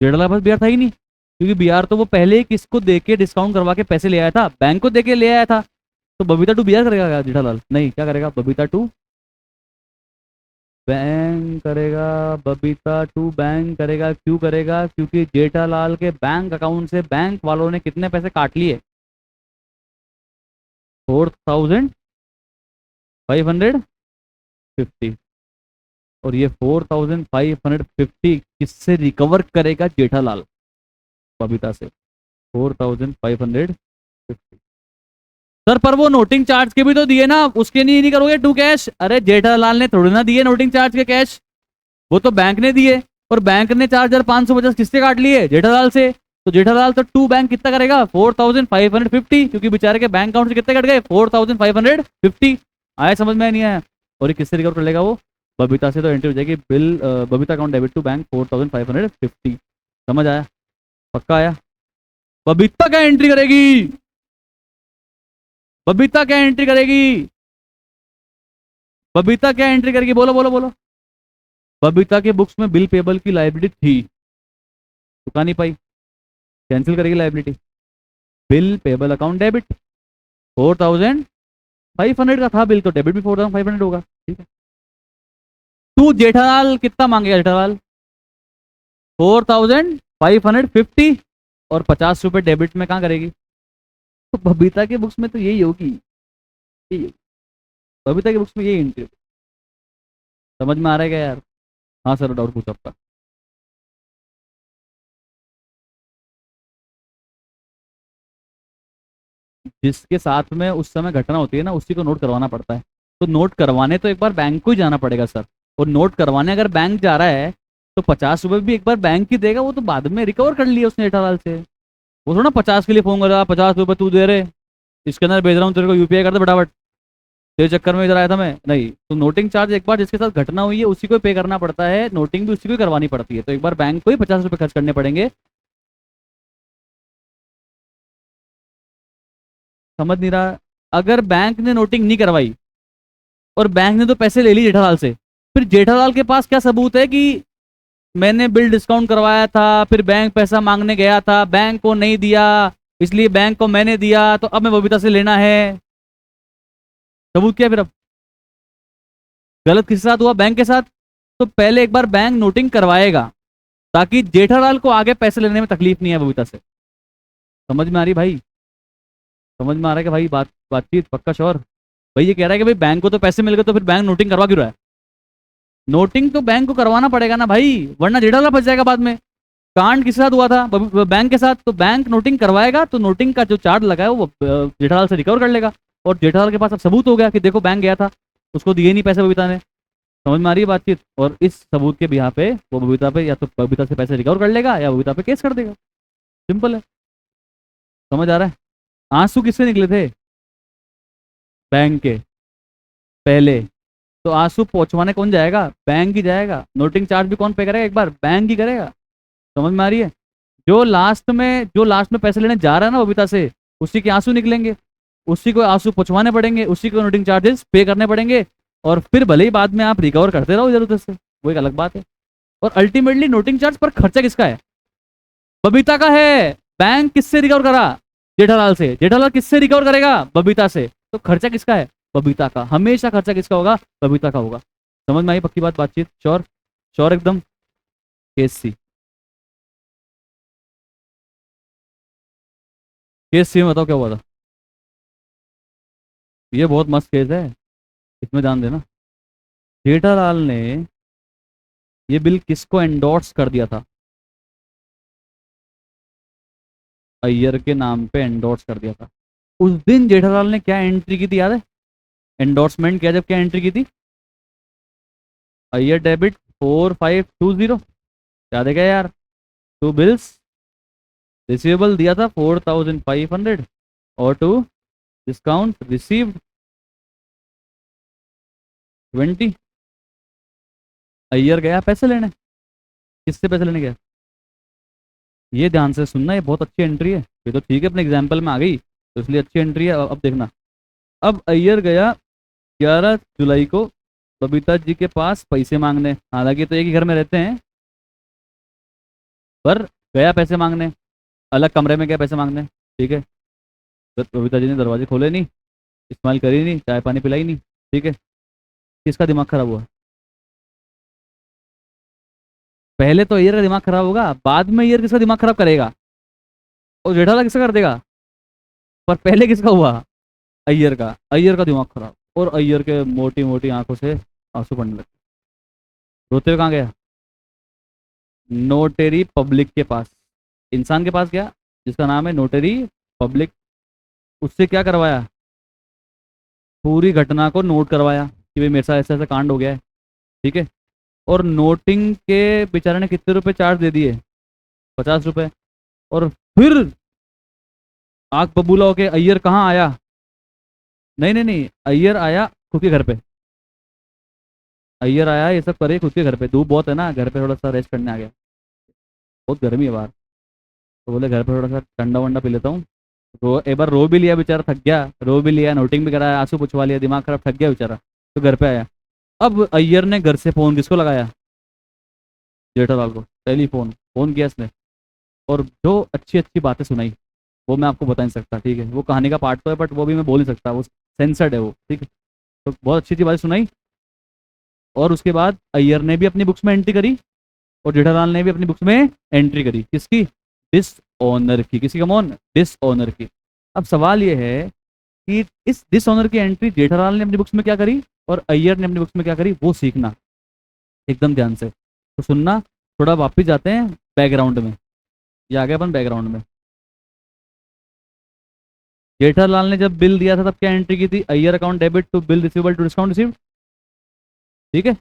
जेठालाल के पास बीआर था ही नहीं, क्योंकि बीआर तो वो पहले ही किसको देके डिस्काउंट करवा के पैसे ले आया था, बैंक को देके ले आया था। तो बबीता टू बीआर करेगा क्या जेठालाल, नहीं, क्या करेगा, बबीता टू बैंक करेगा, बबीता टू बैंक करेगा। क्यों करेगा, क्योंकि जेठालाल के बैंक अकाउंट से बैंक वालों ने कितने पैसे काट लिए, 4550। और ये 4550 किससे रिकवर करेगा जेठालाल, बबीता से, 4550। सर पर वो नोटिंग चार्ज के भी तो दिए ना, उसके नहीं करोगे टू कैश, अरे जेठालाल ने थोड़ी ना दिए नोटिंग चार्ज के कैश, वो तो बैंक ने दिए। और बैंक ने 4550 किससे काट लिए, जेठालाल से। तो जेठालाल तो टू बैंक कितना करेगा, 4550, क्योंकि बेचारे के बैंक अकाउंट से कितने कट गए, 4550। आया समझ में, नहीं आया। और ये किससे रिकवर कर लेगा वो, बबीता से। तो एंट्री हो जाएगी bill, Babita account debit to bank 4550। समझ आया, पक्का आया। बबीता क्या एंट्री करेगी, बबीता क्या एंट्री करेगी, बबीता क्या एंट्री करेगी, बोलो बोलो बोलो। बबीता के बुक्स में बिल पेबल की लाइबिलिटी थी, चुका नहीं पाई, कैंसिल करेगी liability. Bill payable account debit 4500 का था बिल, तो डेबिट भी 4500 होगा, ठीक है। तू जेठालाल कितना मांगेगा, जेठालाल 4550, और 50 रुपए डेबिट में कहाँ करेगी, तो बबीता के बुक्स में तो यही होगी, यही होगी। बबीता के बुक्स में यही एंट्री। समझ में आ रहा है क्या यार, हाँ सर डाउट पूछ सकता। जिसके साथ में उस समय घटना होती है ना, उसी को नोट करवाना पड़ता है। तो नोट करवाने तो एक बार बैंक को ही जाना पड़ेगा सर, और नोट करवाने अगर बैंक जा रहा है तो 50 रुपए भी एक बार बैंक ही देगा, वो तो बाद में रिकवर कर लिया उसने जेठालाल से। वो थोड़ा 50 के लिए फोन कर रहा, 50 रुपए तू दे रहे, इसके अंदर भेज रहा हूँ तेरे को, यूपीआई कर दे फटाफट, तेरे चक्कर में इधर आया था मैं, नहीं। तो नोटिंग चार्ज एक बार जिसके साथ घटना हुई है उसी को पे करना पड़ता है, नोटिंग भी उसी को करवानी पड़ती है। तो एक बार बैंक को ही 50 रुपए खर्च करने पड़ेंगे। समझ नहीं रहा, अगर बैंक ने नोटिंग नहीं करवाई और बैंक ने तो पैसे ले लिए जेठालाल से, फिर जेठालाल के पास क्या सबूत है कि मैंने बिल डिस्काउंट करवाया था, फिर बैंक पैसा मांगने गया था, बैंक को नहीं दिया, इसलिए बैंक को मैंने दिया, तो अब मैं बबीता से लेना है। सबूत क्या है फिर? अब गलत किसके साथ हुआ? बैंक के साथ। तो पहले एक बार बैंक नोटिंग करवाएगा ताकि जेठालाल को आगे पैसे लेने में तकलीफ नहीं है बबीता से। समझ में आ रही भाई? समझ में आ रहा है कि भाई बातचीत पक्का श्योर? भाई ये कह रहा है कि भाई बैंक को तो पैसे मिल गए तो फिर बैंक नोटिंग करवा क्यों रहा है? नोटिंग तो बैंक को करवाना पड़ेगा ना भाई, वरना जेठालाल फंस जाएगा बाद में। कांड किसके साथ हुआ था? बैंक के साथ। तो बैंक नोटिंग करवाएगा तो नोटिंग का जो चार्ज लगा है वो जेठालाल से रिकवर कर लेगा। और जेठालाल के पास अब सबूत हो गया कि देखो बैंक गया था, उसको दिए नहीं पैसे बबीता ने। समझ में आ रही है बातचीत? और इस सबूत के बिहाफ पे वो बबीता पे या तो बबीता से पैसे रिकवर कर लेगा या बबीता पे केस कर देगा। सिंपल है। समझ आ रहा है? आंसू किससे निकले थे? बैंक के पहले। तो आंसू पहुंचवाने कौन जाएगा? बैंक ही जाएगा। नोटिंग चार्ज भी कौन पे करेगा? एक बार बैंक ही करेगा। समझ में आ रही है? जो लास्ट में पैसे लेने जा रहा है ना बबीता से, उसी के आंसू निकलेंगे, उसी को आंसू पहुंचवाने पड़ेंगे, उसी को नोटिंग चार्जेस पे करने पड़ेंगे। और फिर भले ही बाद में आप रिकवर करते रहो इधर उधर से, वो एक अलग बात है। और अल्टीमेटली नोटिंग चार्ज पर खर्चा किसका है? बबीता का है। बैंक किससे रिकवर करा? जेठालाल से। जेठालाल किससे रिकवर करेगा? बबीता से। तो खर्चा किसका है? बबीता का। हमेशा खर्चा किसका होगा? बबीता का होगा। समझ में आई पक्की बात? बातचीत श्योर? श्योर एकदम। केस सी। केस सी में बताओ क्या हुआ था? ये बहुत मस्त केस है, इसमें ध्यान देना। जेठालाल ने ये बिल किसको एंडोर्स कर दिया था? अय्यर के नाम पे एंडोर्स कर दिया था। उस दिन जेठालाल ने क्या एंट्री की थी याद है? एंडोर्समेंट किया जब क्या एंट्री की थी? अय्यर डेबिट 4520। याद है क्या यार? टू बिल्स रिसीवेबल दिया था 4500 और टू डिस्काउंट रिसीव्ड 20। अय्यर गया पैसे लेने। किससे पैसे लेने गया? ये ध्यान से सुनना, ये बहुत अच्छी एंट्री है। ये तो ठीक है अपने एग्जाम्पल में आ गई तो इसलिए अच्छी एंट्री है। अब देखना। अब अय्यर गया 11 जुलाई को बबीता जी के पास पैसे मांगने। हालांकि तो एक ही घर में रहते हैं, पर गया पैसे मांगने। अलग कमरे में गया पैसे मांगने। ठीक है। तो बबीता जी ने दरवाजे खोले नहीं, इस्तेमाल करी नहीं, चाय पानी पिलाई नहीं। ठीक है। किसका दिमाग खराब हुआ? पहले तो अय्यर का दिमाग खराब होगा, बाद में अय्यर किसका दिमाग खराब करेगा? और जेठालाल किसका कर देगा? पर पहले किसका हुआ? अय्यर का। अय्यर का दिमाग खराब और अय्यर के मोटी मोटी आंखों से आंसू पड़ने लगे। रोते हुए कहाँ गया? नोटेरी पब्लिक के पास। इंसान के पास गया जिसका नाम है नोटेरी पब्लिक। उससे क्या करवाया? पूरी घटना को नोट करवाया कि भाई मेरे साथ ऐसा ऐसा कांड हो गया है। ठीक है। और नोटिंग के बेचारे ने कितने रुपए चार्ज दे दिए? 50 रुपए। और फिर आग बबूला होके अय्यर कहाँ आया? नहीं नहीं नहीं, अय्यर आया खुद के घर पे। अय्यर आया ये सब करे खुद के घर पे। धूप बहुत है ना, घर पे थोड़ा सा रेस्ट करने आ गया। बहुत गर्मी है बाहर। तो बोले घर पे थोड़ा सा ठंडा वंडा पी लेता हूँ। एक बार रो भी लिया बेचारा, थक गया। रो भी लिया, नोटिंग भी कराया, आंसू पुछवा लिया, दिमाग खराब, थक गया बेचारा। तो घर पे आया। अब अय्यर ने घर से फोन किसको लगाया? जेठालाल को। टेलीफोन फोन किया इसने। और जो अच्छी अच्छी बातें सुनाई वो मैं आपको बता नहीं सकता। ठीक है। वो कहानी का पार्ट तो है बट वो भी मैं बोल नहीं सकता, वो सेंसर्ड है वो। ठीक है। तो बहुत अच्छी अच्छी बातें सुनाई। और उसके बाद अय्यर ने भी अपनी बुक्स में एंट्री करी और जेठालाल ने भी अपनी बुक्स में एंट्री करी। किसकी? डिस ऑनर की। किसी का मौन? डिस ऑनर की। अब सवाल यह है कि इस डिस ऑनर की एंट्री जेठालाल ने अपनी बुक्स में क्या करी और अय्यर ने अपनी बुक्स में क्या करी, वो सीखना एकदम ध्यान से। तो सुनना। थोड़ा वापिस जाते हैं बैकग्राउंड में। ये आ गया अपन बैकग्राउंड में। जेठालाल ने जब बिल दिया था तब क्या एंट्री की थी? Iyer account debit to bill receivable to discount received. ठीक है।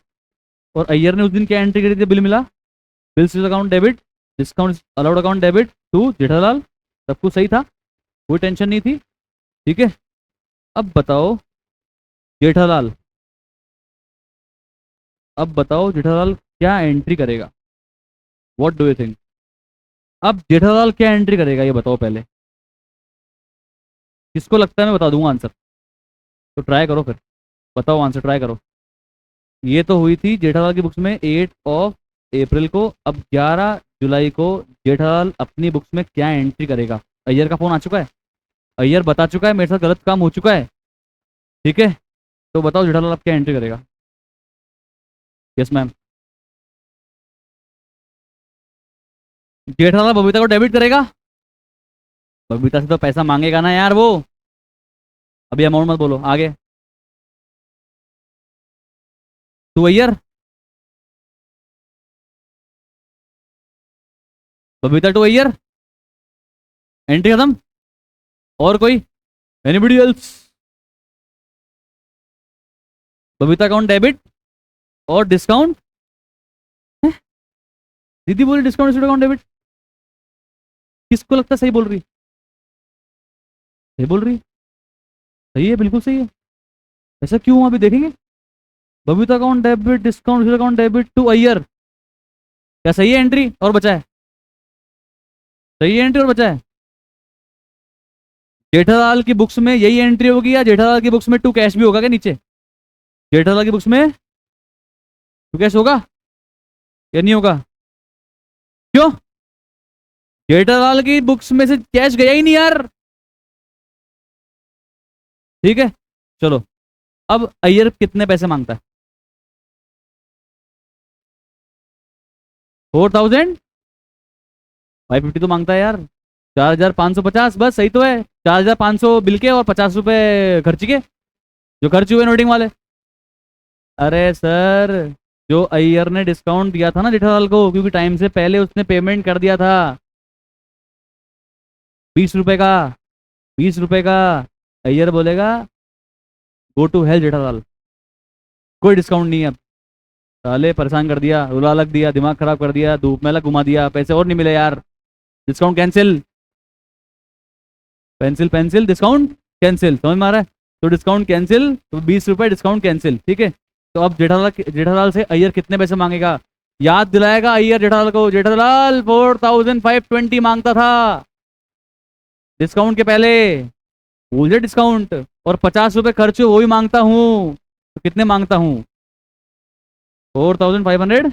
और अय्यर ने उस दिन क्या एंट्री करी थी? बिल मिला, bill account debit, discount allowed account debit to Jethalal. सब कुछ सही था, कोई टेंशन नहीं थी। ठीक है। अब बताओ जेठालाल, अब बताओ जेठालाल क्या एंट्री करेगा? What do you think? अब जेठालाल क्या एंट्री करेगा ये बताओ पहले। किसको लगता है मैं बता दूंगा आंसर? तो ट्राई करो फिर, बताओ आंसर, ट्राई करो। ये तो हुई थी जेठालाल की बुक्स में 8 अप्रैल को। अब 11 जुलाई को जेठालाल अपनी बुक्स में क्या एंट्री करेगा? अय्यर का फोन आ चुका है, अय्यर बता चुका है मेरे साथ गलत काम हो चुका है। ठीक है। तो बताओ जेठालाल अब क्या एंट्री करेगा? Yes ma'am. जेठालाल बबीता को डेबिट करेगा। बबीता से तो पैसा मांगेगा ना यार वो। अभी अमाउंट मत बोलो, आगे। Two year. Babita two year. Entry खत्म। और कोई? Anybody else? Babita account debit और डिस्काउंट। दीदी बोली डिस्काउंट अकाउंट डेबिट। किसको लगता है सही बोल रही? सही बोल रही? सही है, बिल्कुल सही है। ऐसा क्यों हुआ अभी देखेंगे। Babita account debit, discount account debit two year. क्या सही है एंट्री और बचा है? सही है एंट्री और बचा है। जेठालाल की बुक्स में यही एंट्री होगी या जेठालाल की बुक्स में टू कैश भी होगा क्या नीचे? जेठालाल की बुक्स में टू कैश होगा या नहीं होगा? क्यों? जेठालाल की बुक्स में से कैश गया ही नहीं यार। ठीक है, चलो। अब अय्यर कितने पैसे मांगता है? 4550 तो मांगता है यार। 4550, बस सही तो है। 4500 बिल के और 50 रुपए खर्च के, जो खर्च हुए नोटिंग वाले। अरे सर, जो अय्यर ने डिस्काउंट दिया था ना जेठालाल को, क्योंकि टाइम से पहले उसने पेमेंट कर दिया था। 20 रुपए का। 20 रुपए का। अय्यर बोलेगा गो टू हेल जेठालाल, कोई डिस्काउंट नहीं है अब। साले परेशान कर दिया, रुला लग दिया, दिमाग खराब कर दिया, धूप में लग घुमा दिया, पैसे और नहीं मिले यार। Discount cancel. Pencil pencil, discount cancel, समझ में आ रहा है? तो डिस्काउंट कैंसिल, तो 20 रुपए डिस्काउंट कैंसिल, ठीक है। तो अब जेठालाल जेठालाल से अय्यर कितने पैसे मांगेगा? याद दिलाएगा अय्यर जेठालाल को, जेठालाल 4520 मांगता था डिस्काउंट के पहले। भूल जाए डिस्काउंट। और 50 रुपए खर्च हुए वो भी मांगता हूँ। तो कितने मांगता हूँ? 4500।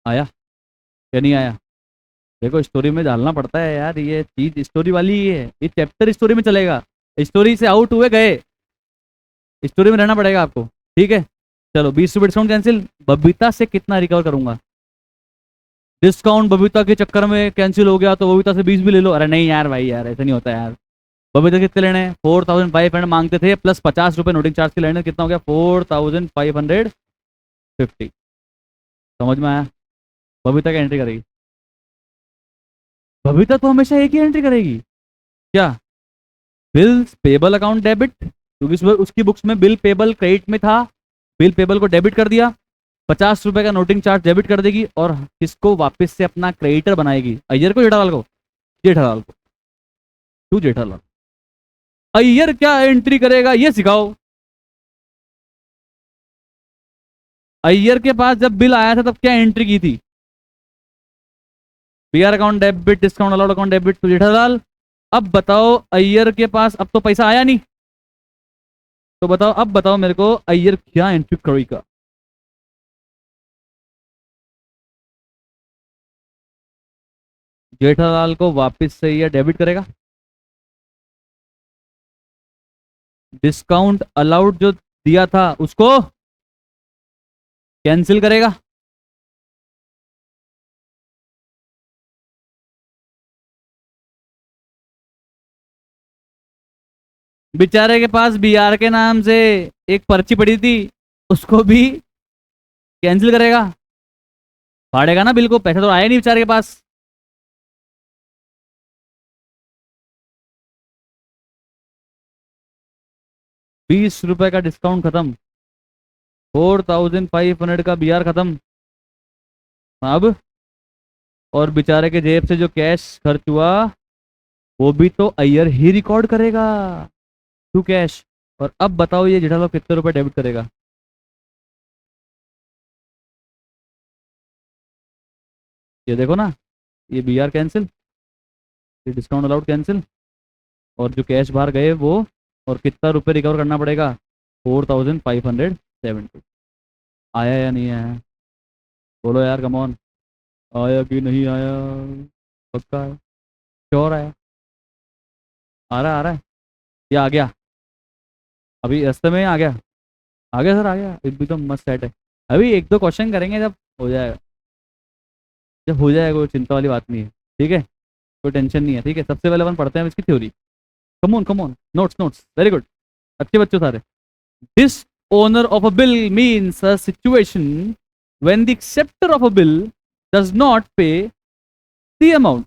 आया या नहीं आया? देखो, स्टोरी में डालना पड़ता है यार, ये चीज स्टोरी वाली ही है, ये चैप्टर स्टोरी में चलेगा। स्टोरी से आउट हुए गए, स्टोरी में रहना पड़ेगा आपको। ठीक है, चलो 20 रुपए डिस्काउंट कैंसिल। बबीता से कितना रिकवर करूंगा? डिस्काउंट बबीता के चक्कर में कैंसिल हो गया तो बबीता से 20 भी ले लो। अरे नहीं यार भाई, यार ऐसा नहीं होता यार। बबीता कितने लेने हैं? 4500 मांगते थे, प्लस 50 रुपए नोटिंग चार्ज के लेने, कितना हो गया? 4550। समझ में आया? बबीता क्या एंट्री करेगी? बबीता तो हमेशा एक ही एंट्री करेगी। क्या? बिल्स पेबल अकाउंट डेबिट, क्योंकि उसकी बुक्स में बिल पेबल क्रेडिट में था। बिल पेबल को डेबिट कर दिया। 50 रुपए का नोटिंग चार्ज डेबिट कर देगी और किसको वापस से अपना क्रेडिटर बनाएगी? अय्यर को, जेठालाल को? जेठालाल को। तू जेठालाल। अय्यर क्या एंट्री करेगा ये सिखाओ। अय्यर के पास जब बिल आया था तब क्या एंट्री की थी? BR account debit, discount allowed account debit to Jethalal. अब बताओ अय्यर के पास अब तो पैसा आया नहीं, तो बताओ, अब बताओ मेरे को अय्यर क्या एंट्री करेगा? जेठालाल को वापस से ये डेबिट करेगा। डिस्काउंट अलाउड जो दिया था उसको कैंसिल करेगा। बेचारे के पास बीआर के नाम से एक पर्ची पड़ी थी, उसको भी कैंसिल करेगा। फाड़ेगा ना बिल को, पैसा तो आया नहीं बेचारे के पास। 20 रुपए का डिस्काउंट खत्म। 4500 का बीआर खत्म। अब और बेचारे के जेब से जो कैश खर्च हुआ वो भी तो अय्यर ही रिकॉर्ड करेगा, टू कैश। और अब बताओ ये जेठालाल कितने रुपए डेबिट करेगा? ये देखो ना, ये बीआर कैंसिल, ये डिस्काउंट अलाउड कैंसिल, और जो कैश बाहर गए वो। और कितना रुपए रिकवर करना पड़ेगा? 4570। आया या नहीं आया? बोलो यार, कम ऑन। आया कि नहीं आया? पक्का है? श्योर आया? आ रहा है, आ रहा है? ये आ गया? अभी रास्ते में आ गया सर, आ गया, एकदम मस्त सेट है। अभी एक दो क्वेश्चन करेंगे, जब हो जाएगा, जब हो जाएगा, कोई चिंता वाली बात नहीं है, ठीक है, कोई टेंशन नहीं है, ठीक है। सबसे पहले अपन पढ़ते हैं इसकी theory. Come on, notes notes, very good, अच्छे बच्चों सारे। This owner of a bill means a situation when the acceptor of a bill does not पे द अमाउंट।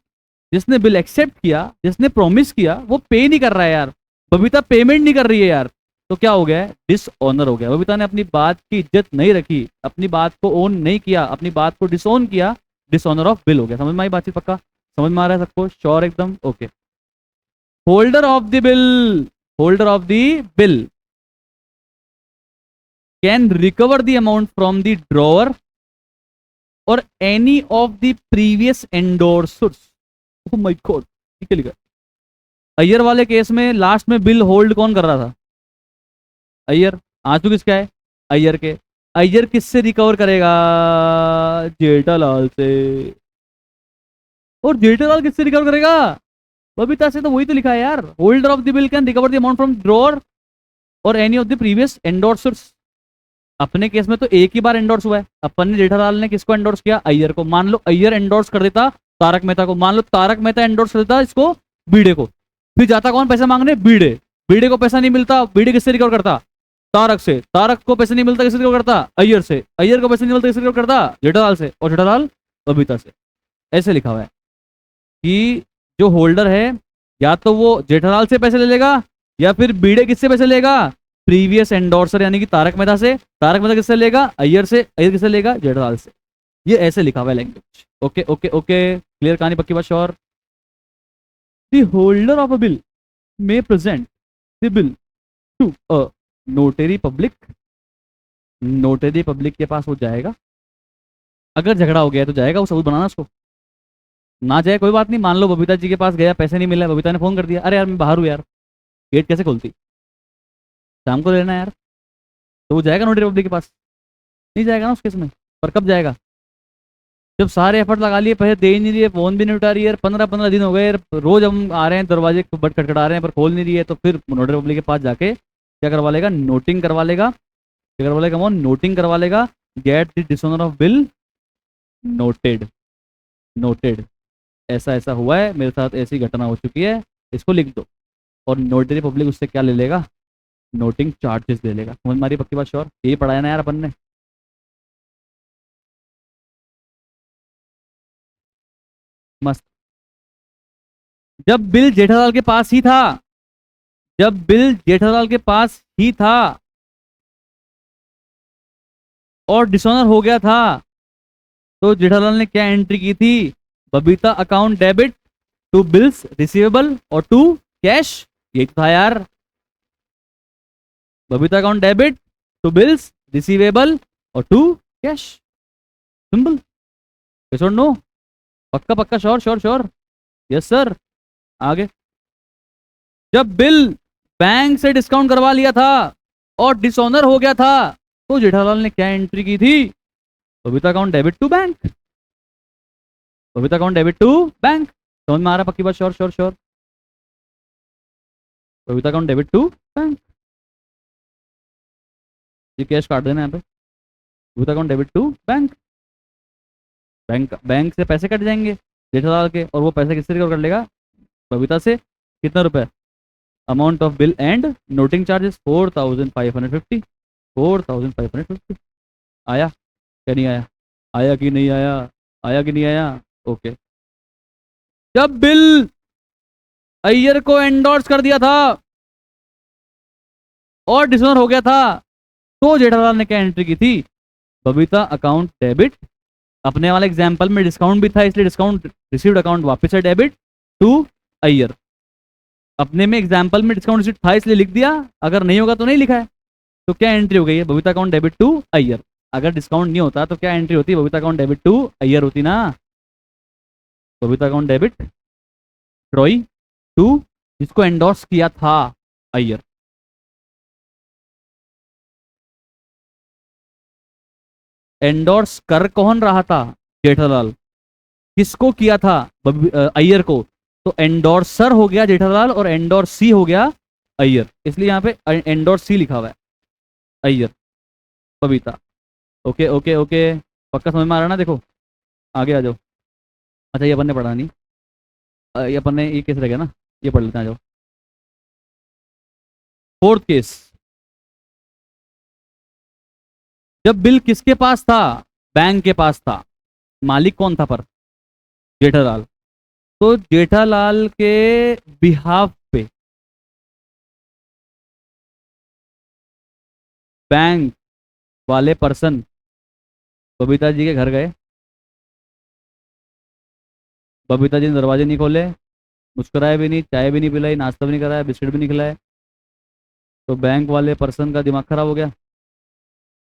जिसने बिल एक्सेप्ट किया, जिसने प्रॉमिस किया, वो पे नहीं कर रहा है यार, बबीता पेमेंट नहीं कर रही है यार, तो क्या हो गया है, डिसऑनर हो गया। बबीता ने अपनी बात की इज्जत नहीं रखी, अपनी बात को ओन नहीं किया, अपनी बात को डिसओन किया, डिसऑनर ऑफ बिल हो गया। समझ में आई बातचीत? पक्का समझ में आ रहा है सबको? श्योर एकदम? Okay. Holder of the bill, holder of the bill can recover the amount from the drawer और any of the previous endorsers. Oh my God, ठीक है लिखा। अय्यर वाले केस में लास्ट में बिल होल्ड कौन कर रहा था? अय्यर। आंसू किसका है? अय्यर के। अय्यर किससे रिकवर करेगा? जेठालाल से। और जेठालाल किससे रिकवर करेगा? बबीता से। तो वही तो लिखा है यार, holder of the bill can recover the amount from drawer और any of the previous endorsers. अपने केस में तो एक ही बार एंडोर्स हुआ है। अपन ने, जेठालाल ने किसको एंडोर्स किया? अय्यर को। मान लो अय्यर एंडोर्स कर देता तारक मेहता को, मान लो तारक मेहता एंडोर्स कर देता इसको, बीड़े को, फिर जाता कौन पैसे मांगने? बीड़े। बीड़े को पैसा नहीं मिलता, बीड़े किससे रिकवर करता? तारक से। तारक को पैसे नहीं मिलता, किससे रिकवर करता? अय्यर से। अय्यर को पैसे नहीं मिलता, किससे रिकवर करता? जेठालाल से। और जेठालाल बबीता से। ऐसे लिखा हुआ है कि जो होल्डर है, या तो वो जेठालाल से पैसे ले लेगा, या फिर बीड़े किससे पैसे लेगा? प्रीवियस एंडोर्सर यानी कि तारक मेहता से। तारक मेहता किससे लेगा? अय्यर से। अय्यर किससे लेगा? जेठालाल से। ये ऐसे लिखा हुआ है language. Okay okay okay, clear? कहानी पक्की बात? Sure? The holder of a bill may present the bill to a notary public. Notary public के पास वो जाएगा। अगर झगड़ा हो गया तो जाएगा वो सबूत बनाना उसको। ना जाए कोई बात नहीं, मान लो बबीता जी के पास गया, पैसे नहीं मिला, बबीता ने फोन कर दिया, अरे यार मैं बाहर हूँ यार, गेट कैसे खोलती, शाम को लेना यार, तो वो जाएगा नोटरी पब्लिक के पास? नहीं जाएगा ना उस केस में। पर कब जाएगा? जब सारे एफर्ट लगा लिए, पैसे दे ही नहीं रही है, फोन भी नहीं उठा रही है, 15-15 दिन हो गए, रोज हम आ रहे हैं दरवाजे बट खटखटा रहे हैं पर खोल नहीं रही है, तो फिर नोटरी पब्लिक के पास जाके क्या करवा लेगा? नोटिंग करवा लेगा। क्या करवा लेगा? वो नोटिंग करवा लेगा। Get the dishonour of bill noted. Noted, ऐसा ऐसा हुआ है मेरे साथ, ऐसी घटना हो चुकी है, इसको लिख दो। और नोटरी पब्लिक उससे क्या ले लेगा? नोटिंग चार्जेस ले लेगा। समझ मारी पक्की बात? श्योर? यही पढ़ाया ना यार अपन ने। मस्त। जब बिल जेठालाल के पास ही था, जब बिल जेठालाल के पास ही था और डिसऑनर हो गया था, तो जेठालाल ने क्या एंट्री की थी? Babita account debit to bills receivable और टू कैश। ये तो था यार, Babita account debit to bills receivable और टू कैश। सिंपल। यस और नो? पक्का पक्का? Sure sure sure? Yes sir. आगे। जब बिल बैंक से डिस्काउंट करवा लिया था और डिसऑनर हो गया था, तो जेठालाल ने क्या एंट्री की थी? Babita account debit to bank. Babita account debit to bank. समझ में आ रहा पक्की बात? Sure sure sure? Babita account debit to bank. ये कैश काट देना यहाँ पे। Babita account debit to bank. Bank bank से पैसे कट जाएंगे जेठालाल के, और वो पैसे किससे रिकवर कर लेगा? बबीता से। कितना रुपए? Amount of bill and noting charges 4550। 4550 आया क्या? नहीं आया? आया कि नहीं आया? आया कि नहीं आया? ओके। जब बिल अय्यर को एंडोर्स कर दिया था और डिसऑनर हो गया था, तो जेठालाल ने क्या एंट्री की थी? बबीता अकाउंट डेबिट, अपने वाले एग्जांपल में डिस्काउंट भी था इसलिए डिस्काउंट रिसीव्ड अकाउंट वापस से डेबिट टू अय्यर। अपने में एग्जांपल में डिस्काउंट रिसीव्ड था इसलिए लिख दिया, अगर नहीं होगा तो नहीं लिखा है। तो क्या एंट्री हो गई है? Babita account debit to Iyer. अगर डिस्काउंट नहीं होता तो क्या एंट्री होती? Babita account debit to Iyer होती ना। बबीता अकाउंट डेबिट ट्रॉय टू जिसको एंडोर्स किया था अय्यर। एंडोर्स कर कौन रहा था? जेठालाल। किसको किया था? अय्यर को। तो एंडोर्सर हो गया जेठालाल और एंडोर्सी हो गया अय्यर, इसलिए यहाँ पे एंडोर्स सी लिखा हुआ है, Iyer Babita. Okay okay okay, पक्का समझ में आ रहा ना? देखो आगे आ जाओ। अच्छा ये अपन ने पढ़ा नहीं, ये अपन ने ये केस रह गया ना, ये पढ़ लेते हैं, आ जाओ। फोर्थ केस, जब बिल किसके पास था? बैंक के पास था। मालिक कौन था पर? जेठालाल। तो जेठालाल के बिहाफ पे बैंक वाले पर्सन बबीता जी के घर गए। बबीता जी ने दरवाजे नहीं खोले, मुस्कुराए भी नहीं, चाय भी नहीं पिलाई, नाश्ता भी नहीं कराया, बिस्किट भी नहीं खिलाए। तो बैंक वाले पर्सन का दिमाग खराब हो गया।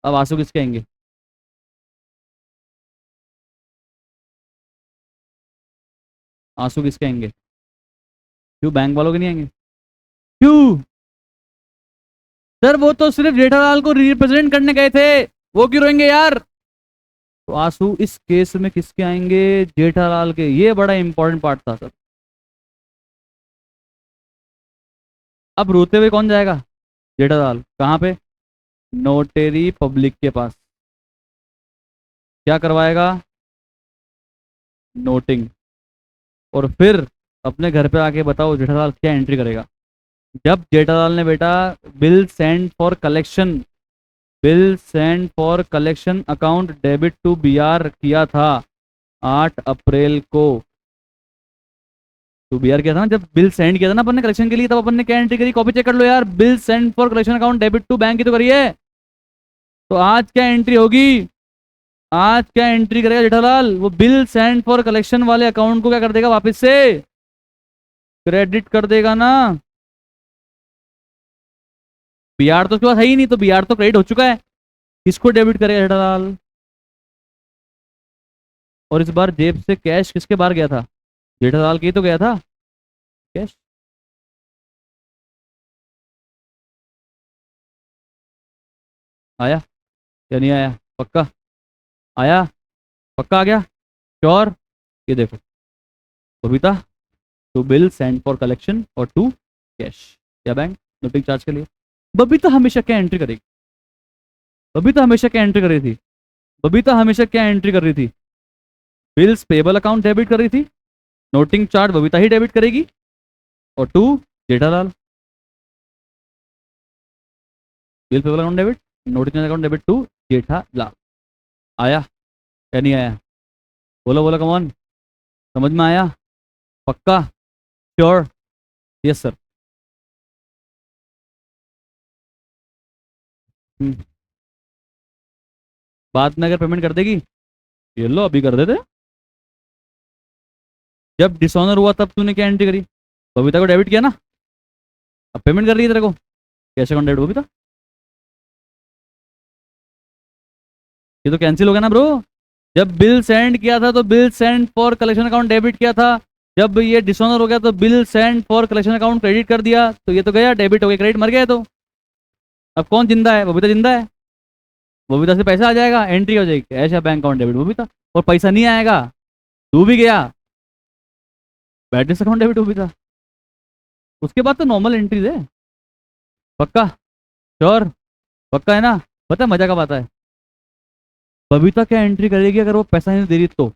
अब आंसू किसके आएंगे? आंसू किसके आएंगे? क्यों बैंक वालों के नहीं आएंगे? क्यों? सर वो तो सिर्फ जेठालाल को रिप्रेजेंट करने गए थे, वो क्यों रोएंगे यार? तो आंसू इस केस में किसके आएंगे? जेठालाल के। ये बड़ा इंपॉर्टेंट पार्ट था सर। अब रोते हुए कौन जाएगा? जेठालाल। कहाँ पे? नोटेरी पब्लिक के पास। क्या करवाएगा? नोटिंग। और फिर अपने घर पे आके बताओ जेठालाल क्या एंट्री करेगा। जब जेठालाल ने बेटा bill send for collection, bill send for collection account debit to BR किया था 8 अप्रैल को। तो बीआर किया था ना, जब बिल सेंड किया था ना अपन ने कलेक्शन के लिए, तब अपन ने क्या एंट्री करी? कॉपी चेक कर लो यार, bill send for collection account debit to bank की तो करिए। तो आज क्या एंट्री होगी? आज क्या एंट्री करेगा जेठालाल? वो बिल सेंड फॉर कलेक्शन वाले अकाउंट को क्या कर देगा? वापस से क्रेडिट कर देगा ना। बीआर तो उसके पास है ही नहीं, तो बीआर तो क्रेडिट हो चुका है। किसको डेबिट करेगा जेठालाल? और इस बार जेब से कैश किसके बाहर गया था? जेठालाल के ही तो गया था कैश। आया या नहीं आया? पक्का आया? पक्का आ गया? श्योर? ये देखो, Babita, to bill send for collection और टू कैश या बैंक नोटिंग चार्ज के लिए। बबीता हमेशा क्या एंट्री करेगी? बबीता हमेशा क्या एंट्री कर रही थी? बबीता हमेशा क्या एंट्री कर रही थी? बिल्स पेबल अकाउंट डेबिट कर रही थी। नोटिंग चार्ज बबीता ही डेबिट करेगी। और to Jethalal. Bill payable account debit, noting charge account debit to Jethalal. आया या नहीं आया? बोलो बोलो, कम ऑन। समझ में आया? पक्का? श्योर? Yes sir. बाद में अगर पेमेंट कर देगी, ये लो अभी कर देते। जब डिसऑनर हुआ तब तूने क्या एंट्री करी? बबीता को डेबिट किया ना, अब पेमेंट कर रही है तेरे को, कैश अकाउंट डेबिट बबीता। ये तो कैंसिल हो गया ना ब्रो। जब बिल सेंड किया था तो bill send for collection account debit किया था, जब ये डिसऑनर हो गया तो bill send for collection account credit कर दिया, तो ये तो गया डेबिट हो गया, क्रेडिट मर गया है। तो अब कौन जिंदा है? बबीता जिंदा है। बबीता से पैसा आ जाएगा, एंट्री हो जाएगी कैश या बैंक अकाउंट डेबिट बबीता। और पैसा नहीं आएगा, तू भी गया, बैलेंस अकाउंट डेबिट बबीता। उसके बाद तो नॉर्मल एंट्रीज है। पक्का? श्योर? पक्का है ना? पता है मजा कब आता है? बबीता क्या एंट्री करेगी अगर वो पैसा नहीं दे रही तो?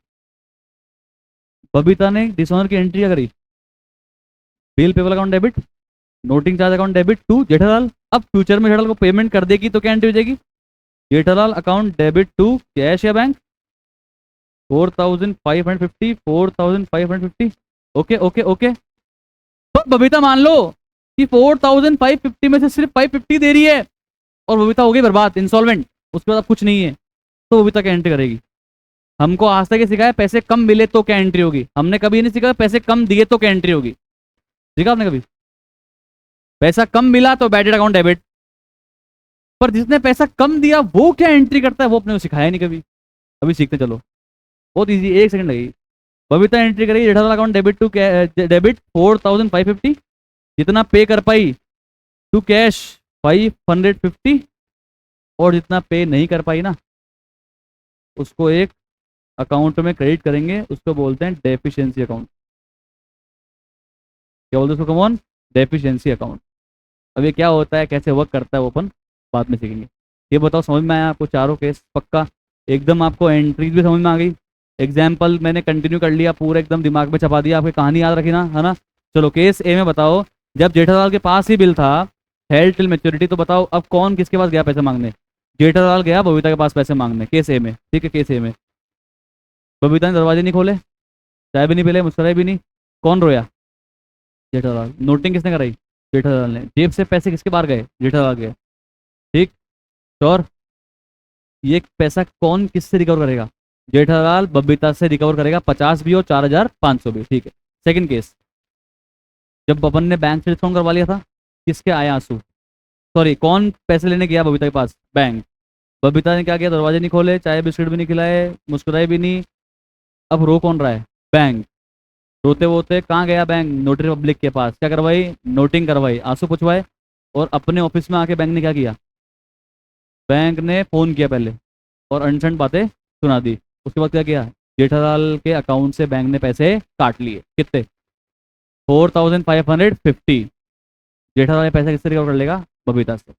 बबीता ने डिसऑनर की एंट्री क्या करी? Bill payable account debit, noting charge account debit to Jethalal. अब फ्यूचर में जेठालाल को पेमेंट कर देगी तो क्या एंट्री हो जाएगी? Jethalal account debit to cash या बैंक। 4550, 4550। Okay okay okay. तो बबीता मान लो कि 4550 में से सिर्फ 550 दे रही है, और बबीता हो गई बर्बाद, इंसॉल्वेंट। उसके बाद अब कुछ नहीं है, तो बबीता क्या एंट्री करेगी? हमको आज तक ये सिखाया पैसे कम मिले तो क्या एंट्री होगी, हमने कभी नहीं सिखाया पैसे कम दिए तो क्या एंट्री होगी। सीखा आपने कभी? पैसा कम मिला तो बैडेड अकाउंट डेबिट, पर जिसने पैसा कम दिया वो क्या एंट्री करता है, वो अपने को सिखाया नहीं कभी। अभी सीखते चलो, बहुत ईजी, 1 सेकंड लगेगी। बबीता एंट्री करेगी Jethalal account debit to debit 4550, जितना पे कर पाई टू कैश 550, और जितना पे नहीं कर पाई ना उसको एक अकाउंट में क्रेडिट करेंगे, उसको बोलते हैं डेफिशिएंसी अकाउंट। क्या बोलते हैं उसको? Come on, deficiency account. अब ये क्या होता है, कैसे वर्क करता है, वो अपन बाद में सीखेंगे। ये बताओ समझ में आया आपको चारों केस पक्का? एकदम आपको एंट्रीज भी समझ में आ गई, एग्जाम्पल मैंने कंटिन्यू कर लिया, पूरा एकदम दिमाग में छपा दिया, आपकी कहानी याद रखी ना, है ना? चलो केस ए में बताओ, जब जेठालाल के पास ही बिल था हेल्ड टिल मेच्योरिटी, तो बताओ अब कौन किसके पास गया पैसे मांगने? जेठालाल गया बबीता के पास पैसे मांगने, केस ए में, ठीक है। केस ए में बबीता ने दरवाजे नहीं खोले, चाय भी नहीं पिलाई, मुस्कुराई भी नहीं, कौन रोया? जेठालाल। नोटिंग किसने कराई? जेठालाल ने। जेब से पैसे किसके बाहर गए? जेठालाल के, ठीक। श्योर? ये पैसा कौन किससे रिकवर करेगा? जेठालाल बबीता से रिकवर करेगा, 50 भी और 4,500 भी, ठीक है। सेकंड केस, जब बबन ने बैंक से डिस्काउंट करवा लिया था, किसके आए आंसू? सॉरी, कौन पैसे लेने गया बबीता के पास? बैंक। बबीता ने क्या किया? दरवाजे नहीं खोले, चाय बिस्किट भी नहीं खिलाए, मुस्कुराए भी नहीं, अब रो कौन रहा है? बैंक। रोते वोते कहाँ गया बैंक? नोटरी पब्लिक के पास, क्या करवाई? नोटिंग करवाई, आंसू पुछवाए। और अपने ऑफिस में आके बैंक ने क्या किया? बैंक ने फोन किया पहले और अनसेंट बातें सुना दी। उसके बाद क्या किया? जेठालाल के अकाउंट से बैंक ने पैसे काट लिए, कितने? 4,550। जेठालाल ये पैसा किससे रिकवर कर लेगा? बबीता से।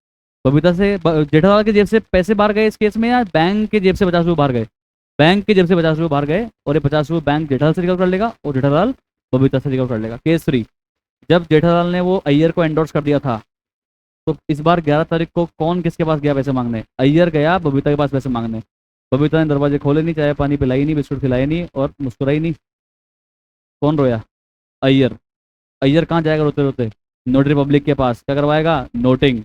बबीता से जेठालाल के जेब से पैसे बाहर गए इस केस में, या बैंक के जेब से 50 रुपये बाहर गए? बैंक के जेब से 50 रुपये बाहर गए, और ये 50 रुपये बैंक जेठालाल से रिकवर कर लेगा और जेठालाल बबीता से रिकवर कर लेगा। केस 3, जब जेठालाल ने वो अय्यर को एंडोर्स कर दिया था, तो इस बार 11 तारीख को कौन किसके पास गया पैसे मांगने? अय्यर गया बबीता के पास पैसे मांगने। बबीता ने दरवाजे खोले नहीं, चाय पानी पिलाई नहीं, बिस्कुट खिलाए नहीं और मुस्कुराई नहीं, कौन रोया? अय्यर। अय्यर कहाँ जाएगा रोते रोते? नोटरी पब्लिक के पास, क्या करवाएगा? नोटिंग।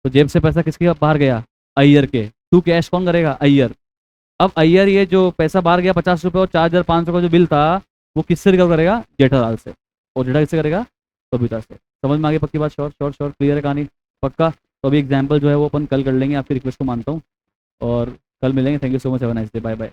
तो जेब से पैसा किसके बाहर गया? अय्यर के। टू कैश कौन करेगा? अय्यर। अब अय्यर ये जो पैसा बाहर गया 50 रुपये और 4,500 का जो बिल था, वो किससे रिकवर करेगा? जेठालाल से। और जेठा किससे करेगा? बबीता से। समझ में आ गई पक्की बात? श्योर श्योर श्योर, क्लियर है कहानी? पक्का? तो अभी एग्जाम्पल जो है वो अपन कल कर लेंगे, आपकी रिक्वेस्ट को मानता हूँ, और कल मिलेंगे। Thank you so much, have a nice day, bye bye.